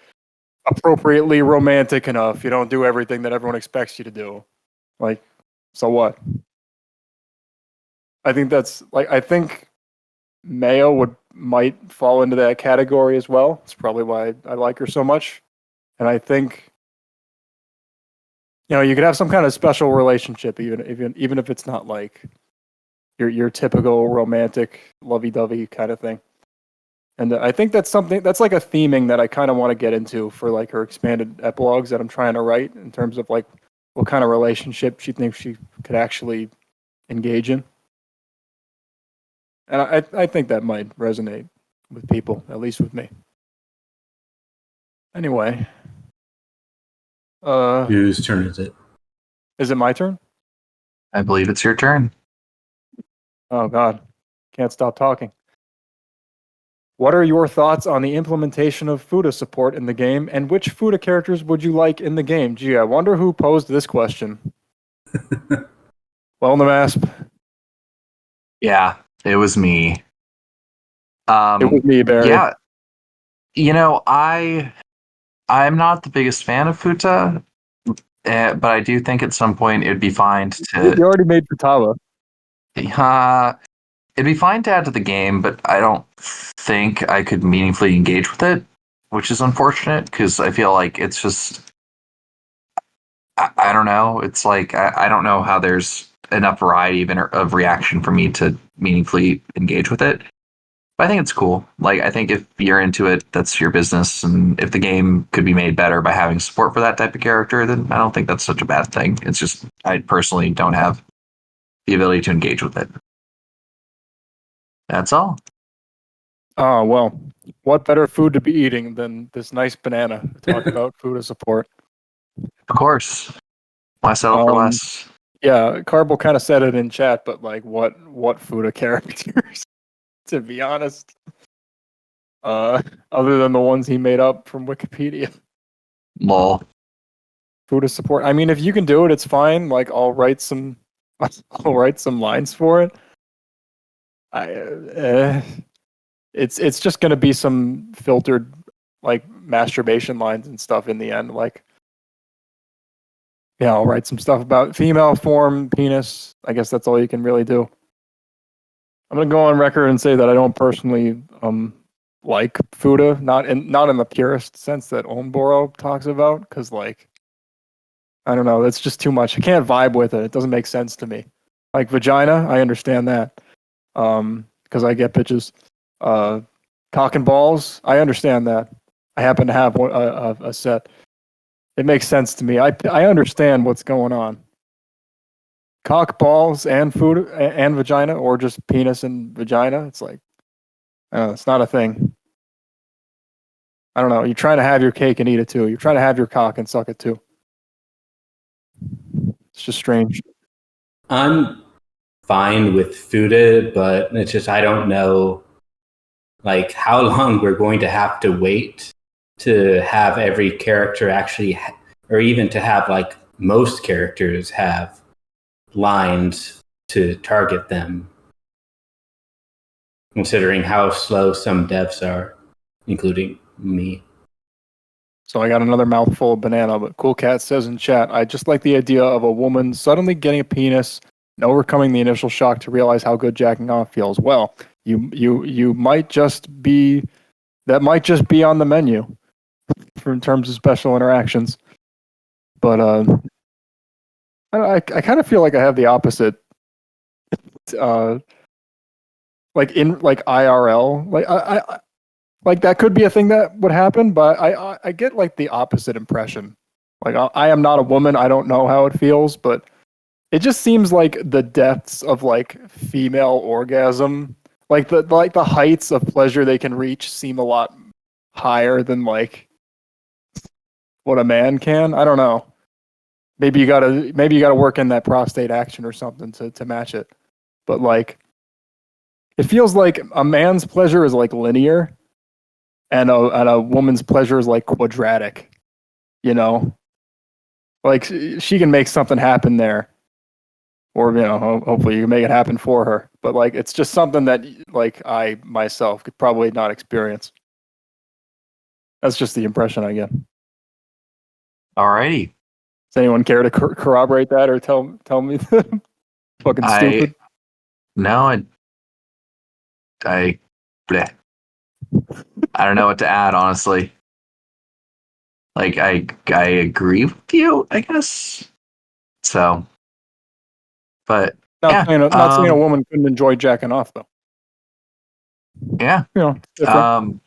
appropriately romantic enough. You don't do everything that everyone expects you to do. Like, so what? I think Mayo might fall into that category as well. It's probably why I like her so much. And I think you could have some kind of special relationship even if it's not like your typical romantic lovey-dovey kind of thing. And I think that's something that's like a theming that I kind of want to get into for like her expanded epilogues that I'm trying to write in terms of like what kind of relationship she thinks she could actually engage in. And I think that might resonate with people, at least with me. Anyway. Whose turn is it? Is it my turn? I believe it's your turn. Oh, God. Can't stop talking. What are your thoughts on the implementation of Futa support in the game, and which Futa characters would you like in the game? Gee, I wonder who posed this question. Well, Nmasp. Yeah, it was me. It was me, Barry. Yeah, I'm not the biggest fan of Futa, but I do think at some point it'd be fine You to. already made Futaba. It'd be fine to add to the game, but I don't think I could meaningfully engage with it, which is unfortunate because I feel like it's just. I don't know. It's like I don't know how there's enough variety of reaction for me to meaningfully engage with it. But I think it's cool. Like I think if you're into it, that's your business, and if the game could be made better by having support for that type of character, then I don't think that's such a bad thing. It's just I personally don't have the ability to engage with it. That's all. Oh, well, what better food to be eating than this nice banana to talk about Futa support? Of course. Why settle for less? Yeah, Carbo kind of said it in chat, but like, what Futa characters? To be honest, other than the ones he made up from Wikipedia, Lol. Futa support. I mean, if you can do it, it's fine. Like, I'll write some lines for it. It's just gonna be some filtered like masturbation lines and stuff in the end. Like, yeah, I'll write some stuff about female form, penis. I guess that's all you can really do. I'm gonna go on record and say that I don't personally like Futa, not in the purest sense that Onboro talks about, because like I don't know, that's just too much. I can't vibe with it. It doesn't make sense to me. Like vagina, I understand that, because I get bitches. Cock and balls, I understand that. I happen to have a set. It makes sense to me. I understand what's going on. Cock, balls, and food and vagina, or just penis and vagina. It's like, it's not a thing. I don't know. You're trying to have your cake and eat it too. You're trying to have your cock and suck it too. It's just strange. I'm fine with Futa, but it's just I don't know like how long we're going to have to wait to have every character actually, or even to have like most characters have lines to target them, considering how slow some devs are, including me. So I got another mouthful of banana, but Cool Cat says in chat, I just like the idea of a woman suddenly getting a penis overcoming the initial shock to realize how good jacking off feels. Well, you might just be that might just be on the menu for in terms of special interactions. But I kind of feel like I have the opposite. Like in like IRL, like I like that could be a thing that would happen, but I get like the opposite impression. Like I am not a woman. I don't know how it feels, but it just seems like the depths of like female orgasm, like the heights of pleasure they can reach, seem a lot higher than like what a man can. I don't know. Maybe you gotta work in that prostate action or something to match it. But like, it feels like a man's pleasure is like linear, and a woman's pleasure is like quadratic. You know, like she can make something happen there, or hopefully you can make it happen for her. But like, it's just something that like I myself could probably not experience. That's just the impression I get. Alrighty. Does anyone care to corroborate that or tell me fucking stupid? No, I bleh. I don't know what to add, honestly. Like I agree with you, I guess. So, but Not saying a woman couldn't enjoy jacking off though. Yeah, Different.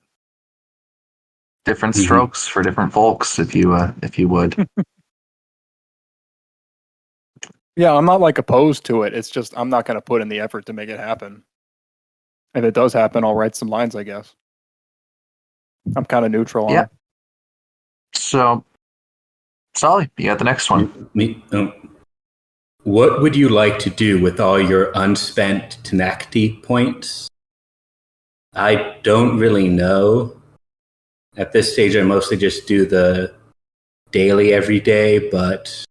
Different strokes for different folks, if you would. Yeah, I'm not like opposed to it. It's just I'm not going to put in the effort to make it happen. If it does happen, I'll write some lines, I guess. I'm kind of neutral on it. So, Solly, you got the next one. What would you like to do with all your unspent tenacity points? I don't really know. At this stage, I mostly just do the daily every day, but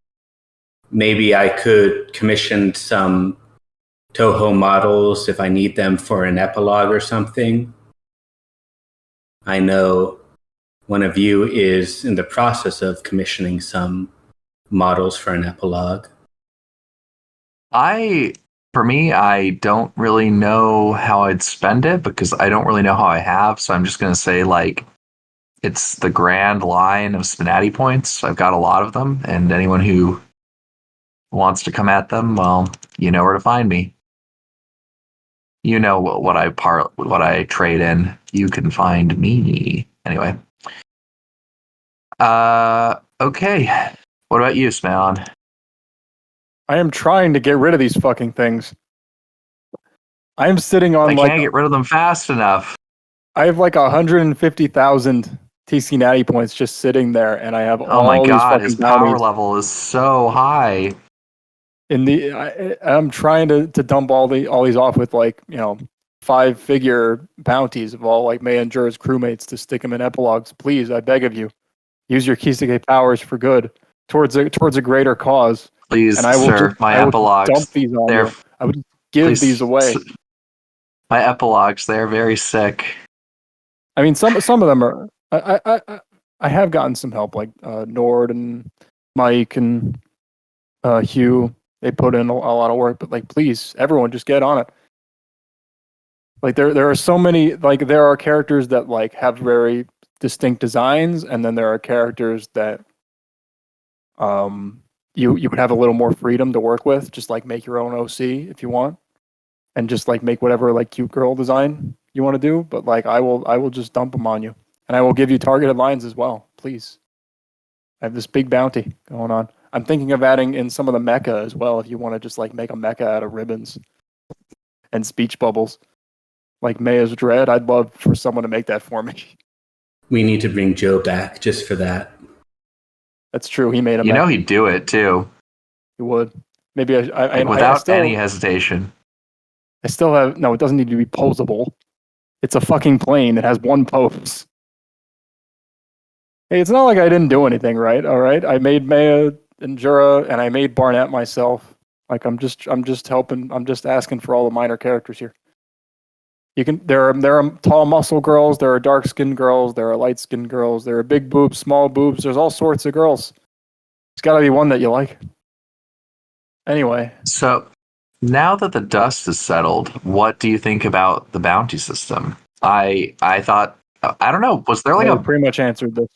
maybe I could commission some Toho models if I need them for an epilogue or something. I know one of you is in the process of commissioning some models for an epilogue. For me, I don't really know how I'd spend it because I don't really know how I have. So I'm just going to say, like, it's the grand line of Spinati points. I've got a lot of them, and anyone who wants to come at them, well, you know where to find me. You know what I trade in. You can find me. Anyway. Okay. What about you, Smalon? I am trying to get rid of these fucking things. I am sitting on I can't get rid of them fast enough. I have like 150,000 TC Natty points just sitting there, and I have all these fucking his bounties. power level is so high. I'm trying to dump all these off with like 5-figure bounties of all like May and Jura's crewmates to stick them in epilogues. Please, I beg of you, use your Kisake powers for good towards a greater cause. Please, and I will sir, just, my I will epilogues. dump these on you. I would give these away. My epilogues, they're very sick. I mean, some of them are. I have gotten some help, like Nord and Mike and Hugh. They put in a lot of work, but like, please, everyone, just get on it. Like, there are so many. Like, there are characters that like have very distinct designs, and then there are characters that you would have a little more freedom to work with. Just like make your own OC if you want, and just like make whatever like cute girl design you want to do. But like, I will just dump them on you, and I will give you targeted lines as well. Please, I have this big bounty going on. I'm thinking of adding in some of the mecha as well. If you want to just like make a mecha out of ribbons and speech bubbles, like Maya's Dredd, I'd love for someone to make that for me. We need to bring Joe back just for that. That's true. He made a. You know he'd do it too. He would. Maybe without any hesitation. I still have no. It doesn't need to be posable. It's a fucking plane. It has one pose. Hey, it's not like I didn't do anything, right? All right, I made Maya and Jura, and I made Barnett myself. Like I'm just helping. I'm just asking for all the minor characters here. You can. There are tall muscle girls. There are dark skinned girls. There are light skinned girls. There are big boobs, small boobs. There's all sorts of girls. There's got to be one that you like. Anyway. So Now that the dust is settled, what do you think about the bounty system? I thought I don't know. Was there like We a pretty much answered this.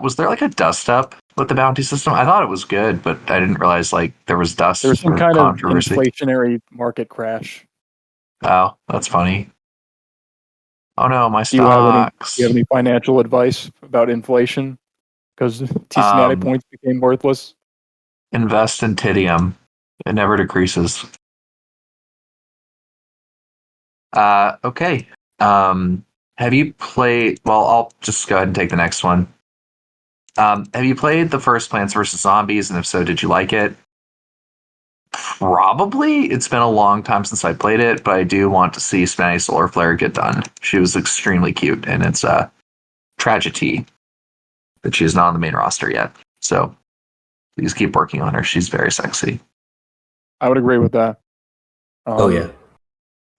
was there like a dust up with the bounty system? I thought it was good, but I didn't realize like there was dust There was some or kind of controversy. inflationary market crash. Oh, that's funny. Oh no, my Do you have any? stocks. Do you have any financial advice about inflation? Because Cincinnati points became worthless. Invest in Tidium. It never decreases. Okay. Have you played? Well, I'll just go ahead and take the next one. Have you played the first Plants vs Zombies, and if so, did you like it? Probably. It's been a long time since I played it, but I do want to see Spanny Solar Flare get done. She was extremely cute, and it's a tragedy that she is not on the main roster yet. So please keep working on her. She's very sexy. I would agree with that. Oh yeah.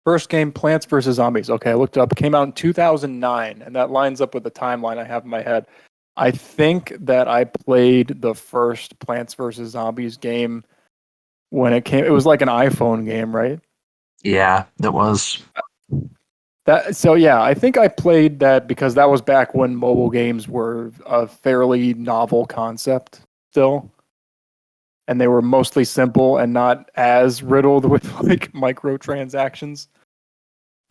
First game, Plants vs Zombies. Okay, I looked it up. It came out in 2009, and that lines up with the timeline I have in my head. I think that I played the first Plants vs Zombies game when it came. It was like an iPhone game, right? Yeah, it was. I think I played that because that was back when mobile games were a fairly novel concept still. And they were mostly simple and not as riddled with like microtransactions.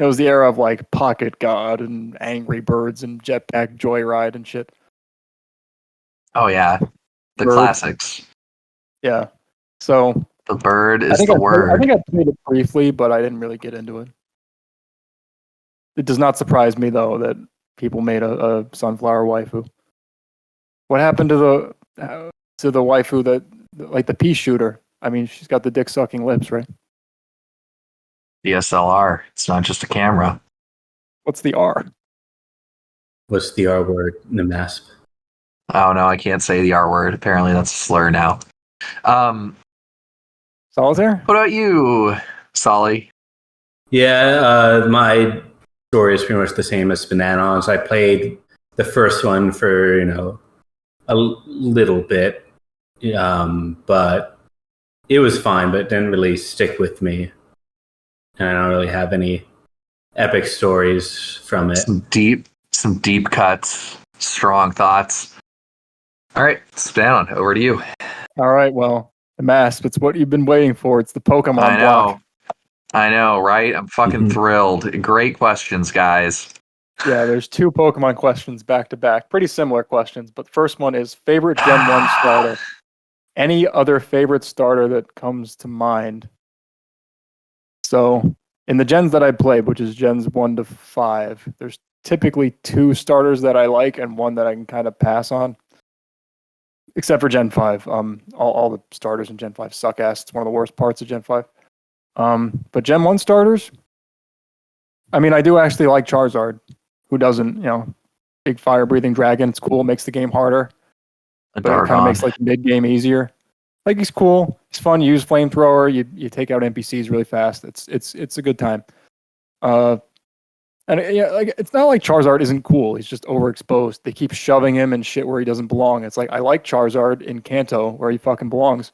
It was the era of like Pocket God and Angry Birds and Jetpack Joyride and shit. Oh yeah, the Bird. classics. Yeah. So The bird I is think the I word. think I played it briefly, but I didn't really get into it. It does not surprise me though that people made a sunflower waifu. What happened to the waifu that like the pea shooter? I mean, she's got the dick sucking lips, right? DSLR. It's not just a camera. What's the R? What's the R word? Nmasp. Oh no, I can't say the R word. Apparently that's a slur now. Solitaire? What about you, Solly? Yeah, my story is pretty much the same as Bananas. I played the first one for a little bit, but it was fine, but it didn't really stick with me, and I don't really have any epic stories from it. Some deep cuts, strong thoughts. All right, sit down. Over to you. All right, well, the Nmasp, it's what you've been waiting for. It's the Pokemon block. I know, right? I'm fucking thrilled. Great questions, guys. Yeah, there's two Pokemon questions back to back. Pretty similar questions, but the first one is favorite Gen 1 starter. Any other favorite starter that comes to mind? So, in the gens that I played, which is gens 1 to 5, there's typically two starters that I like and one that I can kind of pass on. Except for Gen 5. All the starters in Gen 5 suck ass. It's one of the worst parts of Gen 5. But Gen 1 starters, I mean, I do actually like Charizard. Who doesn't? Big fire breathing dragon. It's cool. Makes the game harder. A But it kind of makes like the mid game easier. Like he's cool. He's fun. You use flamethrower. You take out NPCs really fast. It's a good time. And like it's not like Charizard isn't cool. He's just overexposed. They keep shoving him and shit where he doesn't belong. It's like I like Charizard in Kanto where he fucking belongs.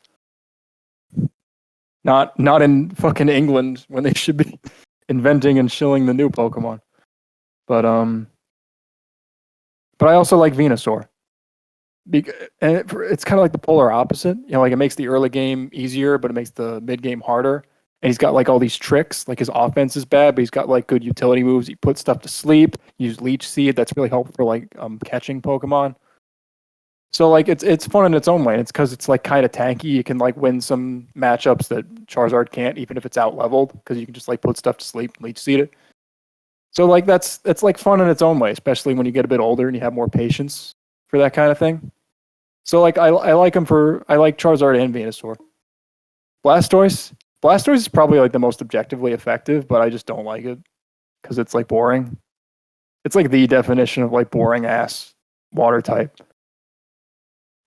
Not in fucking England when they should be inventing and shilling the new Pokemon. But I also like Venusaur. And it's kind of like the polar opposite. Like it makes the early game easier, but it makes the mid game harder. And he's got like all these tricks. Like his offense is bad, but he's got like good utility moves. He puts stuff to sleep. Use Leech Seed. That's really helpful for like catching Pokemon. So like it's fun in its own way. It's because it's like kind of tanky. You can like win some matchups that Charizard can't, even if it's out leveled, because you can just like put stuff to sleep and Leech Seed it. So like that's like fun in its own way, especially when you get a bit older and you have more patience for that kind of thing. So like I like Charizard and Venusaur. Blastoise is probably like the most objectively effective, but I just don't like it because it's like boring. It's like the definition of like boring ass water type.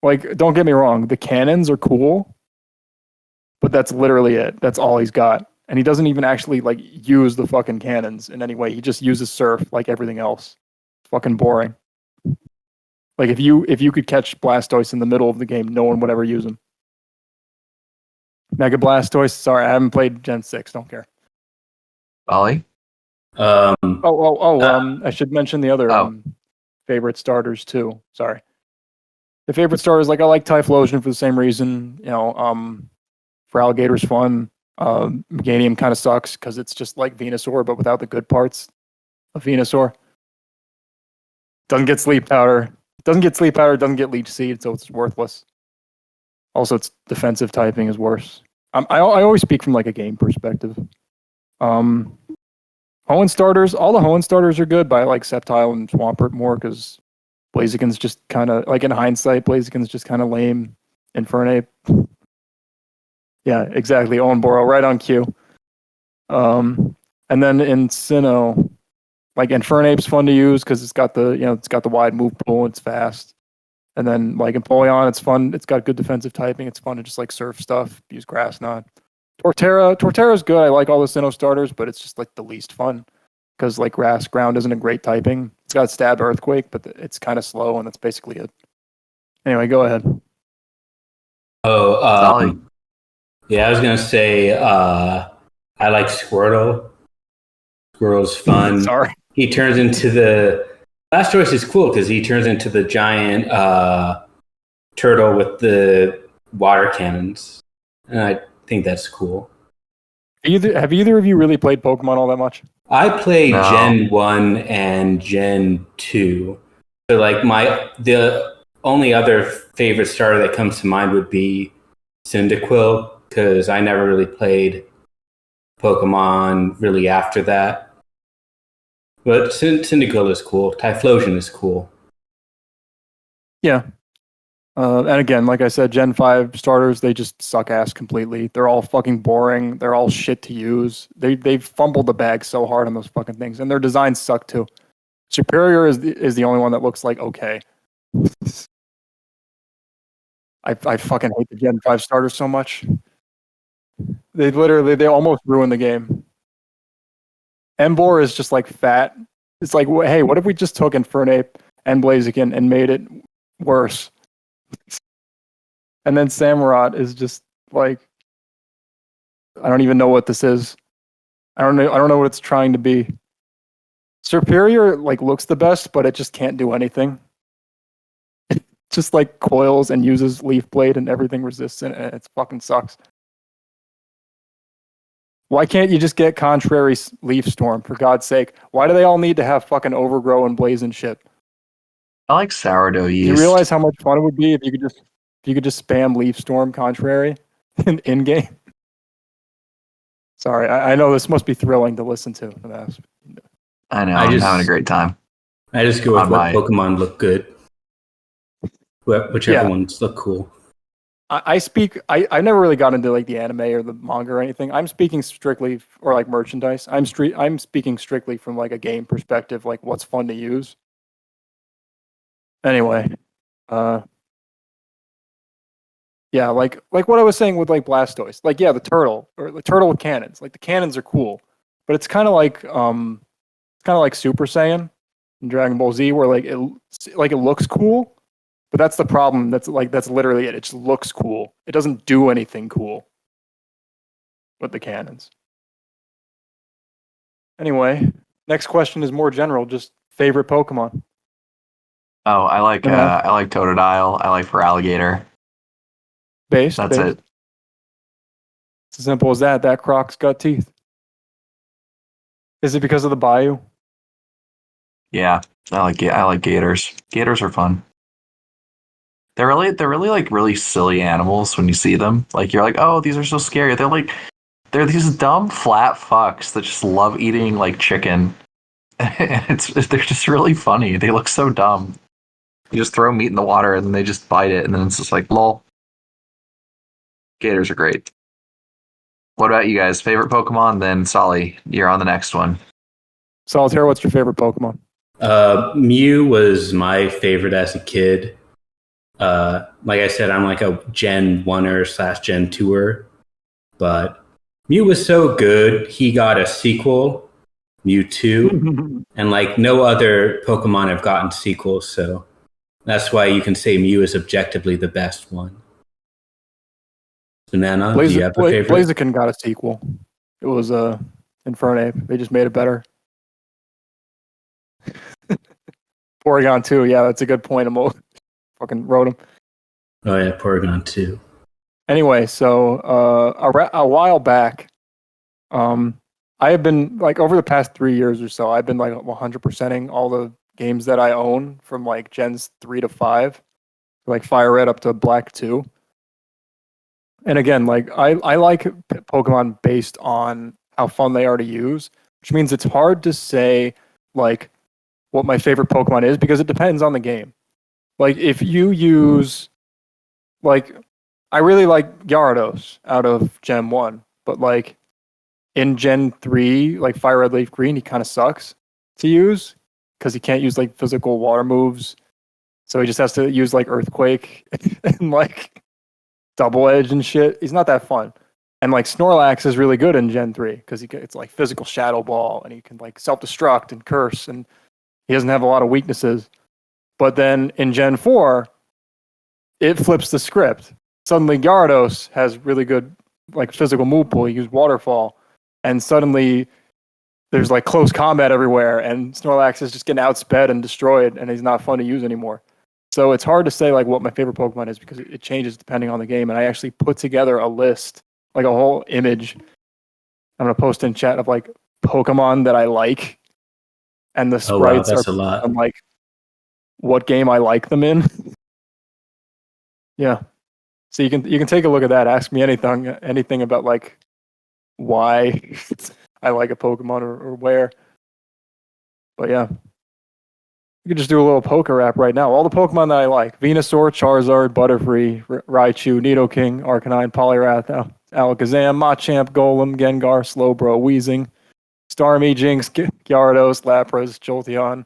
Like, don't get me wrong, the cannons are cool, but that's literally it. That's all he's got. And he doesn't even actually like use the fucking cannons in any way. He just uses Surf like everything else. It's fucking boring. Like if you could catch Blastoise in the middle of the game, no one would ever use him. Mega Blastoise. Sorry, I haven't played Gen 6. Don't care. Ollie? Um, I should mention the other favorite starters too. Sorry. The favorite starters, like I like Typhlosion for the same reason. For Alligator's fun. Meganium kind of sucks because it's just like Venusaur, but without the good parts of Venusaur. Doesn't get sleep powder. Doesn't get leech seed, so it's worthless. Also, its defensive typing is worse. I always speak from like a game perspective. Hoenn starters, all the Hoenn starters are good, but I like Sceptile and Swampert more because Blaziken's just kind of, like in hindsight, Blaziken's just kind of lame. Infernape. Yeah, exactly. Owen Boro, right on cue. And then in Sinnoh, like Infernape's fun to use because it's got the wide move pool, it's fast. And then like Empoleon, it's fun. It's got good defensive typing. It's fun to just like surf stuff, use Grass Knot. Torterra's good. I like all the Sinnoh starters, but it's just like the least fun because like Grass Ground isn't a great typing. It's got Stab Earthquake, but it's kind of slow, and that's basically it. Anyway, go ahead. Ollie. Yeah, I was gonna say I like Squirtle. Squirtle's fun. Sorry. He turns into the Blastoise is cool because he turns into the giant turtle with the water cannons, and I think that's cool. Have either of you really played Pokemon all that much? I played No. Gen 1 and Gen 2. So like the only other favorite starter that comes to mind would be Cyndaquil, because I never really played Pokemon really after that. But Cyndaquil is cool. Typhlosion is cool. Yeah. And again, like I said, Gen 5 starters, they just suck ass completely. They're all fucking boring. They're all shit to use. They've fumbled the bag so hard on those fucking things. And their designs suck too. Superior is the only one that looks like okay. I fucking hate the Gen 5 starters so much. They almost ruined the game. Emboar is just like fat. It's like, hey, what if we just took Infernape and Blaziken and made it worse? And then Samurott is just like, I don't even know what this is. I don't know what it's trying to be. Superior like looks the best, but it just can't do anything. It just like coils and uses Leaf Blade and everything resists it, and it fucking sucks. Why can't you just get Contrary Leaf Storm, for God's sake? Why do they all need to have fucking Overgrow and Blaze and shit? I like sourdough yeast. Do you realize how much fun it would be if you could just spam Leaf Storm Contrary in game? Sorry, I know this must be thrilling to listen to. I know, I'm having a great time. I just go with what Pokemon look good. Whichever ones look cool. I never really got into like the anime or the manga or anything. I'm speaking strictly, or like merchandise. I'm speaking strictly from like a game perspective, like what's fun to use. Anyway, yeah, like what I was saying with like Blastoise, like the turtle or the turtle with cannons. Like the cannons are cool, but it's kind of like Super Saiyan in Dragon Ball Z, where it looks cool. But that's the problem. That's literally it. It just looks cool. It doesn't do anything cool with the cannons. Anyway, next question is more general. Just favorite Pokemon. Oh, I like Totodile. I like Feraligatr. That's it. It's as simple as that. That Croc's got teeth. Is it because of the Bayou? Yeah, I like Gators. Gators are fun. They're really like really silly animals when you see them. Like you're like, oh, these are so scary. They're these dumb flat fucks that just love eating like chicken. And they're just really funny. They look so dumb. You just throw meat in the water and then they just bite it, and then it's just like, lol. Gators are great. What about you guys? Favorite Pokemon? Then Solly, you're on the next one. Solitaire, what's your favorite Pokemon? Mew was my favorite as a kid. Like I said, I'm like a Gen 1er / Gen 2er, but Mew was so good. He got a sequel, Mew 2, and like no other Pokemon have gotten sequels, so that's why you can say Mew is objectively the best one. Banana, do you have a favorite? Blaziken got a sequel. It was Infernape. They just made it better. Porygon 2, yeah, that's a good point. I'm fucking wrote him. Oh yeah, Porygon 2. Anyway, so a while back, I have been like over the past 3 years or so, I've been like 100%ing all the games that I own from like Gens 3 to 5, like Fire Red up to Black 2. And again, like I like Pokemon based on how fun they are to use, which means it's hard to say like what my favorite Pokemon is because it depends on the game. Like if you use like I really like Gyarados out of Gen 1, but like in Gen 3, like Fire Red Leaf Green, he kind of sucks to use because he can't use like physical water moves. So he just has to use like Earthquake and like Double Edge and shit. He's not that fun. And like Snorlax is really good in Gen 3 because it's like physical Shadow Ball and he can like self-destruct and curse and he doesn't have a lot of weaknesses. But then in Gen 4, it flips the script. Suddenly Gyarados has really good like physical move pool. He uses Waterfall. And suddenly there's like close combat everywhere and Snorlax is just getting outsped and destroyed and he's not fun to use anymore. So it's hard to say like what my favorite Pokemon is because it changes depending on the game. And I actually put together a list, like a whole image. I'm going to post in chat of like Pokemon that I like. And the sprites that's are a lot. on like what game I like them in. Yeah. So you can take a look at that. Ask me anything about like why I like a Pokemon or where. But yeah. We could just do a little poker rap right now. All the Pokemon that I like. Venusaur, Charizard, Butterfree, Raichu, Nidoking, Arcanine, Poliwrath, Alakazam, Machamp, Golem, Gengar, Slowbro, Weezing, Starmie, Jinx, Gyarados, Lapras, Jolteon,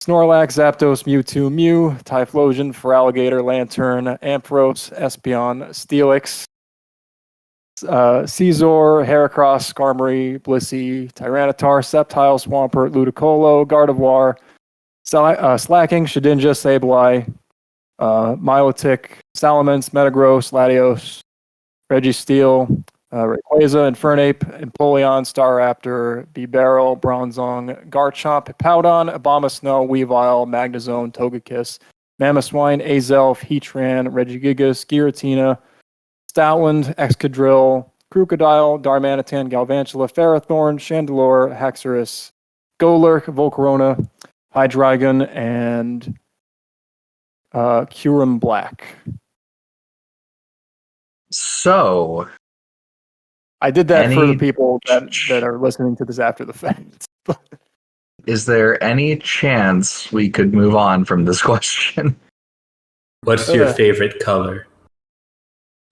Snorlax, Zapdos, Mewtwo, Mew, Typhlosion, Feraligatr, Lantern, Ampharos, Espeon, Steelix, Caesar, Heracross, Skarmory, Blissey, Tyranitar, Sceptile, Swampert, Ludicolo, Gardevoir, Slacking, Shedinja, Sableye, Milotic, Salamence, Metagross, Latios, Registeel, Rayquaza, Infernape, Empoleon, Staraptor, Bibarel, Bronzong, Garchomp, Hippowdon, Abomasnow, Weavile, Magnezone, Togekiss, Mamoswine, Azelf, Heatran, Regigigas, Giratina, Stoutland, Excadrill, Crocodile, Darmanitan, Galvantula, Ferrothorn, Chandelure, Haxorus, Golurk, Volcarona, Hydreigon, and Kyurem Black. So I did that for the people that are listening to this after the fact. is there any chance we could move on from this question? What's your favorite color?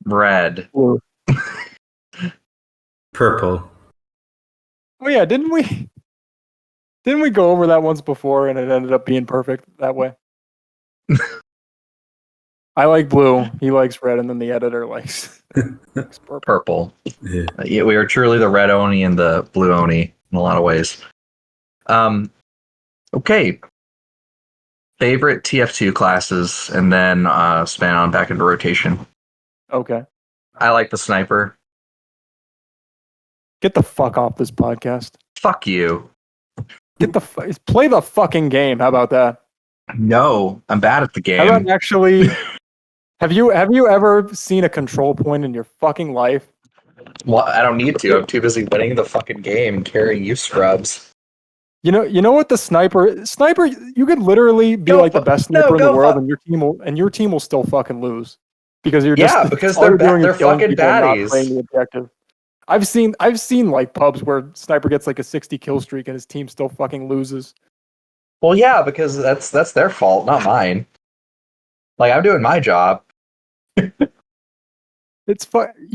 Red. Blue. Purple. Oh yeah, didn't we go over that once before and it ended up being perfect that way? I like blue. He likes red, and then the editor likes purple. Purple. Yeah. Yeah, we are truly the red Oni and the blue Oni in a lot of ways. Okay. Favorite TF2 classes, and then span on back into rotation. Okay. I like the sniper. Get the fuck off this podcast. Fuck you. Play the fucking game. How about that? No, I'm bad at the game. How about actually? Have you ever seen a control point in your fucking life? Well, I don't need to. I'm too busy winning the fucking game, carrying you scrubs. You know what the sniper, you could literally be like the best sniper in the world, and your team will still fucking lose because you're just because all they're you're doing is killing fucking people and not baddies. playing the objective. I've seen like pubs where sniper gets like a 60 kill streak and his team still fucking loses. Well, yeah, because that's their fault, not mine. Like, I'm doing my job. You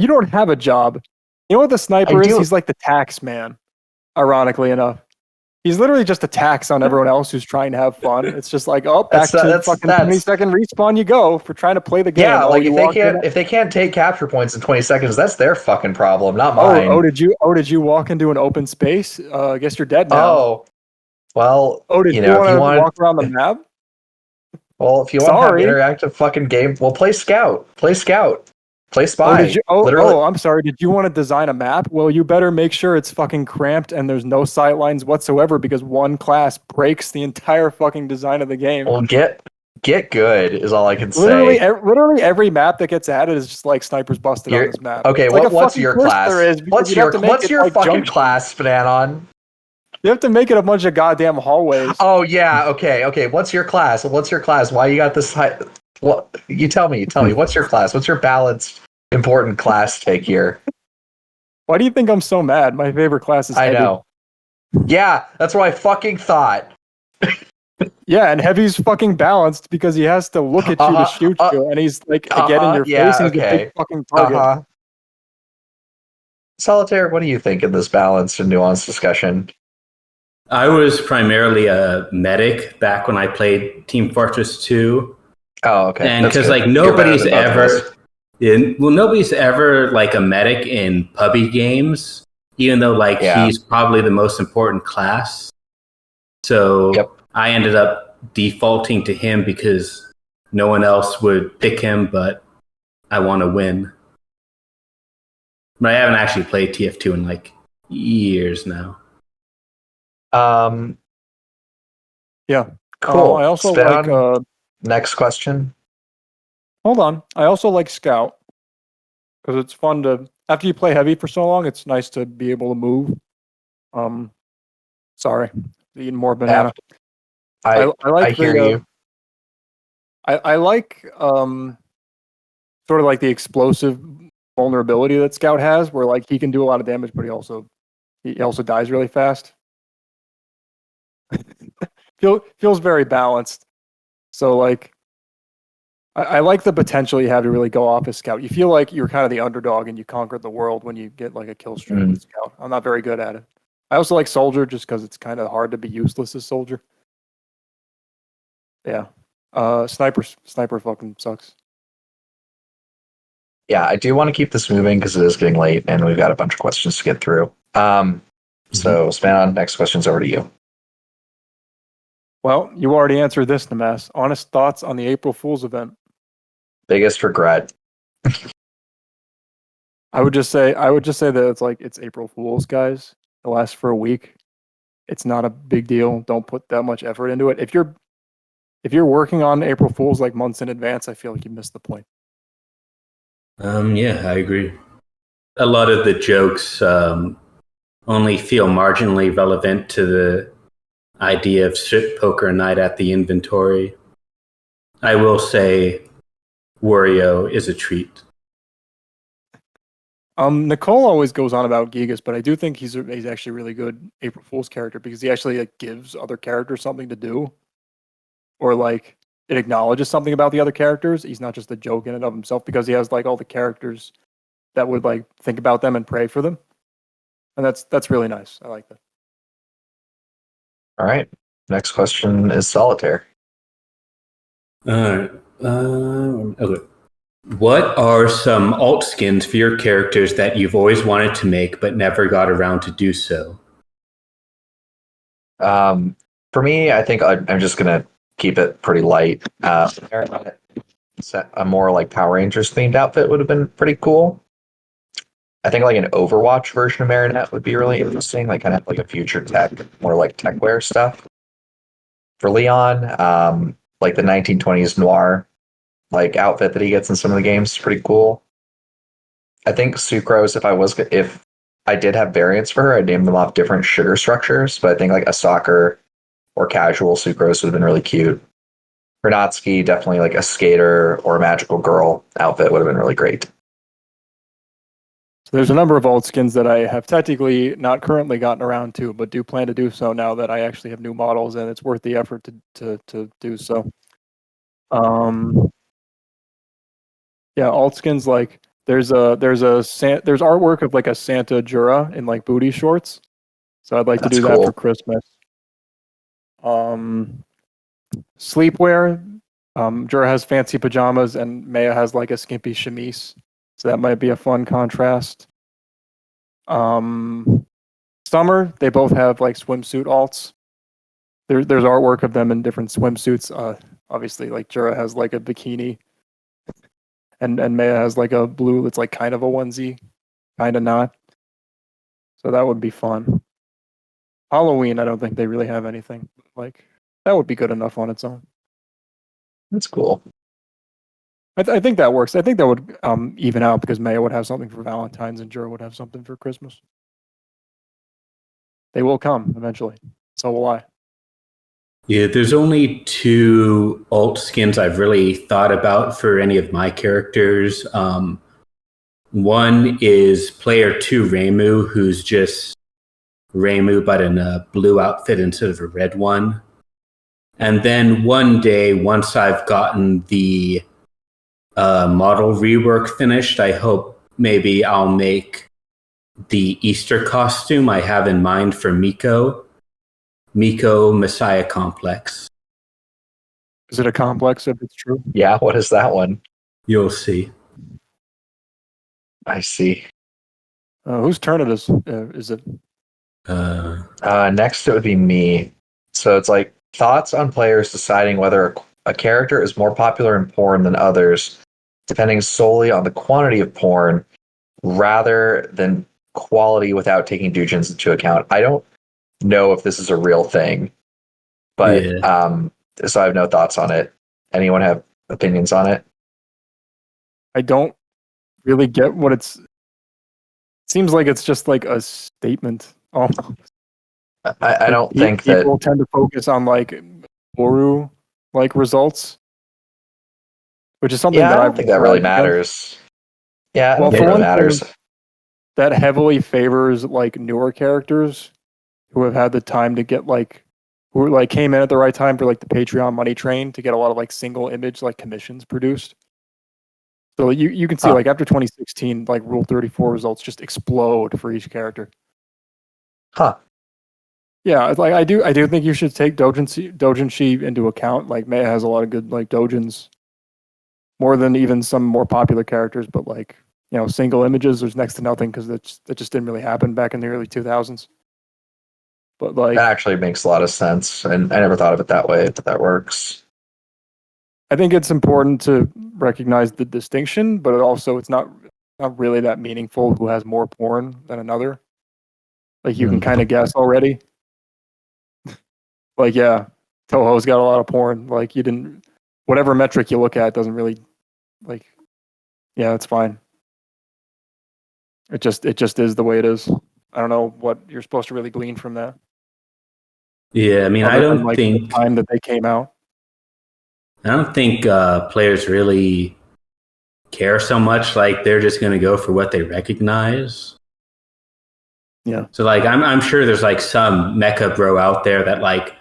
don't have a job. You know what the sniper is? He's like the tax man, ironically enough. He's literally just a tax on everyone else who's trying to have fun. It's just like, oh, back to fucking 20-second respawn you go for trying to play the game. Yeah, like if they can't take capture points in 20 seconds, that's their fucking problem, not mine. Oh, did you walk into an open space? I guess you're dead now. Oh, well. Did you want to walk around the map? Well, if you want to have interactive fucking game, well, play Scout. Play Scout. Play spy. Literally. I'm sorry. Did you want to design a map? Well, you better make sure it's fucking cramped and there's no sight lines whatsoever because one class breaks the entire fucking design of the game. Well, get good is all I can Literally, say. literally every map that gets added is just like snipers busted on this map. Okay, It's like what's fucking your course class? there is, because What's you'd have to make it your like fucking junction. class, Bananon? You have to make it a bunch of goddamn hallways. Oh yeah, okay. What's your class? Why you got this high? Well, you tell me. What's your class? What's your balanced, important class take here? Why do you think I'm so mad? My favorite class is I heavy. know. Yeah, that's what I fucking thought. Yeah, and heavy's fucking balanced because he has to look at you to shoot you, and he's like get in your face and he's a big fucking target. Solitaire, what do you think in this balanced and nuanced discussion? I was primarily a medic back when I played Team Fortress 2. Oh, okay. And because like nobody's ever like a medic in PUBG games, even though like he's probably the most important class. So I ended up defaulting to him because no one else would pick him, but I want to win. But I haven't actually played TF2 in like years now. Yeah. Cool. I also like next question. Hold on. I also like Scout because it's fun to after you play heavy for so long. It's nice to be able to move. Sorry, eating more banana. I like. I hear you. I like sort of like the explosive vulnerability that Scout has, where like he can do a lot of damage, but he also dies really fast. Feels very balanced. So like. I like the potential you have to really go off as Scout. You feel like you're kind of the underdog and you conquered the world when you get like a kill streak with Scout. I'm not very good at it. I also like Soldier just because it's kind of hard to be useless as Soldier. Yeah. Sniper fucking sucks. Yeah, I do want to keep this moving because it is getting late and we've got a bunch of questions to get through. So Span, next question's over to you. Well, you already answered this, Nmasp. Honest thoughts on the April Fool's event? Biggest regret. I would just say that it's April Fool's, guys. It lasts for a week. It's not a big deal. Don't put that much effort into it. If you're working on April Fool's like months in advance, I feel like you missed the point. Yeah, I agree. A lot of the jokes only feel marginally relevant to the idea of strip poker night at the inventory. I will say Wario is a treat. Nicole always goes on about Gigas, but I do think he's actually really good April Fool's character because he actually like gives other characters something to do, or like it acknowledges something about the other characters. He's not just a joke in and of himself because he has like all the characters that would like think about them and pray for them, and that's really nice. I like that. All right. Next question is Solitaire. All right. Okay. What are some alt skins for your characters that you've always wanted to make but never got around to do so? For me, I think I'm just gonna keep it pretty light. A more like Power Rangers themed outfit would have been pretty cool. I think like an Overwatch version of Marinette would be really interesting, like kind of like a future tech, more like techwear stuff. For Leon, like the 1920s noir like outfit that he gets in some of the games is pretty cool. I think Sucrose, if I did have variants for her, I'd name them off different sugar structures, but I think like a soccer or casual Sucrose would have been really cute. Vernatsky, definitely like a skater or a magical girl outfit would have been really great. So there's a number of alt skins that I have technically not currently gotten around to, but do plan to do so now that I actually have new models and it's worth the effort to do so. Yeah, alt skins like there's artwork of like a Santa Jura in like booty shorts. So I'd like to do that for Christmas. Sleepwear. Jura has fancy pajamas and Maya has like a skimpy chemise. So that might be a fun contrast. Summer, they both have like swimsuit alts. There's artwork of them in different swimsuits. Obviously, like Jura has like a bikini, and Maya has like a blue that's like kind of a onesie, kind of not. So that would be fun. Halloween, I don't think they really have anything. Like that would be good enough on its own. That's cool. I think that works. I think that would even out because Maya would have something for Valentine's and Jura would have something for Christmas. They will come eventually. So will I. Yeah, there's only 2 alt skins I've really thought about for any of my characters. One is player 2 Reimu, who's just Reimu but in a blue outfit instead of a red one. And then one day, once I've gotten the model rework finished, I hope maybe I'll make the Easter costume I have in mind for Miko Messiah Complex. Is it a complex if it's true? Yeah, what is that one? You'll see. I see. Whose turn it is? Is it? Next, it would be me. So it's like thoughts on players deciding whether a character is more popular in porn than others, depending solely on the quantity of porn rather than quality without taking Dujins into account. I don't know if this is a real thing, but so I have no thoughts on it. Anyone have opinions on it? I don't really get what it's. Seems like it's just like a statement. Almost. I don't think that people tend to focus on like Boru like results, which is something yeah, that I don't think that really matters. Yeah, I Well, don't think for it really one matters. thing, that heavily favors like newer characters who have had the time to get like who like came in at the right time for like the Patreon money train to get a lot of like single image like commissions produced. So you can see like after 2016, like Rule 34 results just explode for each character. Huh. Yeah, it's like I do think you should take doujinshi into account. Like Maya has a lot of good like doujins, more than even some more popular characters. But like single images, there's next to nothing because that just didn't really happen back in the early 2000s. But like That actually makes a lot of sense, and I never thought of it that way, but that works. I think it's important to recognize the distinction, but it's not really that meaningful who has more porn than another. Like you can kind of guess already. Like yeah, Toho's got a lot of porn. Like whatever metric you look at doesn't really like. Yeah, it's fine. It just is the way it is. I don't know what you're supposed to really glean from that. Yeah, I mean, I Other than, don't think the time that they came out. Players really care so much. Like they're just going to go for what they recognize. Yeah. So like I'm sure there's like some mecha bro out there that like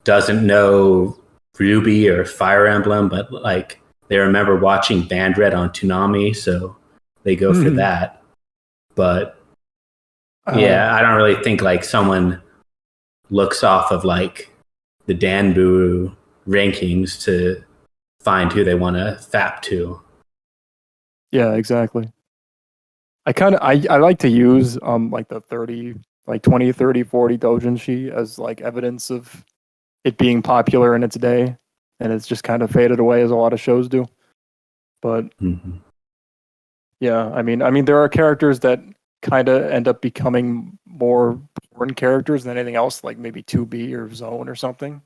doesn't know Ruby or Fire Emblem, but like they remember watching Dredd on Toonami, so they go for that. But yeah, I don't really think like someone looks off of like the Danburu rankings to find who they want to fap to. Yeah, exactly. I like to use like the 30 like 20 30 40 doujinshi as like evidence of it being popular in its day, and it's just kind of faded away as a lot of shows do. But yeah, I mean there are characters that kind of end up becoming more porn characters than anything else, like maybe 2B or Zone or something.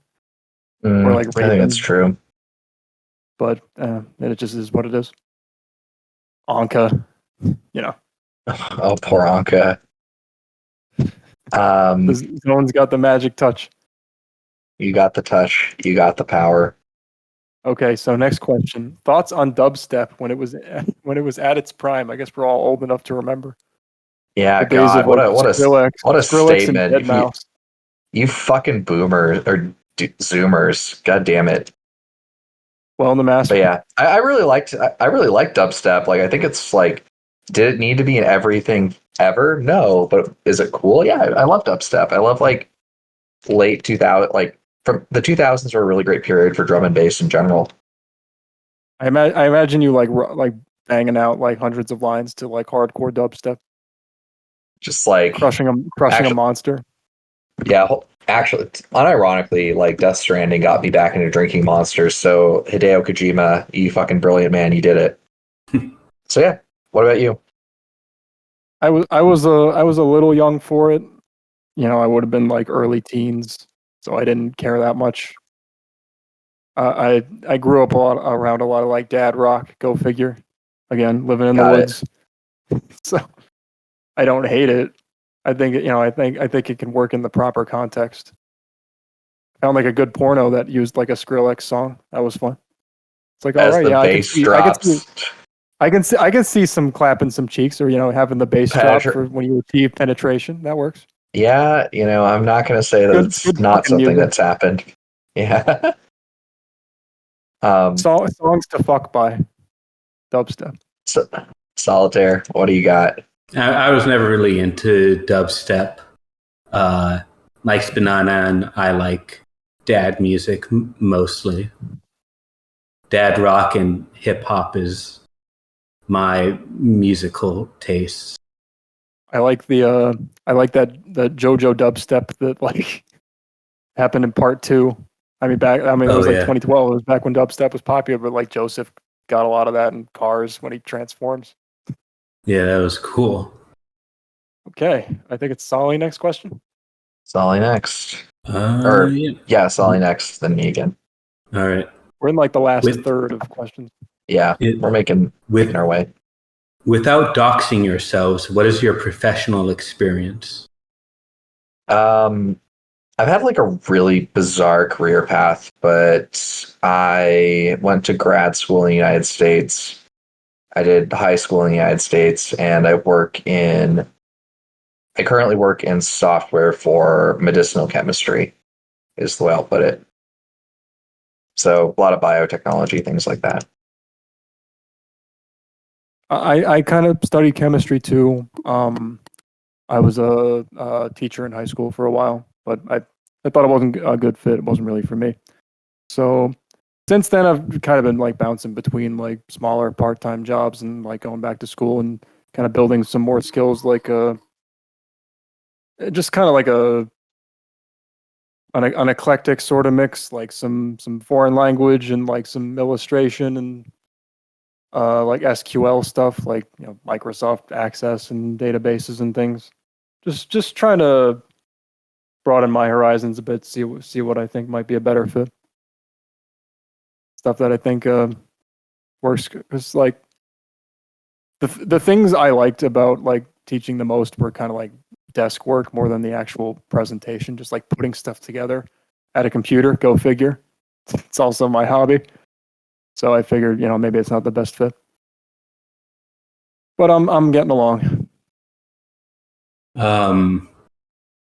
Or like I think that's true. But it just is what it is. Anka, Oh, poor Anka. Zone's got the magic touch. You got the touch. You got the power. Okay, so next question: thoughts on dubstep when it was at its prime? I guess we're all old enough to remember. Yeah, The days God, of, what like, a Skrillex and statement! Deadmau5. You fucking boomers or zoomers! God damn it! Well, Nmasp. But yeah, I really liked dubstep. Like, I think it's like, did it need to be in everything ever? No, but is it cool? Yeah, I love dubstep. I love like late 2000, like from the 2000s were a really great period for drum and bass in general. I imagine you like banging out like hundreds of lines to like hardcore dubstep, Just like crushing a monster. Yeah, actually, unironically, like Death Stranding got me back into drinking monsters. So Hideo Kojima, you fucking brilliant man, you did it. So yeah, what about you? I was a little young for it. I would have been like early teens, so I didn't care that much. I grew up around a lot of like dad rock. Go figure. Again, living in the Got it. woods, so I don't hate it. I think it can work in the proper context. Found like a good porno that used like a Skrillex song. That was fun. It's like, all As right, the yeah, bass drops, I can see some clapping some cheeks, or having the bass drop Penetra- for when you achieve penetration. That works. yeah, I'm not going to say that it's Good not fucking something music. that's happened. Yeah. Songs to fuck by. Dubstep. So, Solitaire, what do you got? I was never really into dubstep. Mike's Banana, and I like dad music mostly. Dad rock and hip hop is my musical taste. I like that JoJo dubstep that like happened in part two. It was like 2012. It was back when dubstep was popular, but like Joseph got a lot of that in Cars when he transforms. Yeah, that was cool. Okay, I think it's Solly next question. Solly next. Solly next, then me again. All right. We're in like the last third of questions. Yeah, we're making our way. Without doxing yourselves, what is your professional experience? I've had like a really bizarre career path, but I went to grad school in the United States. I did high school in the United States, and I currently work in software for medicinal chemistry, is the way I'll put it. So a lot of biotechnology, things like that. I kind of studied chemistry too. I was a teacher in high school for a while, but I thought it wasn't a good fit. It wasn't really for me. So since then, I've kind of been like bouncing between like smaller part-time jobs and like going back to school and kind of building some more skills, like just kind of like an eclectic sort of mix, like some foreign language and like some illustration and like SQL stuff, like Microsoft Access and databases and things. Just trying to broaden my horizons a bit, see what I think might be a better fit. Stuff that I think works, because like the things I liked about like teaching the most were kind of like desk work more than the actual presentation, just like putting stuff together at a computer. Go figure. It's also my hobby, so I figured maybe it's not the best fit, but I'm getting along.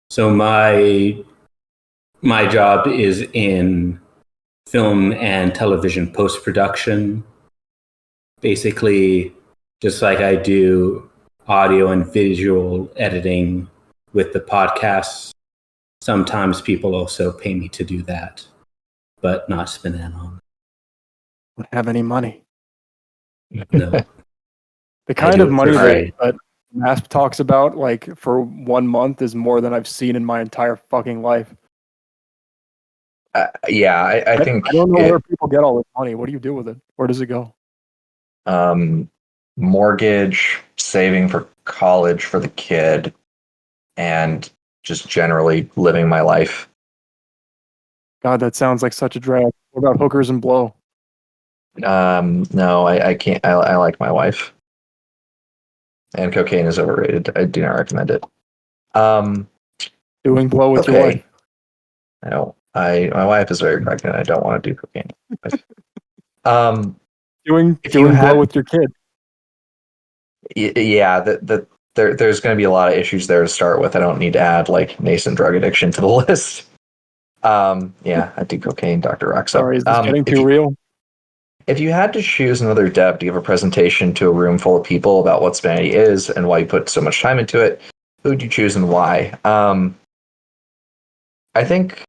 So my job is in film and television post-production. Basically, just like I do audio and visual editing with the podcasts, sometimes people also pay me to do that, but not spin in on. Don't have any money. No. The kind of money free. that Nmasp talks about, like for 1 month, is more than I've seen in my entire fucking life. I think I don't know where people get all this money. What do you do with it? Where does it go? Mortgage, saving for college for the kid, and just generally living my life. God, that sounds like such a drag. What about hookers and blow? No, I can't. I like my wife. And cocaine is overrated. I do not recommend it. Doing blow with your wife. No, my wife is very pregnant. I don't want to do cocaine. Doing blow with your kid. Yeah, there's going to be a lot of issues there to start with. I don't need to add like nascent drug addiction to the list. Yeah, I do cocaine, Dr. Roxo. Sorry, is this getting too real? If you had to choose another dev to give a presentation to a room full of people about what Spanity is and why you put so much time into it, who would you choose and why? I think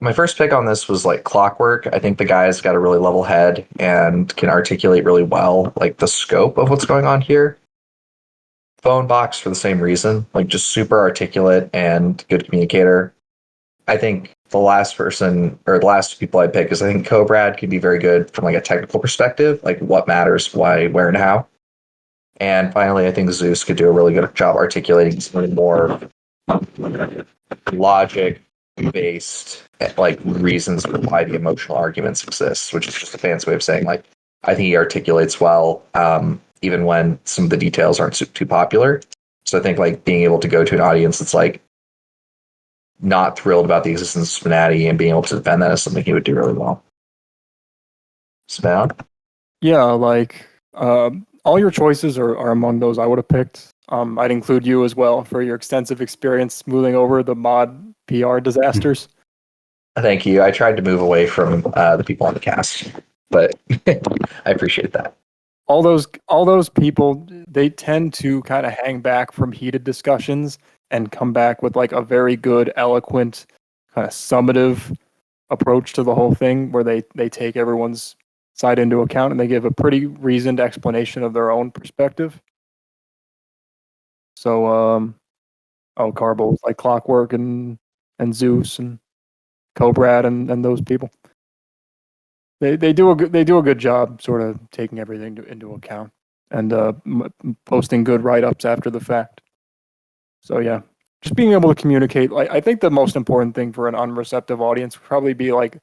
my first pick on this was like Clockwork. I think the guy's got a really level head and can articulate really well like the scope of what's going on here. Phone Box for the same reason, like just super articulate and good communicator. I think the last person or the last two people I pick is I think Cobrad could be very good from like a technical perspective, like what matters, why, where, and how. And finally, I think Zeus could do a really good job articulating some of the more logic based like reasons for why the emotional arguments exist, which is just a fancy way of saying like I think he articulates well, even when some of the details aren't too popular. So I think like being able to go to an audience that's like not thrilled about the existence of Spinati and being able to defend that is something he would do really well. Spout? Yeah, like all your choices are among those I would have picked. I'd include you as well for your extensive experience smoothing over the mod PR disasters. Thank you. I tried to move away from the people on the cast, but I appreciate that. All those people, they tend to kind of hang back from heated discussions and come back with like a very good, eloquent, kind of summative approach to the whole thing, where they take everyone's side into account and they give a pretty reasoned explanation of their own perspective. So, Carbo was like Clockwork and Zeus and Cobrad and those people. They do a good job sort of taking everything into account and posting good write-ups after the fact. So yeah, just being able to communicate. Like I think the most important thing for an unreceptive audience would probably be like,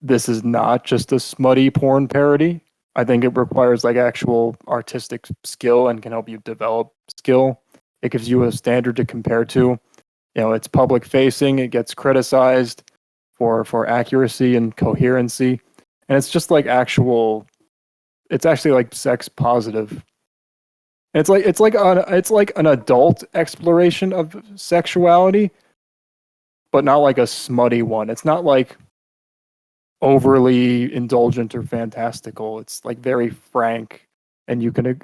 this is not just a smutty porn parody. I think it requires like actual artistic skill and can help you develop skill. It gives you a standard to compare to. You know, it's public facing. It gets criticized for accuracy and coherency, and it's just like actual. It's actually like sex positive. And it's like an adult exploration of sexuality, but not like a smutty one. It's not like overly indulgent or fantastical. It's like very frank, and you can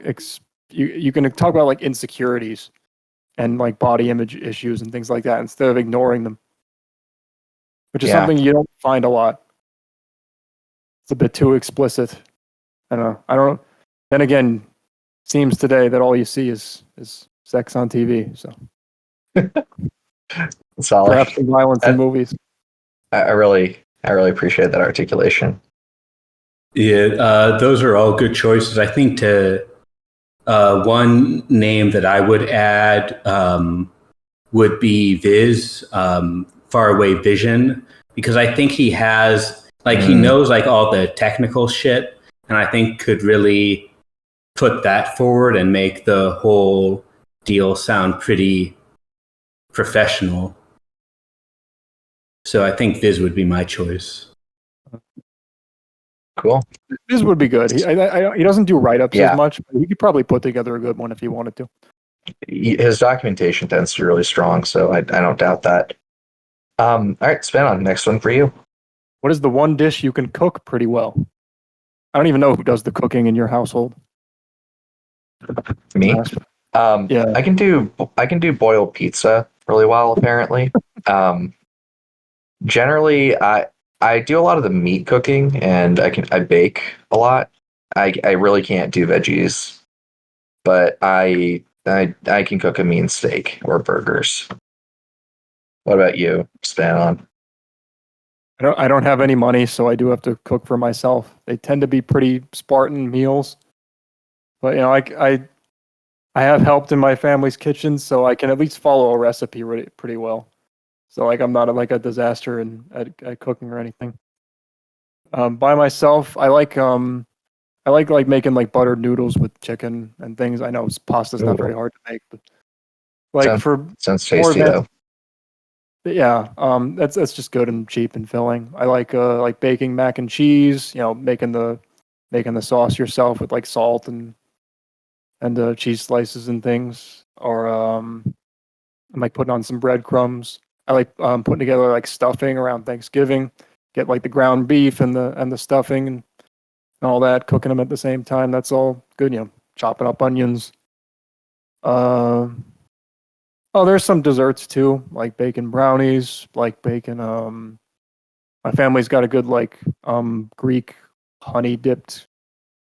you can talk about like insecurities and like body image issues and things like that instead of ignoring them, which is something you don't find a lot. It's a bit too explicit. I don't know. Then again, seems today that all you see is sex on TV. So perhaps some violence in movies. I really appreciate that articulation. Yeah, those are all good choices. I think to one name that I would add would be Viz, Faraway Vision, because I think he has he knows like all the technical shit, and I think could really put that forward and make the whole deal sound pretty professional. So I think Viz would be my choice. Cool. Viz would be good. He doesn't do write-ups as much, but he could probably put together a good one if he wanted to. His documentation tends to be really strong, so I don't doubt that. All right, Span on. Next one for you. What is the one dish you can cook pretty well? I don't even know who does the cooking in your household. Me? Yeah. I can do boiled pizza really well, apparently. Generally, I do a lot of the meat cooking, and I bake a lot. I really can't do veggies, but I can cook a mean steak or burgers. What about you, Span on? I don't have any money, so I do have to cook for myself. They tend to be pretty Spartan meals, but you know, I have helped in my family's kitchen, so I can at least follow a recipe pretty well. So like I'm not a disaster at cooking or anything. By myself, I like making like buttered noodles with chicken and things. I know pasta's not very hard to make, but like sounds tasty though. Yeah, that's just good and cheap and filling. I like baking mac and cheese. You know, making the sauce yourself with like salt and cheese slices and things. Or I'm like putting on some breadcrumbs. I like putting together like stuffing around Thanksgiving. Get like the ground beef and the stuffing and all that. Cooking them at the same time. That's all good. You know, chopping up onions. Oh, there's some desserts too, like baking brownies, like baking. My family's got a good like Greek honey dipped.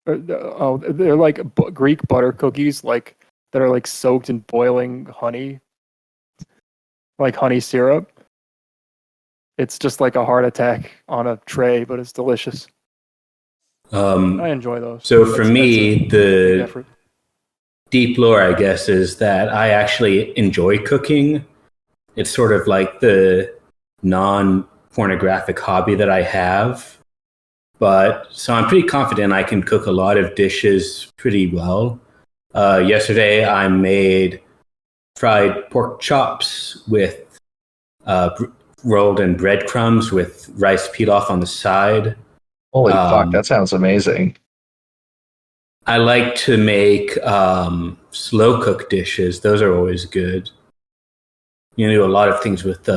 They're like Greek butter cookies, like that are like soaked in boiling honey, like honey syrup. It's just like a heart attack on a tray, but it's delicious. I enjoy those. So for That's me, a big the effort. deep lore, I guess, is that I actually enjoy cooking. It's sort of like the non-pornographic hobby that I have. But so I'm pretty confident I can cook a lot of dishes pretty well. Yesterday, I made fried pork chops with rolled in breadcrumbs with rice pilaf on the side. Holy fuck, that sounds amazing. I like to make slow cook dishes. Those are always good. You know, do a lot of things with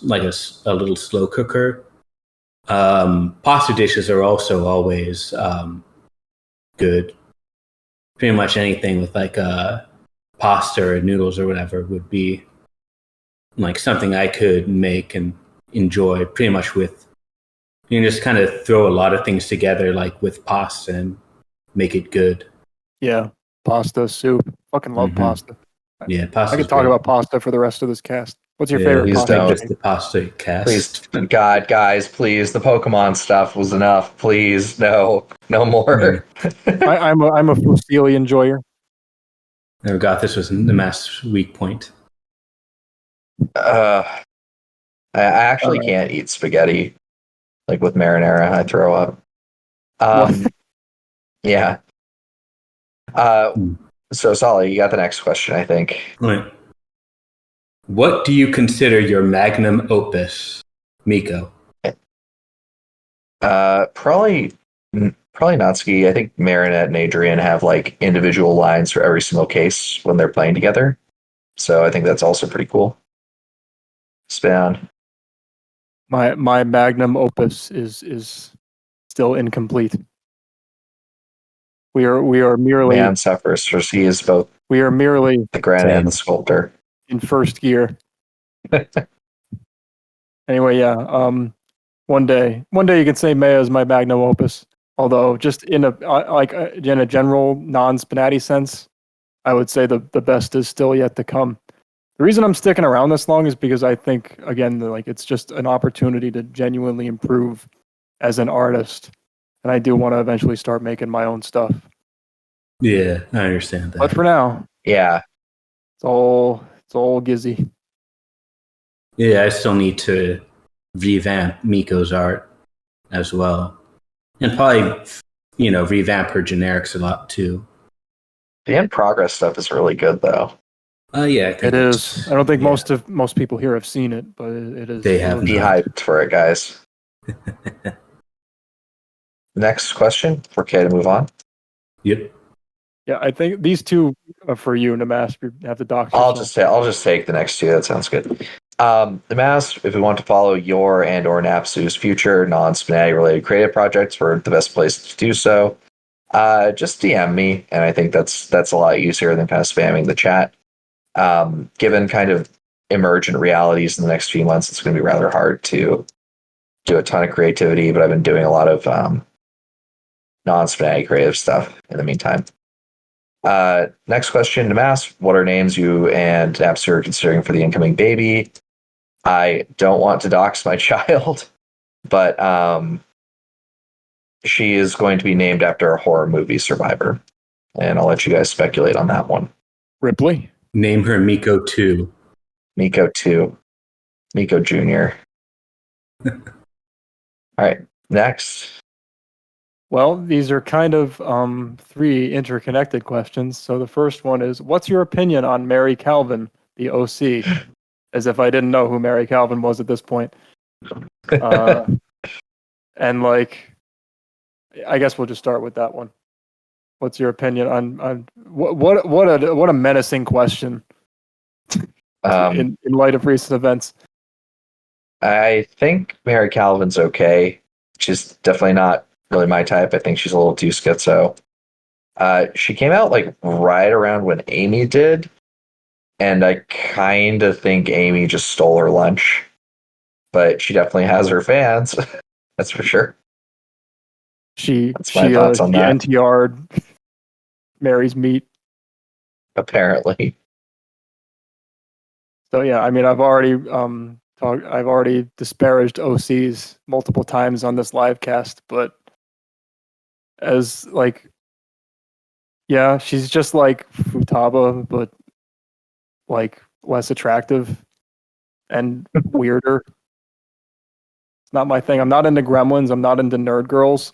like a little slow cooker. Pasta dishes are also always good. Pretty much anything with like pasta or noodles or whatever would be like something I could make and enjoy pretty much with. You can just kind of throw a lot of things together like with pasta and make it good. Yeah, pasta, soup. Fucking love Mhm. pasta. Yeah, I pasta. could talk about pasta for the rest of this cast. What's your favorite please pasta? don't. Just the pasta cast. Please, God, guys, please. The Pokemon stuff was enough. Please, no more. I'm a fusilli enjoyer. Never got this was the Nmasp weak point. I actually can't eat spaghetti like with marinara. I throw up. What? Yeah. So, Solly, you got the next question, I think. Right. What do you consider your magnum opus, Miko? Probably Natsuki. I think Marinette and Adrian have like individual lines for every single case when they're playing together. So I think that's also pretty cool. Span. My magnum opus is still incomplete. We are merely Man suffers, for he is both merely the granite and the sculptor. in first gear. Anyway, yeah. One day you can say Maya is my magnum opus. Although, just in a general non-Spinati sense, I would say the best is still yet to come. The reason I'm sticking around this long is because I think, again, like it's just an opportunity to genuinely improve as an artist, and I do want to eventually start making my own stuff. Yeah, I understand that. But for now, Yeah. it's all Gizzy. Yeah, I still need to revamp Miko's art as well, and probably revamp her generics a lot too. The in progress stuff is really good though. Yeah, I think It is. I don't think yeah. most people here have seen it, but it is. They have Be not. hyped for it, guys. Next question. Okay, to move on. Yep. Yeah, I think these two are for you, Nmasp. You have the doctor. I'll just take the next two. That sounds good. The Mask, if we want to follow your and or Napsu's future non-Spinati related creative projects, we're the best place to do so. Just DM me, and I think that's a lot easier than kind of spamming the chat. Given kind of emergent realities in the next few months, it's going to be rather hard to do a ton of creativity, but I've been doing a lot of non-Spinati creative stuff in the meantime. Next question to Mass. What are names you and Napster are considering for the incoming baby? I don't want to dox my child, but she is going to be named after a horror movie survivor. And I'll let you guys speculate on that one. Ripley. Name her Miko 2. Miko 2. Miko Jr. All right. Next. Well, these are kind of three interconnected questions. So the first one is, what's your opinion on Mary Calvin, the OC? As if I didn't know who Mary Calvin was at this point. And like, I guess we'll just start with that one. What's your opinion on what a menacing question in light of recent events? I think Mary Calvin's okay. She's definitely not really my type. I think she's a little too schizo. She came out like right around when Amy did, and I kind of think Amy just stole her lunch. But she definitely has her fans. That's for sure. That's my thoughts on that. NTR'd Mary's meat. Apparently. So yeah, I mean, I've already I've already disparaged OCs multiple times on this live cast, but as like, yeah, she's just like Futaba, but like less attractive and weirder. It's not my thing. I'm not into gremlins. I'm not into nerd girls.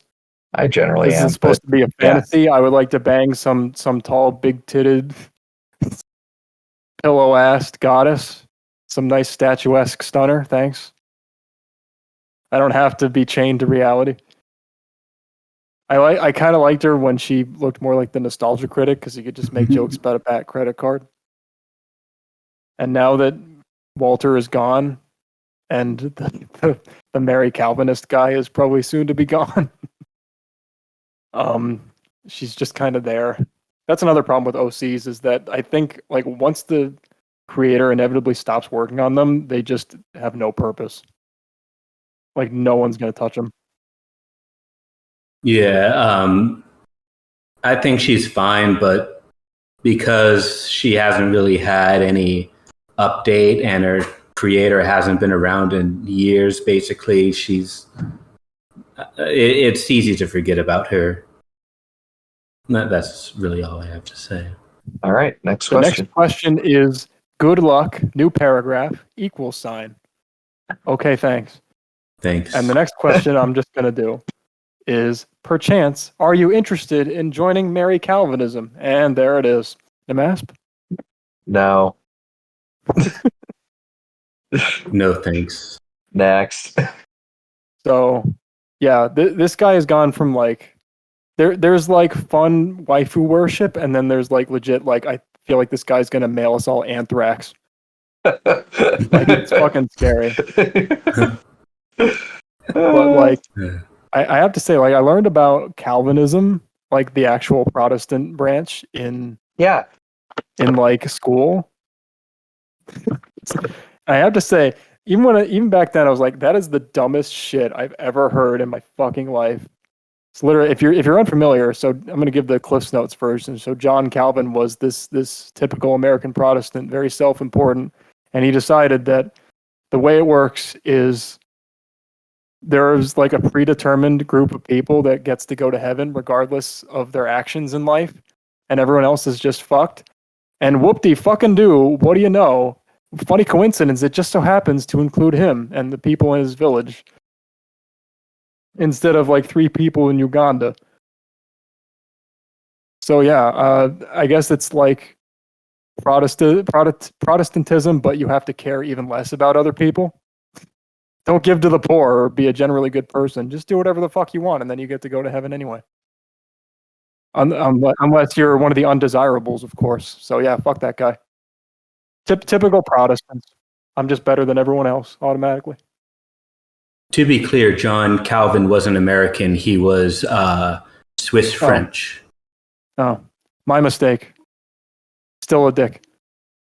I generally This am. is supposed to be a yeah. fantasy. I would like to bang some tall, big-titted, pillow-assed goddess. Some nice statuesque stunner. Thanks. I don't have to be chained to reality. I kind of liked her when she looked more like the nostalgia critic because you could just make jokes about a bad credit card. And now that Walter is gone, and the Mary Calvinist guy is probably soon to be gone, she's just kind of there. That's another problem with OCs is that I think like once the creator inevitably stops working on them, they just have no purpose. Like no one's gonna touch them. Yeah, I think she's fine, but because she hasn't really had any update and her creator hasn't been around in years, basically, it's easy to forget about her. That's really all I have to say. All right, next The question. next question is good luck, new paragraph, equal sign. Okay, thanks. Thanks. And the next question I'm just gonna do is perchance, are you interested in joining Mary Calvinism? And there it is. Nmasp? No. No thanks. Next. So, yeah, this guy has gone from like there's like fun waifu worship, and then there's like legit like I feel like this guy's gonna mail us all anthrax. Like it's fucking scary. But like I have to say, like I learned about Calvinism, like the actual Protestant branch in yeah. like school. I have to say, even back then, I was like, that is the dumbest shit I've ever heard in my fucking life. It's literally, if you're unfamiliar, so I'm going to give the Cliff's Notes version. So John Calvin was this typical American Protestant, very self-important, and he decided that the way it works is there's like a predetermined group of people that gets to go to heaven regardless of their actions in life, and everyone else is just fucked. And whoop-de-fucking-do, what do you know? Funny coincidence, it just so happens to include him and the people in his village instead of like 3 people in Uganda. So yeah, I guess it's like Protestantism, but you have to care even less about other people. Don't give to the poor or be a generally good person. Just do whatever the fuck you want, and then you get to go to heaven anyway. Unless you're one of the undesirables, of course. So yeah, fuck that guy. Typical Protestants. I'm just better than everyone else automatically. To be clear, John Calvin wasn't American. He was Swiss French. Oh, my mistake. Still a dick.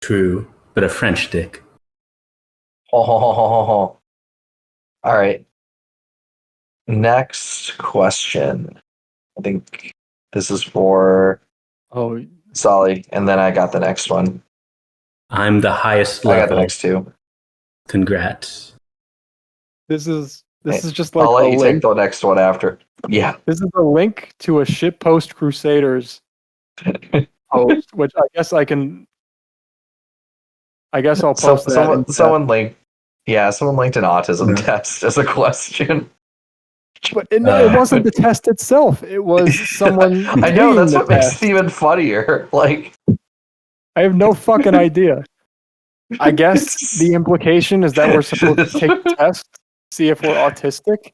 True, but a French dick. All right. Next question. I think this is for Solly, and then I got the next one. I'm the highest level. I got the next 2. Congrats. This is just like I'll let a you link. take the next one after. Yeah. This is a link to a shitpost Crusaders post, which I guess I'll post that. Someone linked an autism test as a question. But it wasn't the test itself. It was someone. I know, that's what makes test. it even funnier. Like, I have no fucking idea. I guess the implication is that we're supposed to take the test, see if we're autistic.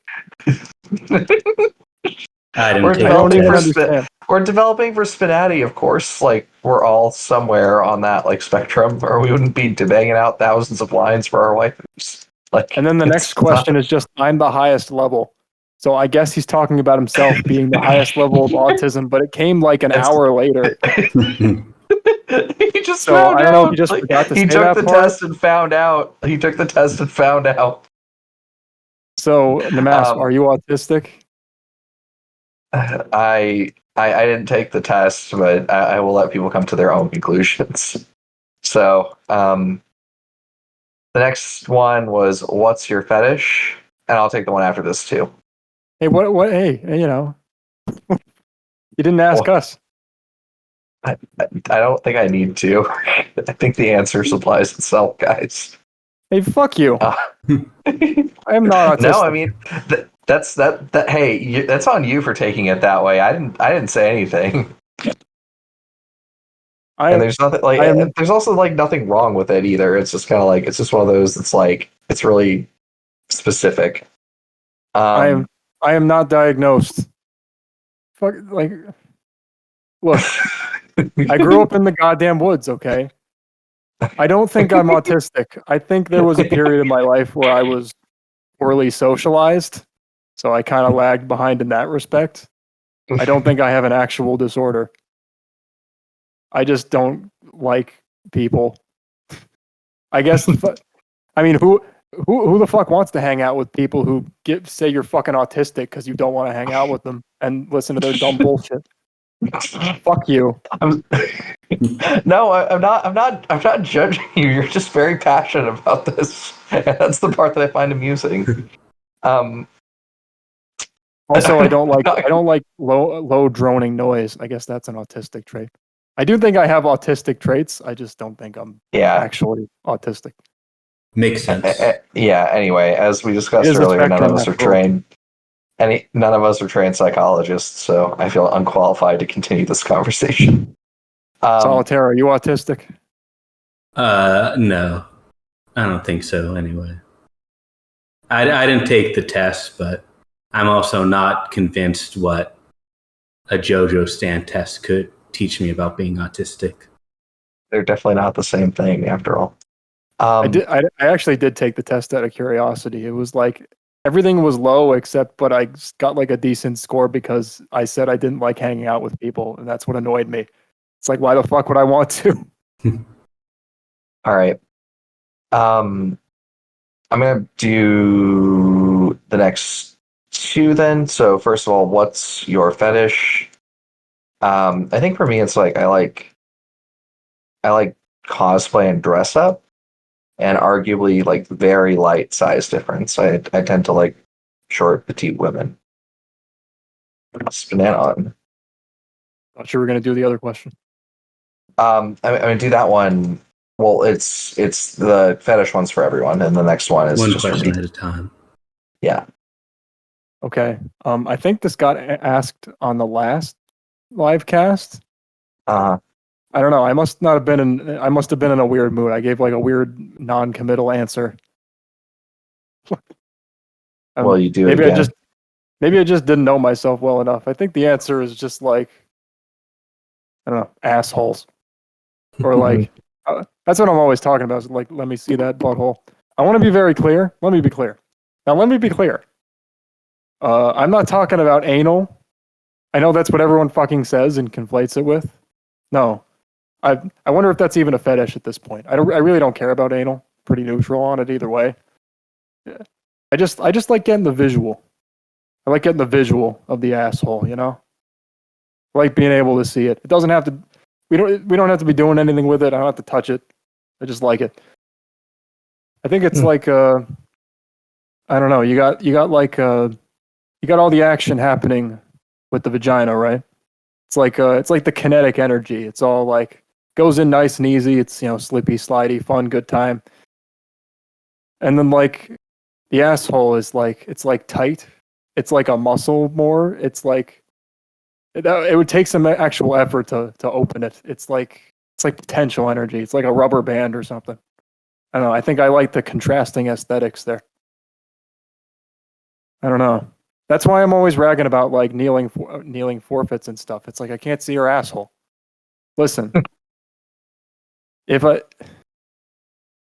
I We're don't even understand. We're developing for Spinati, of course. Like, we're all somewhere on that like spectrum, or we wouldn't be banging out thousands of lines for our waifus. Like, and then the next question is just, I'm the highest level. So I guess he's talking about himself being the highest level of autism, but it came like an hour later. He just so found I don't know out. if he just forgot to say he took that the part. test and found out. He took the test and found out. So Nmasp, are you autistic? I didn't take the test, but I will let people come to their own conclusions. So The next one was what's your fetish? And I'll take the one after this too. Hey, what? Hey, you know, you didn't ask us. I don't think I need to. I think the answer supplies itself, guys. Hey, fuck you. Uh, I am not autistic. No, I mean that's that. Hey, that's on you for taking it that way. I didn't say anything. And there's nothing like. There's also like nothing wrong with it either. It's just kind of like it's just one of those. It's like it's really specific. I am not diagnosed. Fuck, like, look, I grew up in the goddamn woods. Okay, I don't think I'm autistic. I think there was a period in my life where I was poorly socialized, so I kind of lagged behind in that respect. I don't think I have an actual disorder. I just don't like people. I guess. I mean, who the fuck wants to hang out with people who say you're fucking autistic because you don't want to hang out with them and listen to their dumb bullshit? Fuck you. No, I'm not. I'm not judging you. You're just very passionate about this. And that's the part that I find amusing. Also, I don't like low droning noise. I guess that's an autistic trait. I do think I have autistic traits. I just don't think I'm actually autistic. Makes sense. Yeah. Anyway, as we discussed earlier, none of us are trained. None of us are trained psychologists, so I feel unqualified to continue this conversation. Solitaire, are you autistic? No, I don't think so. Anyway, I didn't take the test, but I'm also not convinced what a JoJo stand test could teach me about being autistic. They're definitely not the same thing, after all. I actually did take the test out of curiosity. It was like everything was low but I got like a decent score because I said I didn't like hanging out with people, and that's what annoyed me. It's like, why the fuck would I want to? All right. I'm gonna do the next two then. So first of all, what's your fetish? I think for me, it's like I like cosplay and dress up, and arguably like very light size difference. I tend to like short, petite women. Banana on. Thought you were gonna do the other question. I'm gonna do that one. Well, it's the fetish one's for everyone, and the next one is one just question for me. at a time. Yeah. Okay. I think this got asked on the last live cast. I don't know. I must have been in a weird mood. I gave like a weird non-committal answer. Well, you do it maybe again. Maybe I just didn't know myself well enough. I think the answer is just like, I don't know, assholes. Or like, that's what I'm always talking about. Is like, let me see that butthole. I want to be very clear. Let me be clear. Now, let me be clear. I'm not talking about anal. I know that's what everyone fucking says and conflates it with. No. I wonder if that's even a fetish at this point. I really don't care about anal. Pretty neutral on it either way. Yeah. I just like getting the visual. I like getting the visual of the asshole, you know? I like being able to see it. It doesn't have to we don't have to be doing anything with it. I don't have to touch it. I just like it. I think it's like I don't know, you got all the action happening with the vagina, right? It's like the kinetic energy. It's all like goes in nice and easy. It's, you know, slippy, slidey, fun, good time. And then like the asshole is like, it's like tight. It's like a muscle more. It's like it would take some actual effort to open it. It's like potential energy. It's like a rubber band or something. I don't know. I think I like the contrasting aesthetics there. I don't know. That's why I'm always ragging about like kneeling forfeits and stuff. It's like I can't see your asshole. Listen, if I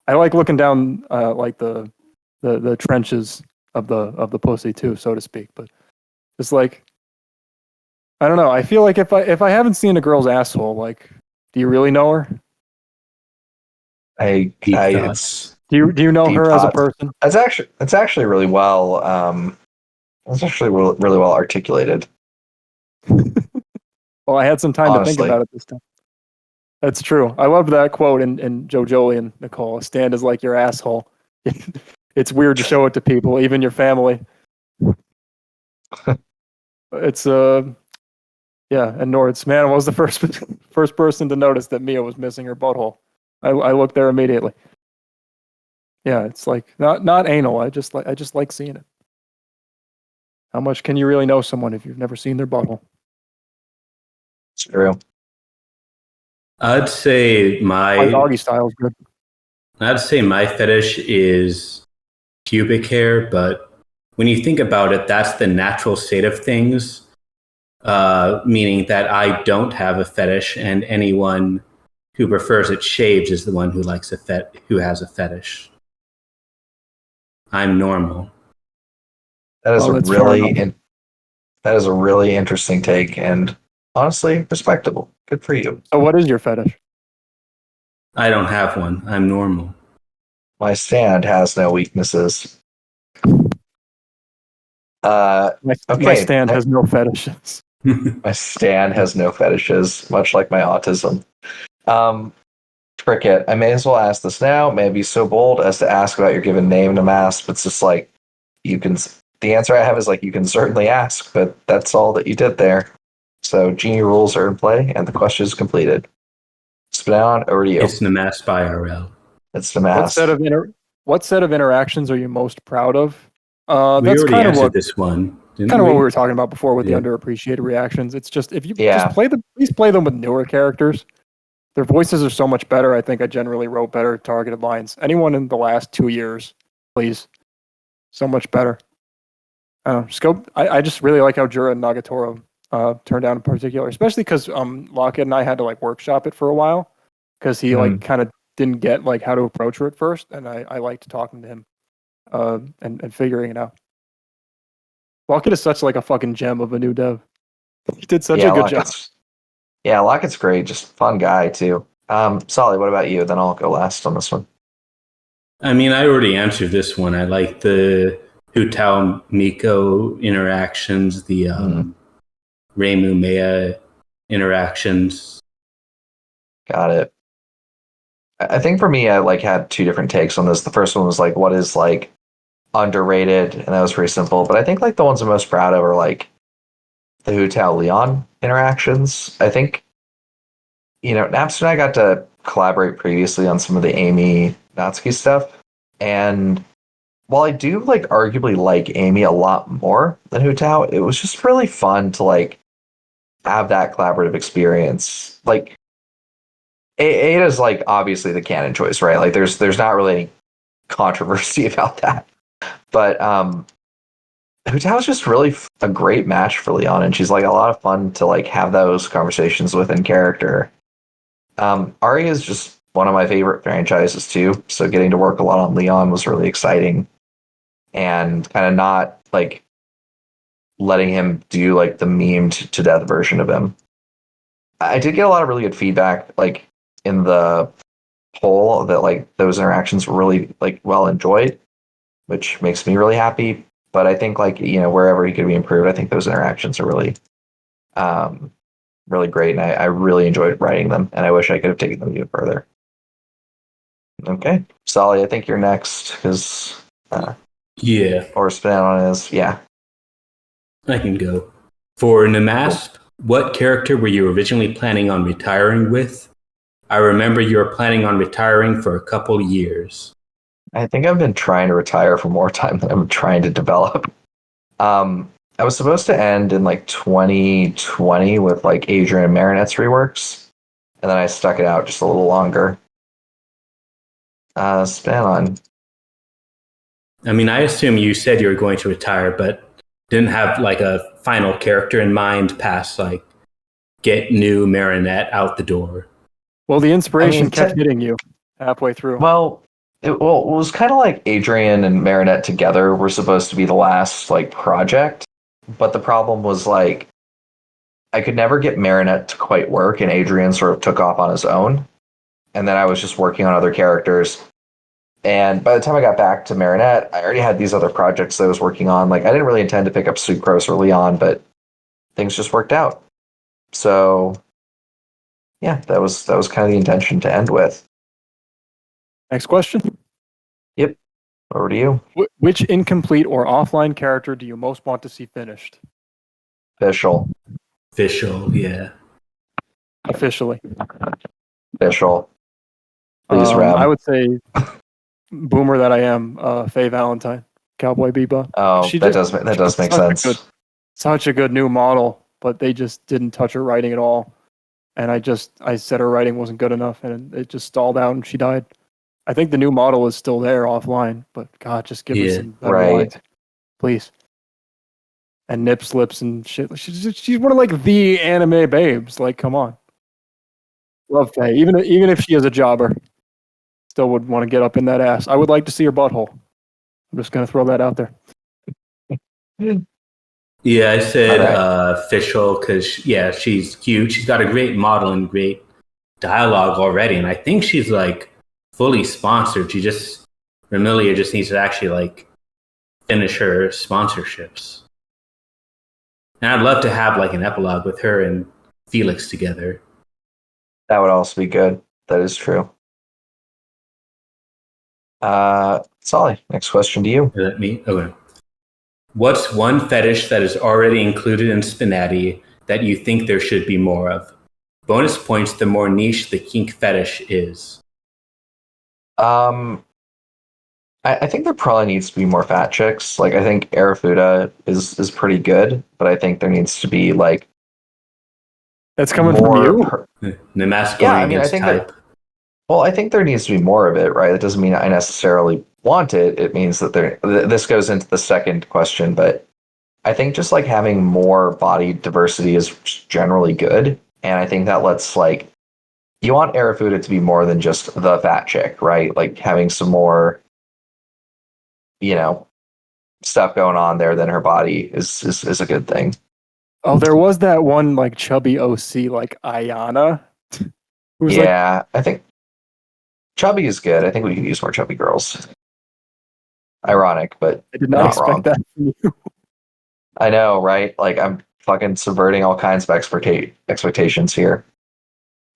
like looking down like the trenches of the pussy too, so to speak. But it's like, I don't know. I feel like if I haven't seen a girl's asshole, like, do you really know her? Deep thoughts. Do you know her as a person? It's actually really well. It's actually really well articulated. Well, I had some time Honestly. to think about it this time. That's true. I love that quote in JoJo and Nicole. A stand is like your asshole. it's weird to show it to people, even your family. It's yeah, and Nord's man was the first person to notice that Mia was missing her butthole. I looked there immediately. Yeah, it's like not anal. I just like seeing it. How much can you really know someone if you've never seen their butthole? It's true. I'd say My doggy style is good. my fetish is pubic hair, but when you think about it, that's the natural state of things, meaning that I don't have a fetish, and anyone who prefers it shaved is the one who likes who has a fetish. I'm normal. That is that is a really interesting take, and honestly, respectable. Good for you. So, what is your fetish? I don't have one. I'm normal. My stand has no weaknesses. My stand has no fetishes. My stand has no fetishes, much like my autism. Cricket, I may as well ask this now. May I be so bold as to ask about your given name, Nmasp? It's just like, you can. The answer I have is like, you can certainly ask, but that's all that you did there. So, genie rules are in play, and the question is completed. Spin on, over to you. It's Nmasp IRL. It's Nmasp. What set of interactions are you most proud of? We That's already kind of answered this one. Kind of what we were talking about before with Yeah. the underappreciated reactions. It's just if you Yeah. just please play them with newer characters. Their voices are so much better. I think I generally wrote better targeted lines. Anyone in the last 2 years, please, so much better. Just go. I just really like how Jura and Nagatoro turned out in particular, especially because Lockett and I had to like workshop it for a while because he like kind of didn't get like how to approach her at first, and I liked talking to him and figuring it out. Lockett is such like a fucking gem of a new dev. He did such a good job. Yeah, Lockett's great. Just fun guy too. Solly, what about you? Then I'll go last on this one. I mean, I already answered this one. I like the Hutao Miko interactions, the Reimu Mea interactions. Got it. I think for me, I like had two different takes on this. The first one was like, what is like underrated, and that was pretty simple. But I think like the ones I'm most proud of are like the Hutao Leon interactions. I think, Napster and I got to collaborate previously on some of the Amy Natsuki stuff, and while I do like arguably like Amy a lot more than Hutao, it was just really fun to like have that collaborative experience. Like Ada's like obviously the canon choice, right? Like there's not really any controversy about that. But Hutao's just really a great match for Leon, and she's like a lot of fun to like have those conversations with in character. Ari is just one of my favorite franchises too, so getting to work a lot on Leon was really exciting, and kind of not like letting him do like the memed to death version of him. I did get a lot of really good feedback, like in the poll, that like those interactions were really like well enjoyed, which makes me really happy. But I think like, wherever he could be improved, I think those interactions are really, really great. And I really enjoyed writing them, and I wish I could have taken them even further. Okay. Solly, I think you're next because, Yeah. or spin on is, yeah. I can go. For Nmasp, what character were you originally planning on retiring with? I remember you were planning on retiring for a couple years. I think I've been trying to retire for more time than I'm trying to develop. I was supposed to end in like 2020 with like Adrian and Marinette's reworks, and then I stuck it out just a little longer. Spin on. I mean, I assume you said you were going to retire, but didn't have like a final character in mind past like get new Marinette out the door. Well, the inspiration kept hitting you halfway through. Well, it was kind of like Adrian and Marinette together were supposed to be the last like project, but the problem was like I could never get Marinette to quite work, and Adrian sort of took off on his own, and then I was just working on other characters. And by the time I got back to Marinette, I already had these other projects that I was working on. Like I didn't really intend to pick up Sucrose or Leon, but things just worked out. So yeah, that was kind of the intention to end with. Next question. Yep. Over to you. Which incomplete or offline character do you most want to see finished? Official. Yeah. Officially. Official. Please, Rab. I would say, boomer that I am, Faye Valentine, Cowboy Bebop. Oh, that does make sense. Such a good new model, but they just didn't touch her writing at all. And I said her writing wasn't good enough, and it just stalled out, and she died. I think the new model is still there offline, but God, just give me some better lines, please. And nip slips and shit. She's one of like the anime babes. Like, come on. Love Faye, even if she is a jobber, still would want to get up in that ass. I would like to see her butthole. I'm just gonna throw that out there. Yeah, I said official because she's cute. She's got a great model and great dialogue already, and I think she's like fully sponsored. Ramilia just needs to actually like finish her sponsorships. And I'd love to have like an epilogue with her and Felix together. That would also be good. That is true. Solly, next question to you. Is that me? Okay. What's one fetish that is already included in Spinati that you think there should be more of? Bonus points the more niche the kink fetish is. I think there probably needs to be more fat chicks. Like, I think Futa is pretty good, but I think there needs to be like that's coming from you. Nmasp going against type. I think there needs to be more of it, right? It doesn't mean I necessarily want it. It means that this goes into the second question, but I think just like having more body diversity is generally good, and I think that lets like you want Futa to be more than just the fat chick, right? Like having some more, stuff going on there than her body is a good thing. Oh, there was that one like chubby OC like Ayana. I think chubby is good. I think we could use more chubby girls. Ironic, but I did not expect wrong. that from you. I know, right? Like I'm fucking subverting all kinds of expectations here.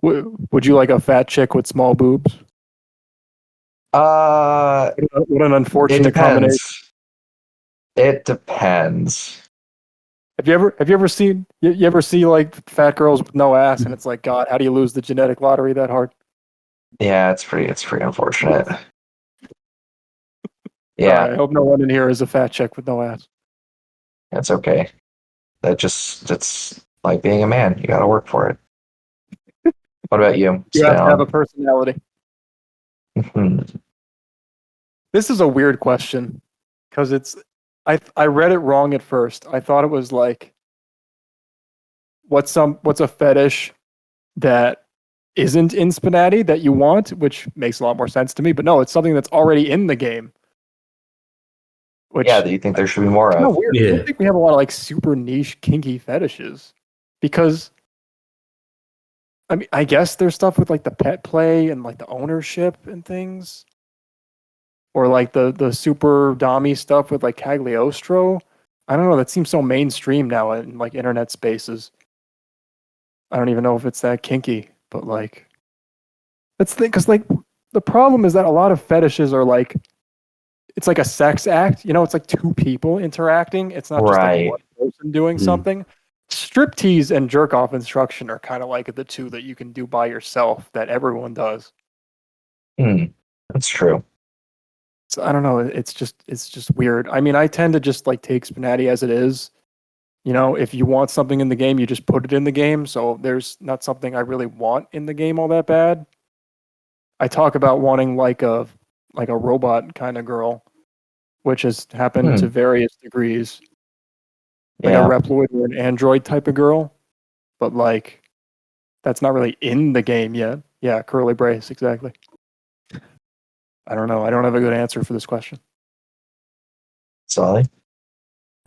Would you like a fat chick with small boobs? What an unfortunate combination. It depends. Have you ever seen you ever see like fat girls with no ass, and it's like, God, how do you lose the genetic lottery that hard? Yeah, it's pretty unfortunate. Yeah. I hope no one in here is a fat chick with no ass. That's okay. It's like being a man. You got to work for it. What about you? You have to have a personality. This is a weird question because I read it wrong at first. I thought it was like what's a fetish that isn't in Spinati that you want, which makes a lot more sense to me. But no, it's something that's already in the game. That you think there should be more of. Weird. Yeah. I don't think we have a lot of like super niche kinky fetishes because I mean, I guess there's stuff with like the pet play and like the ownership and things. Or like the super dommy stuff with like Cagliostro. I don't know, that seems so mainstream now in like internet spaces. I don't even know if it's that kinky, but like that's the thing, because like the problem is that a lot of fetishes are like it's like a sex act, it's like two people interacting. It's not just like one person doing something. Striptease and jerk off instruction are kind of like the two that you can do by yourself that everyone does. That's true. So I don't know. It's just weird. I mean, I tend to just like take Spinati as it is. If you want something in the game, you just put it in the game. So there's not something I really want in the game all that bad. I talk about wanting like a robot kind of girl, which has happened to various degrees. Like a Reploid or an android type of girl, but like that's not really in the game yet. Yeah, curly brace, exactly. I don't know. I don't have a good answer for this question. Solly?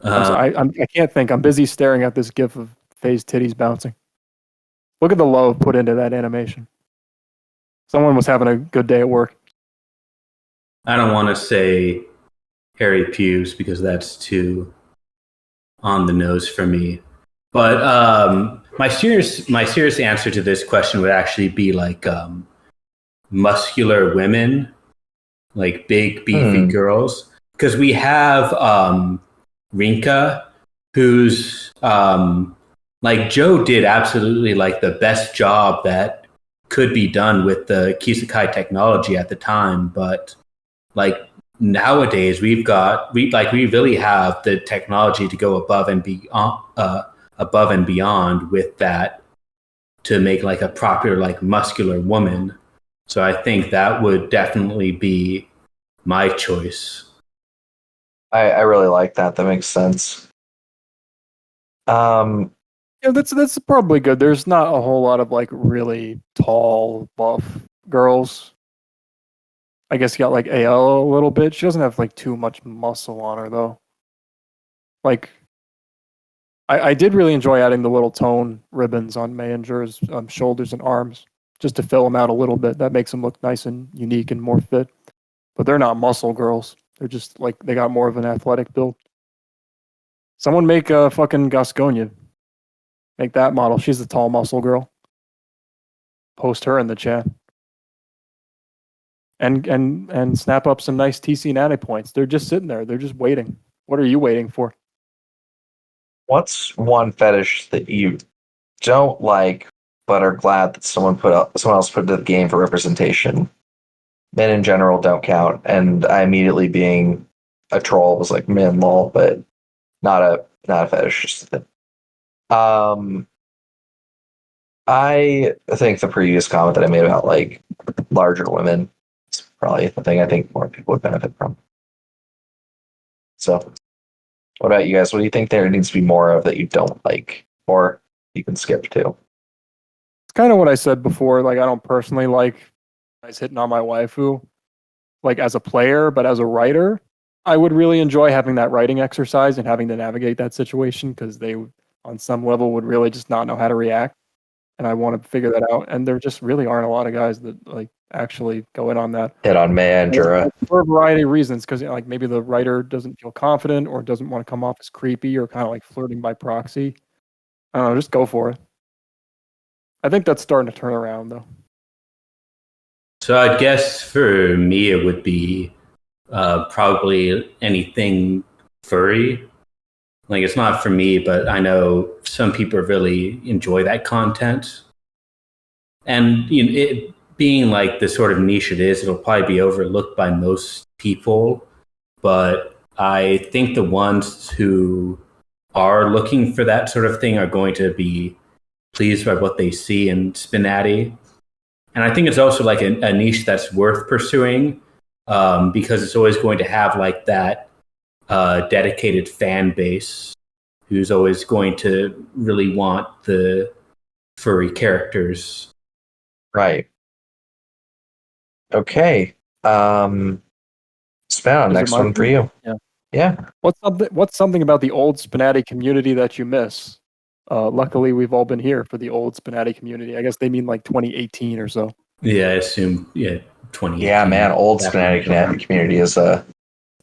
I can't think. I'm busy staring at this gif of Faye's titties bouncing. Look at the love put into that animation. Someone was having a good day at work. I don't want to say hairy pews because that's too on the nose for me. But my serious answer to this question would actually be like muscular women like big beefy girls, because we have Rinka, who's like Joe did absolutely like the best job that could be done with the Kisekai technology at the time, but like nowadays we really have the technology to go above and beyond with that to make like a proper like muscular woman. So I think that would definitely be my choice. I really like that. That makes sense. Yeah, that's probably good. There's not a whole lot of like really tall, buff girls. I guess you got like AL a little bit. She doesn't have like too much muscle on her though. Like, I did really enjoy adding the little tone ribbons on Mayinger's shoulders and arms just to fill them out a little bit. That makes them look nice and unique and more fit. But they're not muscle girls. They're just like they got more of an athletic build. Someone make a fucking Gasconia. Make that model. She's the tall muscle girl. Post her in the chat. And snap up some nice TC natty points. They're just sitting there. They're just waiting. What are you waiting for? What's one fetish that you don't like but are glad that someone else put into the game for representation? Men in general don't count, and I immediately being a troll was like, man, lol, but not a fetish. Just a thing. I think the previous comment that I made about like larger women is probably the thing I think more people would benefit from. So, what about you guys? What do you think there needs to be more of that you don't like, or you can skip to? It's kind of what I said before. Like, I don't personally like guys hitting on my waifu, like as a player, but as a writer, I would really enjoy having that writing exercise and having to navigate that situation because they, on some level, would really just not know how to react. And I want to figure that out. And there just really aren't a lot of guys that like actually go in on that. Hit on Mandura. For a variety of reasons, because like maybe the writer doesn't feel confident or doesn't want to come off as creepy or kind of like flirting by proxy. I don't know, just go for it. I think that's starting to turn around though. So I guess for me it would be probably anything furry. Like it's not for me, but I know some people really enjoy that content. And you know, it being like the sort of niche it is, it'll probably be overlooked by most people. But I think the ones who are looking for that sort of thing are going to be pleased by what they see in Spinati. And I think it's also like a niche that's worth pursuing because it's always going to have like that dedicated fan base who's always going to really want the furry characters. Right. Okay. Span, next one for you. Yeah. What's something about the old Spinati community that you miss? Luckily, we've all been here for the old Spinati community. I guess they mean like 2018 or so. Yeah, I assume 2018. Yeah, man, old Spinati community is a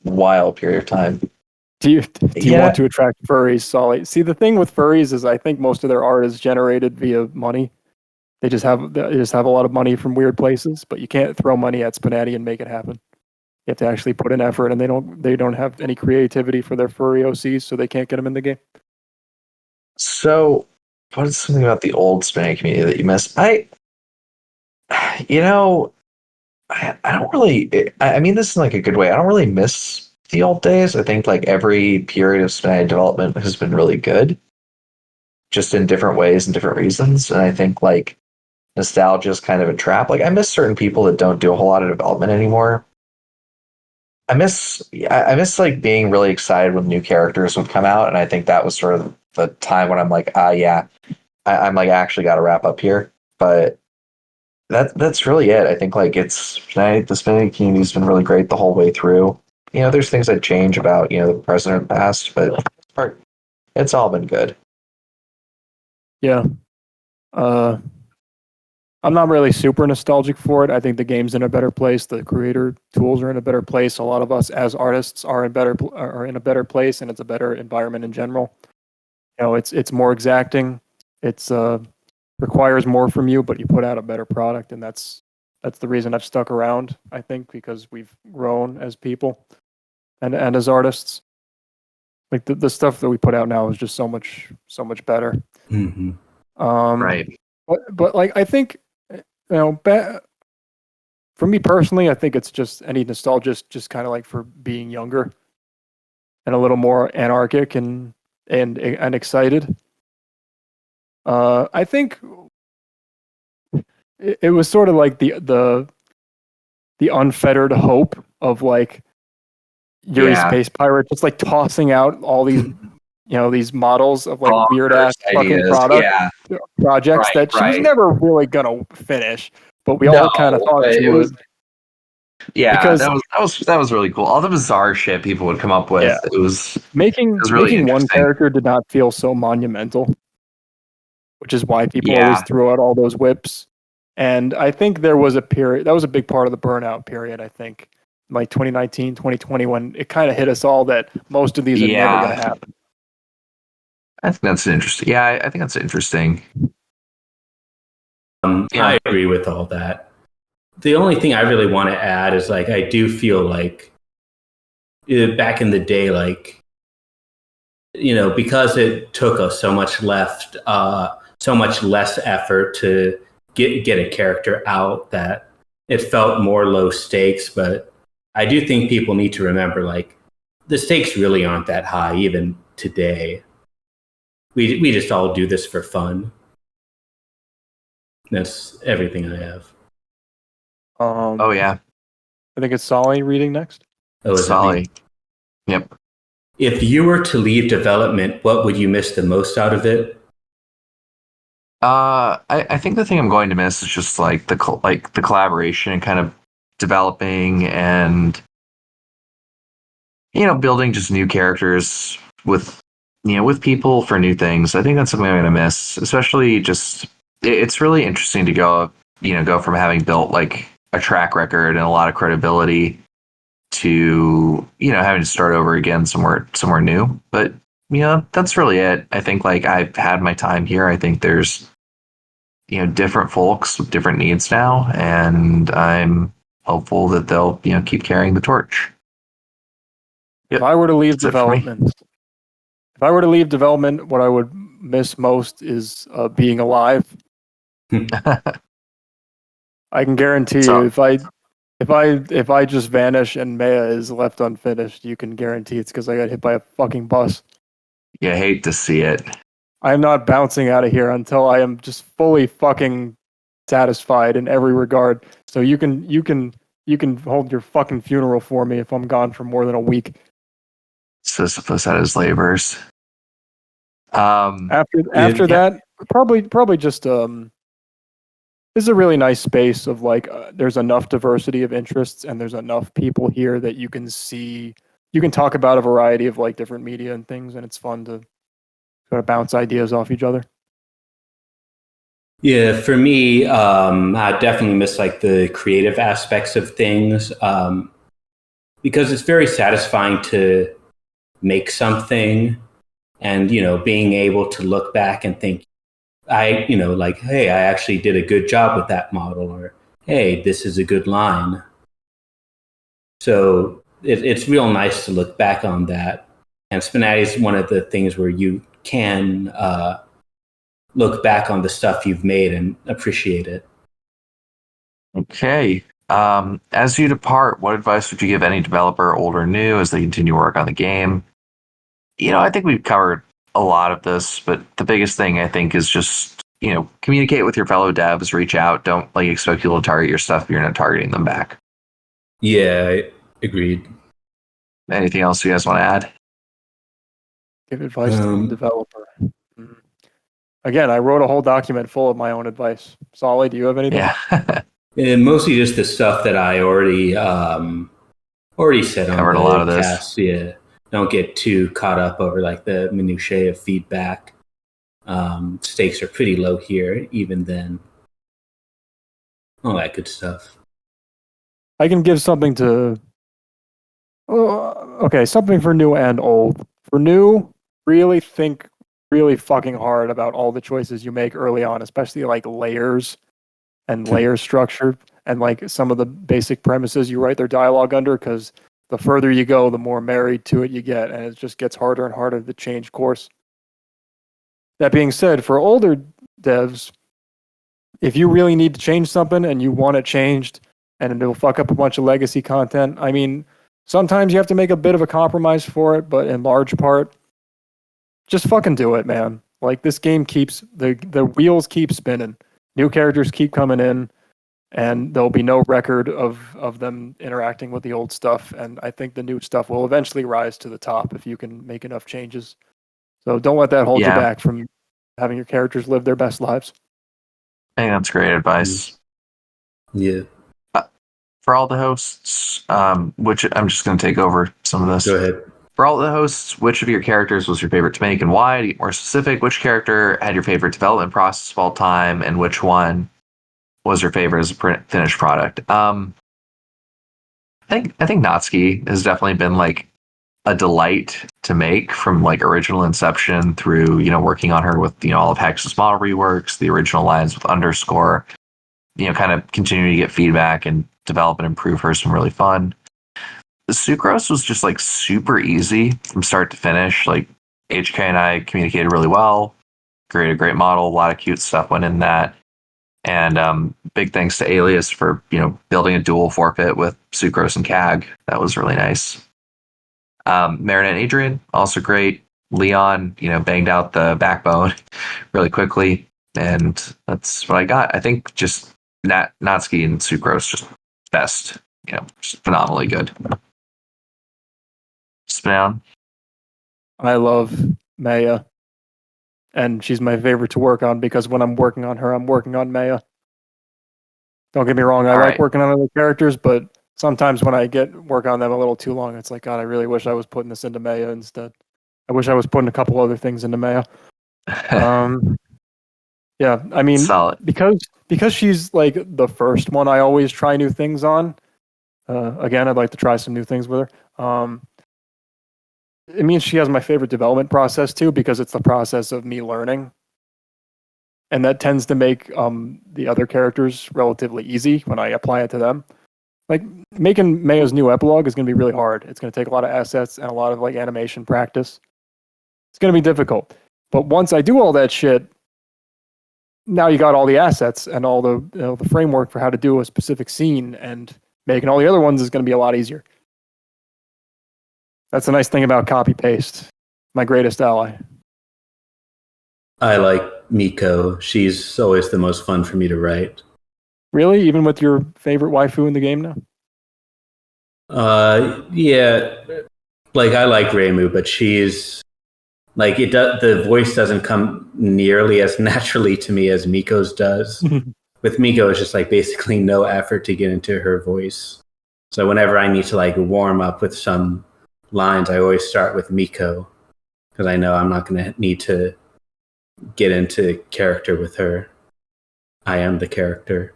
wild period of time. Do you want to attract furries, Solly? See, the thing with furries is I think most of their art is generated via money. They just have a lot of money from weird places, but you can't throw money at Spinati and make it happen. You have to actually put in effort, and they don't have any creativity for their furry OCs, so they can't get them in the game. So, what is something about the old Spinati community that you miss? I don't really. I mean this in like a good way. I don't really miss the old days. I think like every period of Spinati development has been really good, just in different ways and different reasons. And I think like nostalgia is kind of a trap. Like I miss certain people that don't do a whole lot of development anymore. I miss like being really excited when new characters would come out, and I think that was sort of the time when I'm like, I'm like actually got to wrap up here. But that's really it. I think like the Spinati community's been really great the whole way through. You know, there's things I'd change about the present or the past, but it's all been good. Yeah. I'm not really super nostalgic for it. I think the game's in a better place. The creator tools are in a better place. A lot of us as artists are in a better place, and it's a better environment in general. You know, it's more exacting. It's requires more from you, but you put out a better product, and that's That's the reason I've stuck around, I think, because we've grown as people and as artists. Like the stuff that we put out now is just so much better. Mm-hmm. Right. But like I think, for me personally, I think it's just any nostalgia, just kind of like for being younger and a little more anarchic and excited. I think it was sort of like the unfettered hope of like Yuri Space Pirate, just like tossing out all these these models of like weird ass fucking projects that she was never really gonna finish, but we all kind of thought she would. Yeah, because that was really cool. All the bizarre shit people would come up with. Yeah. It was making really one interesting. character did not feel so monumental, which is why people Yeah. always threw out all those whips. And I think there was a period that was a big part of the burnout period. I think like 2019, 2020, when it kind of hit us all that most of these are never going to happen. I think that's interesting. Yeah, I think that's interesting. I agree with all that. The only thing I really want to add is like I do feel like back in the day, like because it took us so much less effort to get a character out, that it felt more low stakes. But I do think people need to remember, like, the stakes really aren't that high even today. We just all do this for fun. That's everything I have. Oh yeah, I think it's Solly reading next. Oh, is Solly. Yep. If you were to leave development, what would you miss the most out of it? I think the thing I'm going to miss is just like the collaboration and kind of developing and building just new characters with people for new things. I think that's something I'm going to miss, especially just it's really interesting to go from having built like a track record and a lot of credibility to having to start over again somewhere new. But that's really it. I think like I've had my time here. I think there's different folks with different needs now, and I'm hopeful that they'll keep carrying the torch. If I were to leave development, what I would miss most is being alive. I can guarantee you, if I just vanish and Maya is left unfinished, you can guarantee it's because I got hit by a fucking bus. You hate to see it. I'm not bouncing out of here until I am just fully fucking satisfied in every regard. So you can hold your fucking funeral for me if I'm gone for more than a week. Sisyphus at his labors. After that, probably just this is a really nice space of like there's enough diversity of interests and there's enough people here that you can talk about a variety of like different media and things, and it's fun to sort of bounce ideas off each other. Yeah, for me, I definitely miss like the creative aspects of things, because it's very satisfying to make something and being able to look back and think, like, hey, I actually did a good job with that model, or hey, this is a good line. So it's real nice to look back on that. And Spinati is one of the things where you can look back on the stuff you've made and appreciate it. Okay. As you depart, what advice would you give any developer, old or new, as they continue work on the game? I think we've covered a lot of this, but the biggest thing I think is just, communicate with your fellow devs, reach out. Don't like expect people to target your stuff if you're not targeting them back. Yeah, agreed. Anything else you guys want to add? Give advice to the developer. Again, I wrote a whole document full of my own advice. Solly, do you have anything? Yeah. And mostly just the stuff that I already said Covered on a lot of the this. cast. Yeah, don't get too caught up over like the minutiae of feedback. Stakes are pretty low here, even then. All that good stuff. I can give something to. Okay, something for new and old. For new, really think really fucking hard about all the choices you make early on, especially like layers and layer structure, and like some of the basic premises you write their dialogue under, because the further you go, the more married to it you get, and it just gets harder and harder to change course. That being said, for older devs, if you really need to change something and you want it changed and it'll fuck up a bunch of legacy content, I mean, sometimes you have to make a bit of a compromise for it, but in large part, just fucking do it, man. Like, this game keeps, the wheels keep spinning. New characters keep coming in, and there'll be no record of them interacting with the old stuff. And I think the new stuff will eventually rise to the top if you can make enough changes. So don't let that hold you back from having your characters live their best lives. I think that's great advice. Yeah. For all the hosts, which I'm just going to take over some of this. Go ahead. For all the hosts, which of your characters was your favorite to make and why? To get more specific, which character had your favorite development process of all time, and which one was your favorite as a finished product? I think Natsuki has definitely been like a delight to make, from like original inception through, working on her with, all of Hex's model reworks, the original lines with Underscore, kind of continuing to get feedback and develop and improve her. Some really fun. The Sucrose was just like super easy from start to finish. Like, HK and I communicated really well, created a great model, a lot of cute stuff went in that. And big thanks to Alias for, building a dual forfeit with Sucrose and CAG. That was really nice. Marinette and Adrian, also great. Leon, banged out the backbone really quickly. And that's what I got. I think just Natsuki and Sucrose, just best. Just phenomenally good. Spin down. I love Maya, and she's my favorite to work on because when I'm working on her, I'm working on Maya. Don't get me wrong, I like working on other characters, but sometimes when I work on them a little too long, it's like, God, I really wish I was putting this into Maya instead. I wish I was putting a couple other things into Maya. Yeah, I mean, solid. Because she's like the first one I always try new things on. Again, I'd like to try some new things with her. It means she has my favorite development process too, because it's the process of me learning. And that tends to make the other characters relatively easy when I apply it to them. Like, making Maya's new epilogue is going to be really hard. It's going to take a lot of assets and a lot of like animation practice. It's going to be difficult. But once I do all that shit, now you got all the assets and all the the framework for how to do a specific scene, and making all the other ones is going to be a lot easier. That's the nice thing about copy paste. My greatest ally. I like Miko. She's always the most fun for me to write. Really? Even with your favorite waifu in the game now? Yeah. Like, I like Reimu, but she's like, the voice doesn't come nearly as naturally to me as Miko's does. With Miko, it's just like basically no effort to get into her voice. So whenever I need to like warm up with some lines, I always start with Miko, because I know I'm not going to need to get into character with her. I am the character.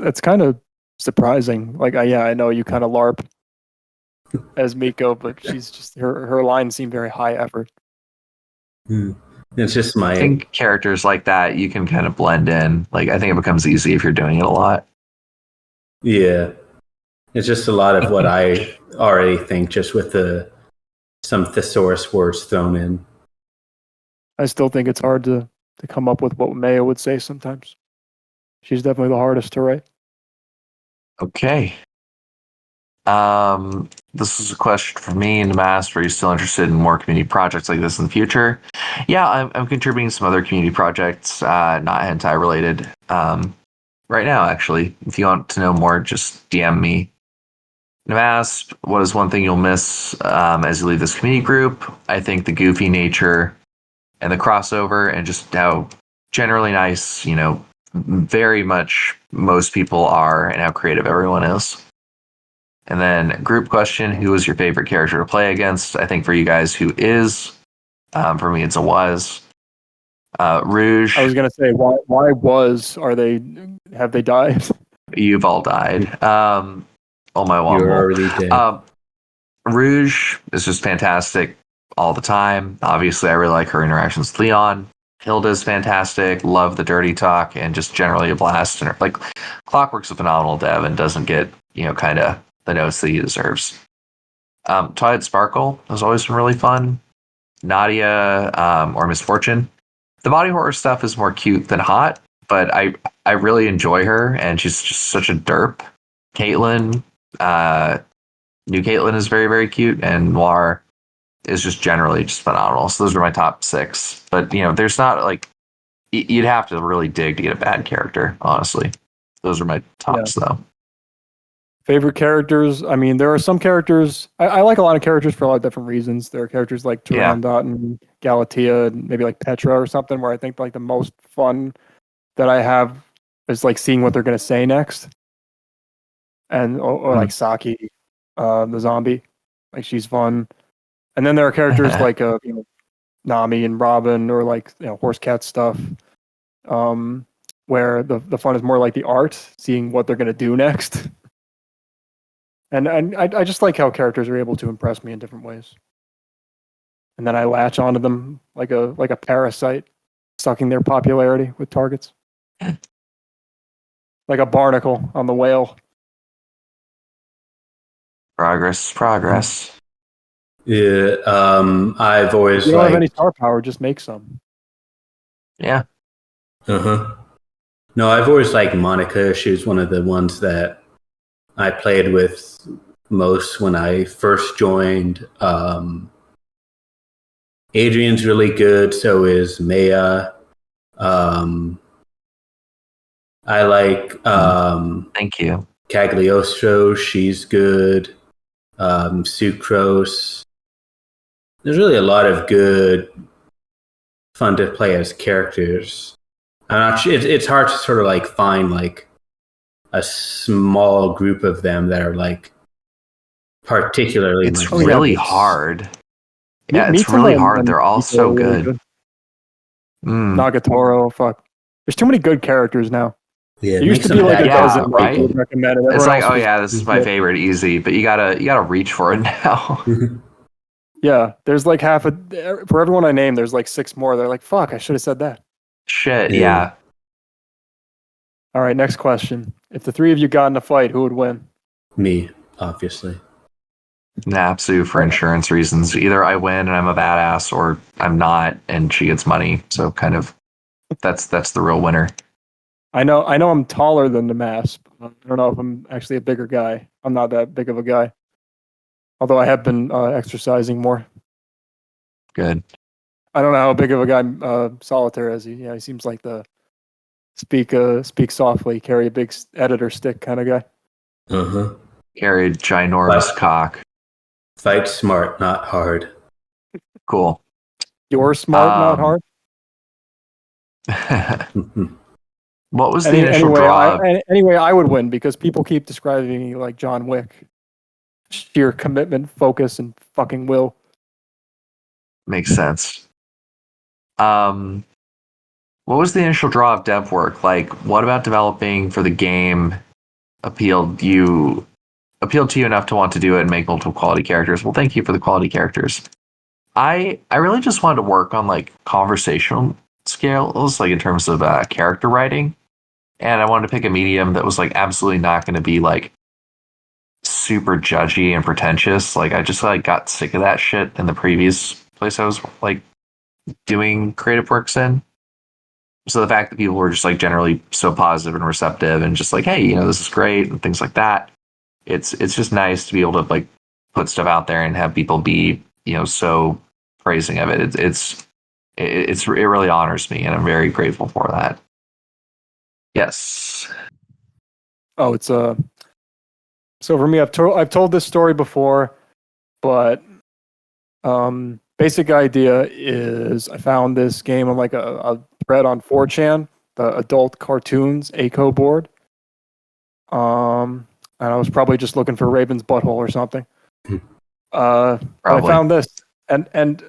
It's kind of surprising. Like, I know you kind of LARP as Miko, but she's just her lines seem very high effort. It's just I think characters like that you can kind of blend in. Like, I think it becomes easy if you're doing it a lot. Yeah. It's just a lot of what I already think, just with some thesaurus words thrown in. I still think it's hard to come up with what Maya would say sometimes. She's definitely the hardest to write. Okay. This is a question for me and Nmasp. Are you still interested in more community projects like this in the future? Yeah, I'm contributing some other community projects, not hentai related, right now, actually. If you want to know more, just DM me. Nmasp, what is one thing you'll miss as you leave this community group? I think the goofy nature and the crossover, and just how generally nice, very much most people are, and how creative everyone is. And then group question, who was your favorite character to play against? I think for you guys, who is? For me, it's a was. Rouge. I was gonna say, why have they died? You've all died. Oh my womble. You're already dead. Rouge is just fantastic all the time. Obviously, I really like her interactions with Leon. Hilda's fantastic. Love the dirty talk and just generally a blast. And like Clockwork's a phenomenal dev and doesn't get kind of the notes that he deserves. Twilight Sparkle has always been really fun. Nadia or Misfortune. The body horror stuff is more cute than hot, but I really enjoy her and she's just such a derp. Caitlin, new Caitlin is very, very cute, and Noir is just generally just phenomenal. So those are my top 6. But there's not like you'd have to really dig to get a bad character, honestly. Those are my tops though. Favorite characters? I mean, there are some characters I like a lot of characters for a lot of different reasons. There are characters like Durandot and Galatea and maybe like Petra or something where I think like the most fun that I have is like seeing what they're gonna say next. And or like Saki, the zombie. Like she's fun. And then there are characters like Nami and Robin or like Horse Cat stuff. Where the fun is more like the art, seeing what they're gonna do next. And I just like how characters are able to impress me in different ways. And then I latch onto them like a parasite, sucking their popularity with targets. Like a barnacle on the whale. Progress. Yeah, I've always you don't have any star power, just make some. Yeah. No, I've always liked Monica. She was one of the ones that I played with most when I first joined. Adrian's really good. So is Maya. I like thank you. Cagliostro. She's good. Sucrose. There's really a lot of good, fun to play as characters. It's hard to sort of like find like a small group of them that are like particularly. It's really hard. Yeah, it's really hard. They're all so good. Nagatoro, fuck. There's too many good characters now. Yeah, it used to be like a dozen, right? It's like, oh yeah, this is my good. favorite, easy, but you gotta reach for it now. Yeah, there's like for everyone I name, there's like 6 more. They're like, fuck, I should have said that. Shit, yeah. All right, next question. If the 3 of you got in a fight, who would win? Me, obviously. Napsu for insurance reasons. Either I win and I'm a badass, or I'm not and she gets money. So kind of that's the real winner. I know I'm taller than Nmasp. I don't know if I'm actually a bigger guy. I'm not that big of a guy. Although I have been exercising more. Good. I don't know how big of a guy Solitaire is. He seems like the speak softly, carry a big editor stick kind of guy. Carry a ginormous cock. Fight smart, not hard. Cool. You're smart, not hard. What was the initial draw? Anyway, I would win because people keep describing me like John Wick. Sheer commitment, focus, and fucking will. Makes sense. What was the initial draw of dev work? Like, what about developing for the game appealed to you enough to want to do it and make multiple quality characters? Well, thank you for the quality characters. I really just wanted to work on like conversational skills, like in terms of character writing, and I wanted to pick a medium that was like absolutely not going to be like super judgy and pretentious. Like I just like got sick of that shit in the previous place I was like doing creative works in. So the fact that people were just like generally so positive and receptive and just like, hey, this is great and things like that. It's just nice to be able to like put stuff out there and have people be, so praising of it. It really honors me and I'm very grateful for that. Yes. Oh, it's so for me, I've told this story before, but basic idea is I found this game on like a thread on 4chan, the adult cartoons ACO board. And I was probably just looking for Raven's butthole or something. I found this, and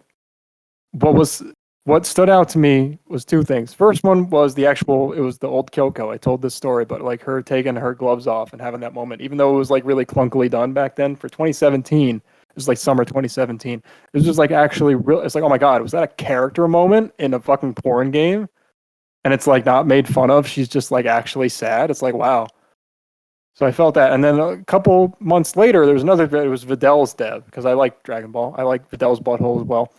what stood out to me was 2 things. First one was it was the old Kyoko. I told this story, but like her taking her gloves off and having that moment, even though it was like really clunkily done back then for 2017. It was like summer 2017. It was just like actually real. It's like, oh my god, was that a character moment in a fucking porn game? And it's like not made fun of. She's just like actually sad. It's like, wow. So I felt that. And then a couple months later, there was another. It was Vidal's dev because I like Dragon Ball. I like Vidal's butthole as well.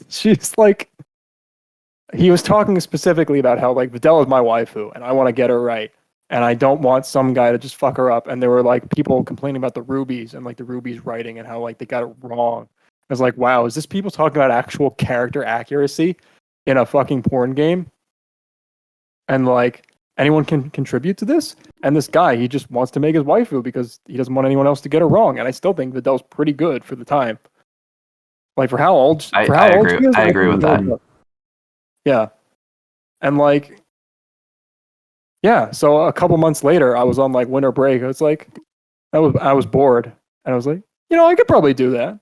She's like, he was talking specifically about how like Vidal is my waifu and I want to get her right. And I don't want some guy to just fuck her up. And there were like people complaining about the rubies and like the rubies writing and how like they got it wrong. I was like, wow, is this people talking about actual character accuracy in a fucking porn game? And like anyone can contribute to this? And this guy, he just wants to make his waifu because he doesn't want anyone else to get her wrong. And I still think Vidal's pretty good for the time. Like for how old I old agree. she is, I agree with that. Yeah. And like, yeah, so a couple months later, I was on like winter break. I was like, I was bored, and I was like, I could probably do that.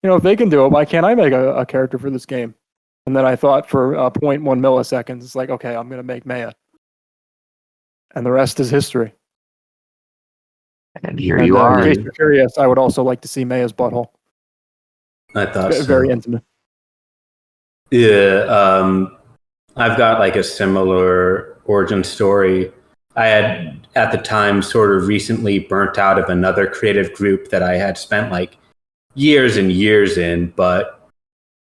If they can do it, why can't I make a character for this game? And then I thought for 0.1 milliseconds, it's like, okay, I'm gonna make Maya, and the rest is history. And here you are. In case you're curious, I would also like to see Maya's butthole. I thought It's very intimate. Yeah, I've got like a similar origin story. I had at the time sort of recently burnt out of another creative group that I had spent like years and years in, but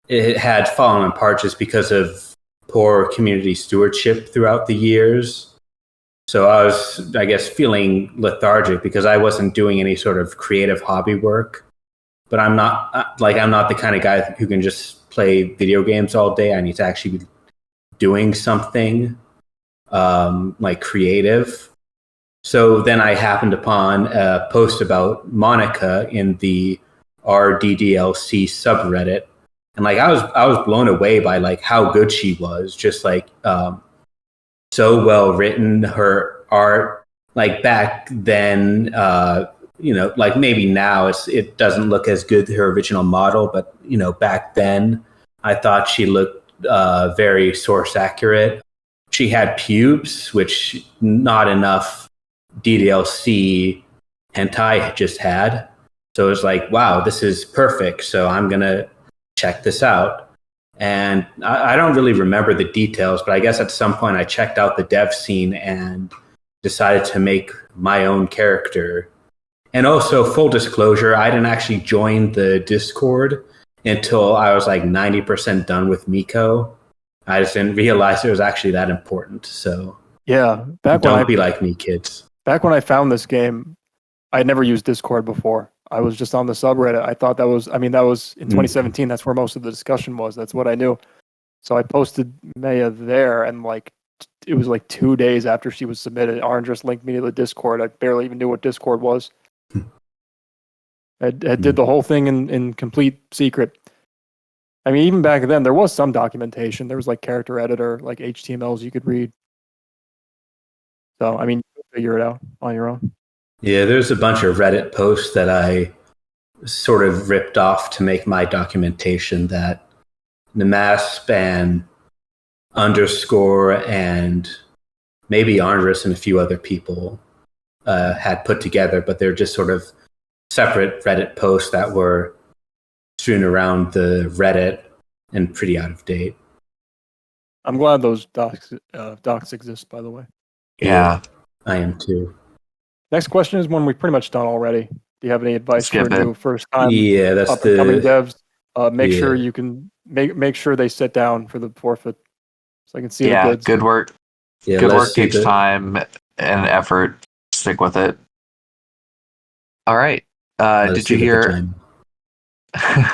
it had fallen apart just because of poor community stewardship throughout the years. So I was, I guess, feeling lethargic because I wasn't doing any sort of creative hobby work. But I'm not the kind of guy who can just play video games all day. I need to actually be doing something like creative. So then I happened upon a post about Monica in the RDDLC subreddit, and like I was blown away by like how good she was, just like so well written. Her art, like back then, like maybe now it doesn't look as good her original model, but back then I thought she looked very source accurate. She had pubes, which not enough DDLC hentai just had. So it was like, wow, this is perfect. So I'm going to check this out. And I don't really remember the details, but I guess at some point I checked out the dev scene and decided to make my own character. And also, full disclosure, I didn't actually join the Discord until I was like 90% done with Miko. I just didn't realize it was actually that important. So yeah, don't be like me, kids. Back when I found this game, I had never used Discord before. I was just on the subreddit. I thought that was in 2017. That's where most of the discussion was. That's what I knew. So I posted Maya there, and like it was like 2 days after she was submitted, Arndris linked me to the Discord. I barely even knew what Discord was. I did the whole thing in complete secret. I mean, even back then, there was some documentation. There was like character editor, like HTMLs you could read. So, I mean, you can figure it out on your own. Yeah, there's a bunch of Reddit posts that I sort of ripped off to make my documentation that Nmasp and Underscore and maybe Arndris and a few other people had put together, but they're just sort of separate Reddit posts that were strewn around the Reddit and pretty out of date. I'm glad those docs exist, by the way. Yeah, I am too. Next question is one we've pretty much done already. Do you have any advice for new first time that's up and coming devs? Make sure yeah. you can make sure they sit down for the forfeit, so I can see the goods. Good work. Yeah, good work takes time and effort. Stick with it. All right. Did you hear?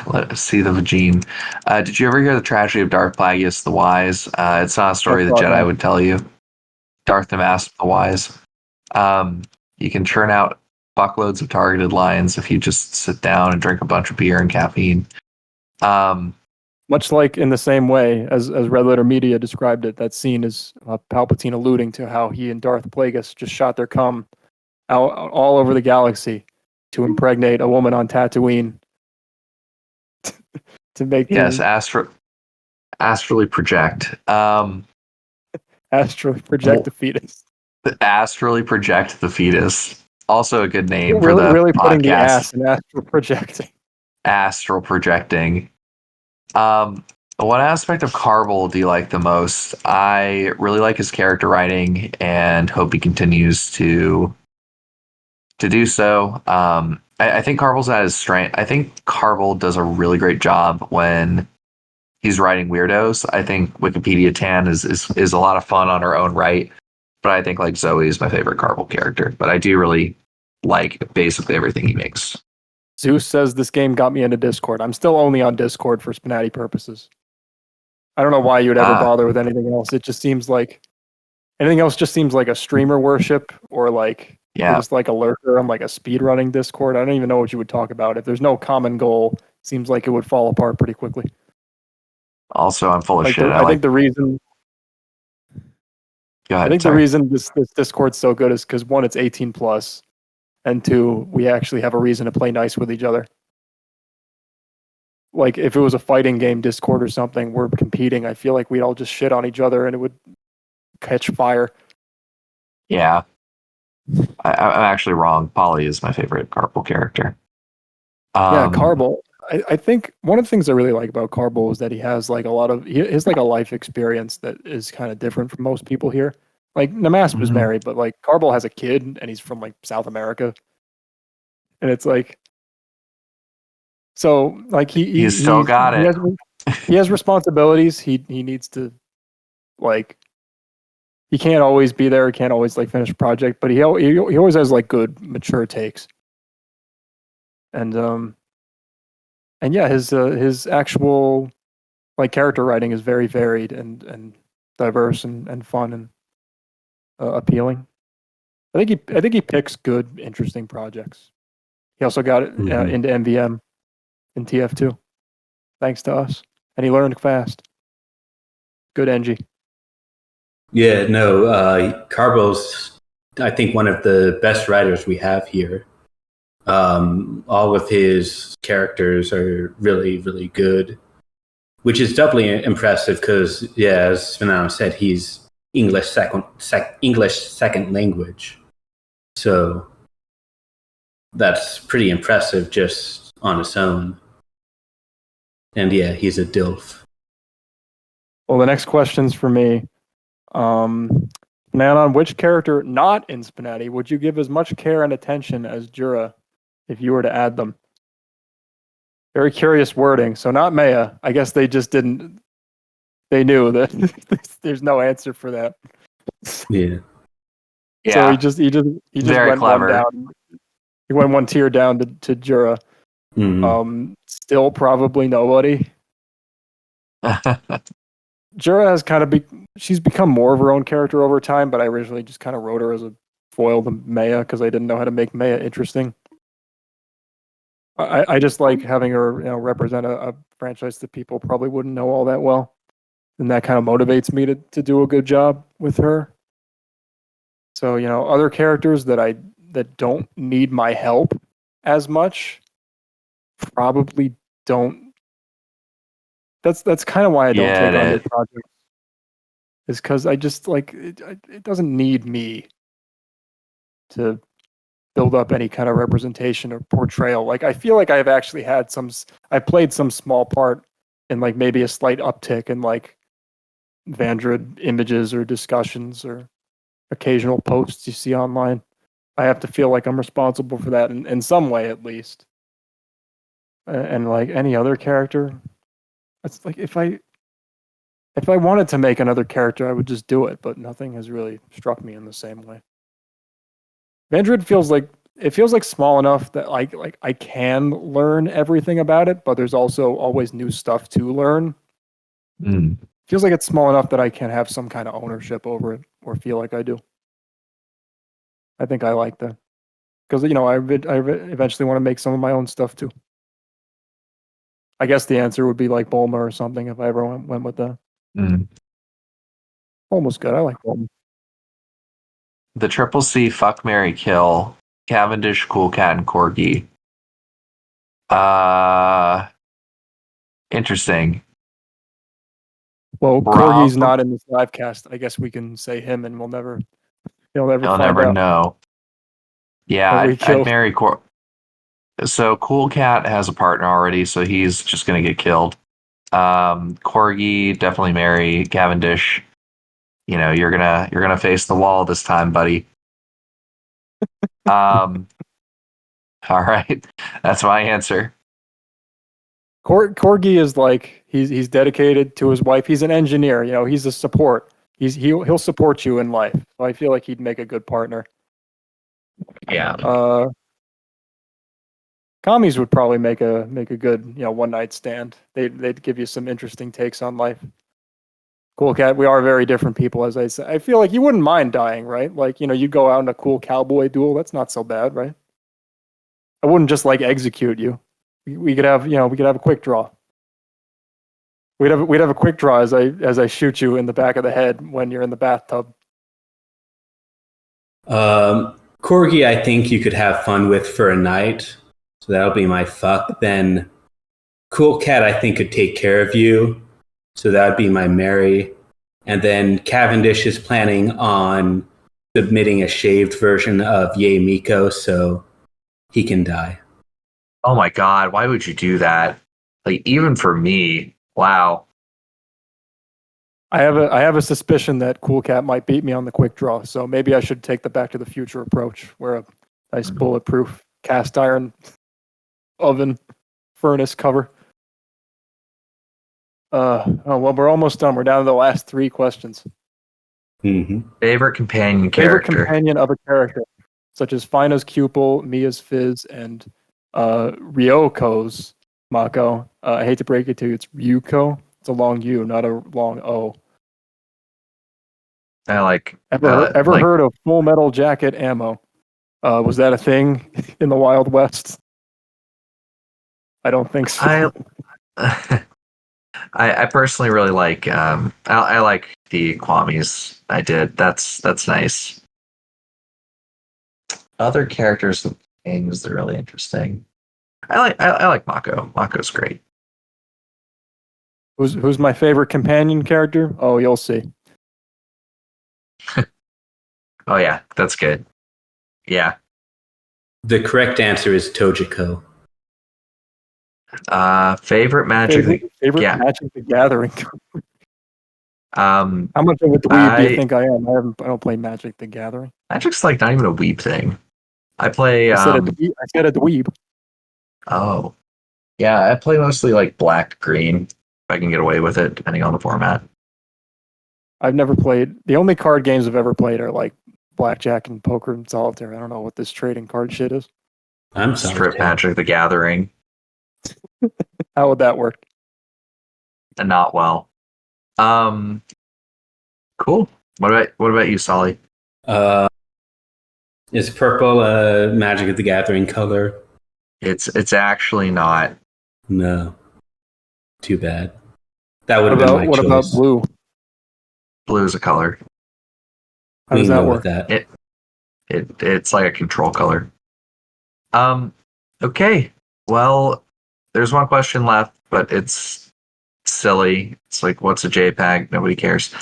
Let us see the vagine. Did you ever hear the tragedy of Darth Plagueis the Wise? It's not a story the Jedi would tell you. Darth Nmasp the Wise. You can churn out fuckloads of targeted lines if you just sit down and drink a bunch of beer and caffeine. Much like in the same way as Red Letter Media described it, that scene is Palpatine alluding to how he and Darth Plagueis just shot their cum out all over the galaxy to impregnate a woman on Tatooine. To make astrally project. Astrally project the fetus. Astrally project the fetus. Also a good name for Really, the really putting the podcast. ass in astral projecting. Astral projecting. What aspect of Carvel do you like the most? I really like his character writing and hope he continues to do so. I think Carvel's at his strength. I think Carvel does a really great job when he's writing weirdos. I think Wikipedia Tan is a lot of fun on her own right, but I think like Zoe is my favorite Carvel character. But I do really like basically everything he makes. Zeus says this game got me into Discord. I'm still only on Discord for Spinati purposes. I don't know why you would ever bother with anything else. It just seems like anything else just seems like a streamer worship or like you're just like a lurker on like a speedrunning Discord. I don't even know what you would talk about. If there's no common goal, it seems like it would fall apart pretty quickly. Also, I'm full of shit. I think the reason Go ahead, I think the reason this Discord's so good is because one, it's 18 plus, and two, we actually have a reason to play nice with each other. Like if it was a fighting game Discord or something, we're competing. I feel like we'd all just shit on each other and it would catch fire. Yeah. I'm actually wrong. Polly is my favorite Carvel character. Yeah, Carvel. I think one of the things I really like about Carvel is that he has like he has like a life experience that is kind of different from most people here. Like Nmasp is married, but like Carvel has a kid and he's from like South America. And it's like so like he still got it. He has responsibilities. He needs to like he can't always be there. He can't always like finish a project, but he always has like good mature takes. And yeah, his actual like character writing is very varied and diverse and fun and appealing. I think he picks good, interesting projects. He also got it into MVM in TF2, thanks to us, and he learned fast. Good NG. Yeah, no, Carbo's, I think, one of the best writers we have here. All of his characters are really, really good, which is doubly impressive because, yeah, as Fernando said, he's English second language. So that's pretty impressive just on its own. And yeah, he's a DILF. Well, the next question's for me. Now, on which character not in Spinati would you give as much care and attention as Jura if you were to add them? Very curious wording. So not Maya. I guess they just didn't. They knew that there's no answer for that. Yeah. So he just very went clever. one down. He went one tier down to Jura. Mm-hmm. Still probably nobody. Jura has kind of she's become more of her own character over time, but I originally just kind of wrote her as a foil to Maya because I didn't know how to make Maya interesting. I just like having her, represent a franchise that people probably wouldn't know all that well, and that kind of motivates me to do a good job with her. So other characters that don't need my help as much probably don't. That's kind of why I don't take on new projects. Is because I just like it doesn't need me to build up any kind of representation or portrayal. Like I feel like I've actually had I played some small part in like maybe a slight uptick in like Vandred images or discussions or occasional posts you see online. I have to feel like I'm responsible for that in some way at least. And like any other character, it's like if I wanted to make another character, I would just do it, but nothing has really struck me in the same way. Vandred feels like small enough that I can learn everything about it, but there's also always new stuff to learn. Feels like it's small enough that I can have some kind of ownership over it or feel like I do. I think I like that because I eventually want to make some of my own stuff too. I guess the answer would be like Bulma or something if I ever went with that. Almost good. I like Bulma. The Triple C Fuck Mary Kill, Cavendish, Cool Cat, and Corgi. Interesting. Well, Corgi's not in this live cast. I guess we can say him, and he'll never know. Yeah, Or we I'd kill. marry So Cool Cat has a partner already, so he's just gonna get killed. Corgi, definitely marry Cavendish. You know, you're gonna face the wall this time, buddy. Um, all right, that's my answer. Corgi is like he's dedicated to his wife. He's an engineer. You know, he's a support. He'll support you in life. So I feel like he'd make a good partner. Yeah. Commies would probably make a good one night stand. They'd give you some interesting takes on life. Cool Cat, we are very different people, as I said. I feel like you wouldn't mind dying, right? Like you go out in a cool cowboy duel. That's not so bad, right? I wouldn't just like execute you. We could have a quick draw. We'd have a quick draw as I shoot you in the back of the head when you're in the bathtub. Corgi, I think you could have fun with for a night. So that'll be my fuck. Then Cool Cat, I think, could take care of you. So that would be my marry. And then Cavendish is planning on submitting a shaved version of Ye Miko, so he can die. Oh my god, why would you do that? Like even for me, wow. I have a suspicion that Cool Cat might beat me on the quick draw, so maybe I should take the Back to the Future approach, where a nice bulletproof cast iron oven furnace cover. Oh well, we're almost done. We're down to the last 3 questions. Mm-hmm. Favorite companion Favorite character. companion of a character, such as Fina's Cupel, Mia's Fizz, and Ryoko's Mako. I hate to break it to you, it's Ryuko. It's a long U, not a long O. I like Ever like, heard of Full Metal Jacket ammo? Was that a thing in the Wild West? I don't think so. I personally really like I like the Kwamis. I did. That's nice. Other characters of games that are really interesting. I like Mako. Mako's great. Who's my favorite companion character? Oh, you'll see. Oh yeah, that's good. Yeah. The correct answer is Tojiko. Favorite Magic. Favorite yeah. Magic the Gathering. How much of a dweeb do you think I am? I don't play Magic the Gathering. Magic's like not even a weeb thing. I play. I said a dweeb. Oh, yeah. I play mostly like black, green. If I can get away with it, depending on the format. I've never played. The only card games I've ever played are like blackjack and poker and solitaire. I don't know what this trading card shit is. I'm Strip Magic the Gathering. How would that work? And not well. Cool. What about you, Solly? Is purple a Magic of the Gathering color? It's actually not. No. Too bad. That would have been my choice. What about blue? Blue is a color. How does that work? That. It's like a control color. Okay. Well, there's one question left, but it's silly. It's like, what's a JPEG? Nobody cares.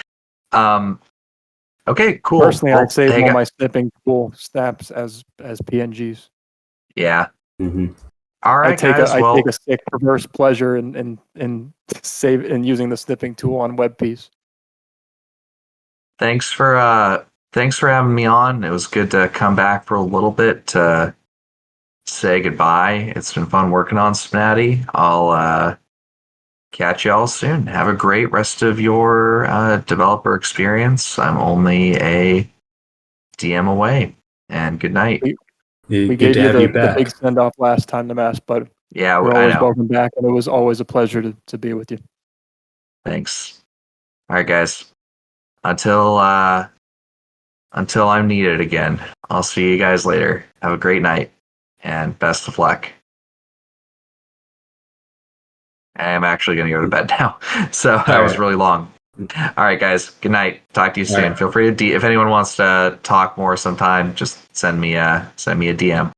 Okay, cool. Personally, Well, I'd save hey, all my snipping tool snaps as PNGs. Yeah. Mm-hmm. All right, guys. I take a sick perverse pleasure in save in using the snipping tool on WebPs. Thanks for having me on. It was good to come back for a little bit to say goodbye. It's been fun working on Spinati. I'll catch y'all soon. Have a great rest of your developer experience. I'm only a DM away. And good night. We gave you the big send off last time, Nmasp, but yeah, we're always welcome back, and it was always a pleasure to be with you. Thanks. All right, guys. Until I'm needed again, I'll see you guys later. Have a great night and best of luck. I'm actually going to go to bed now. So that was really long. All right, guys. Good night. Talk to you soon. Feel free to if anyone wants to talk more sometime, just send me a DM.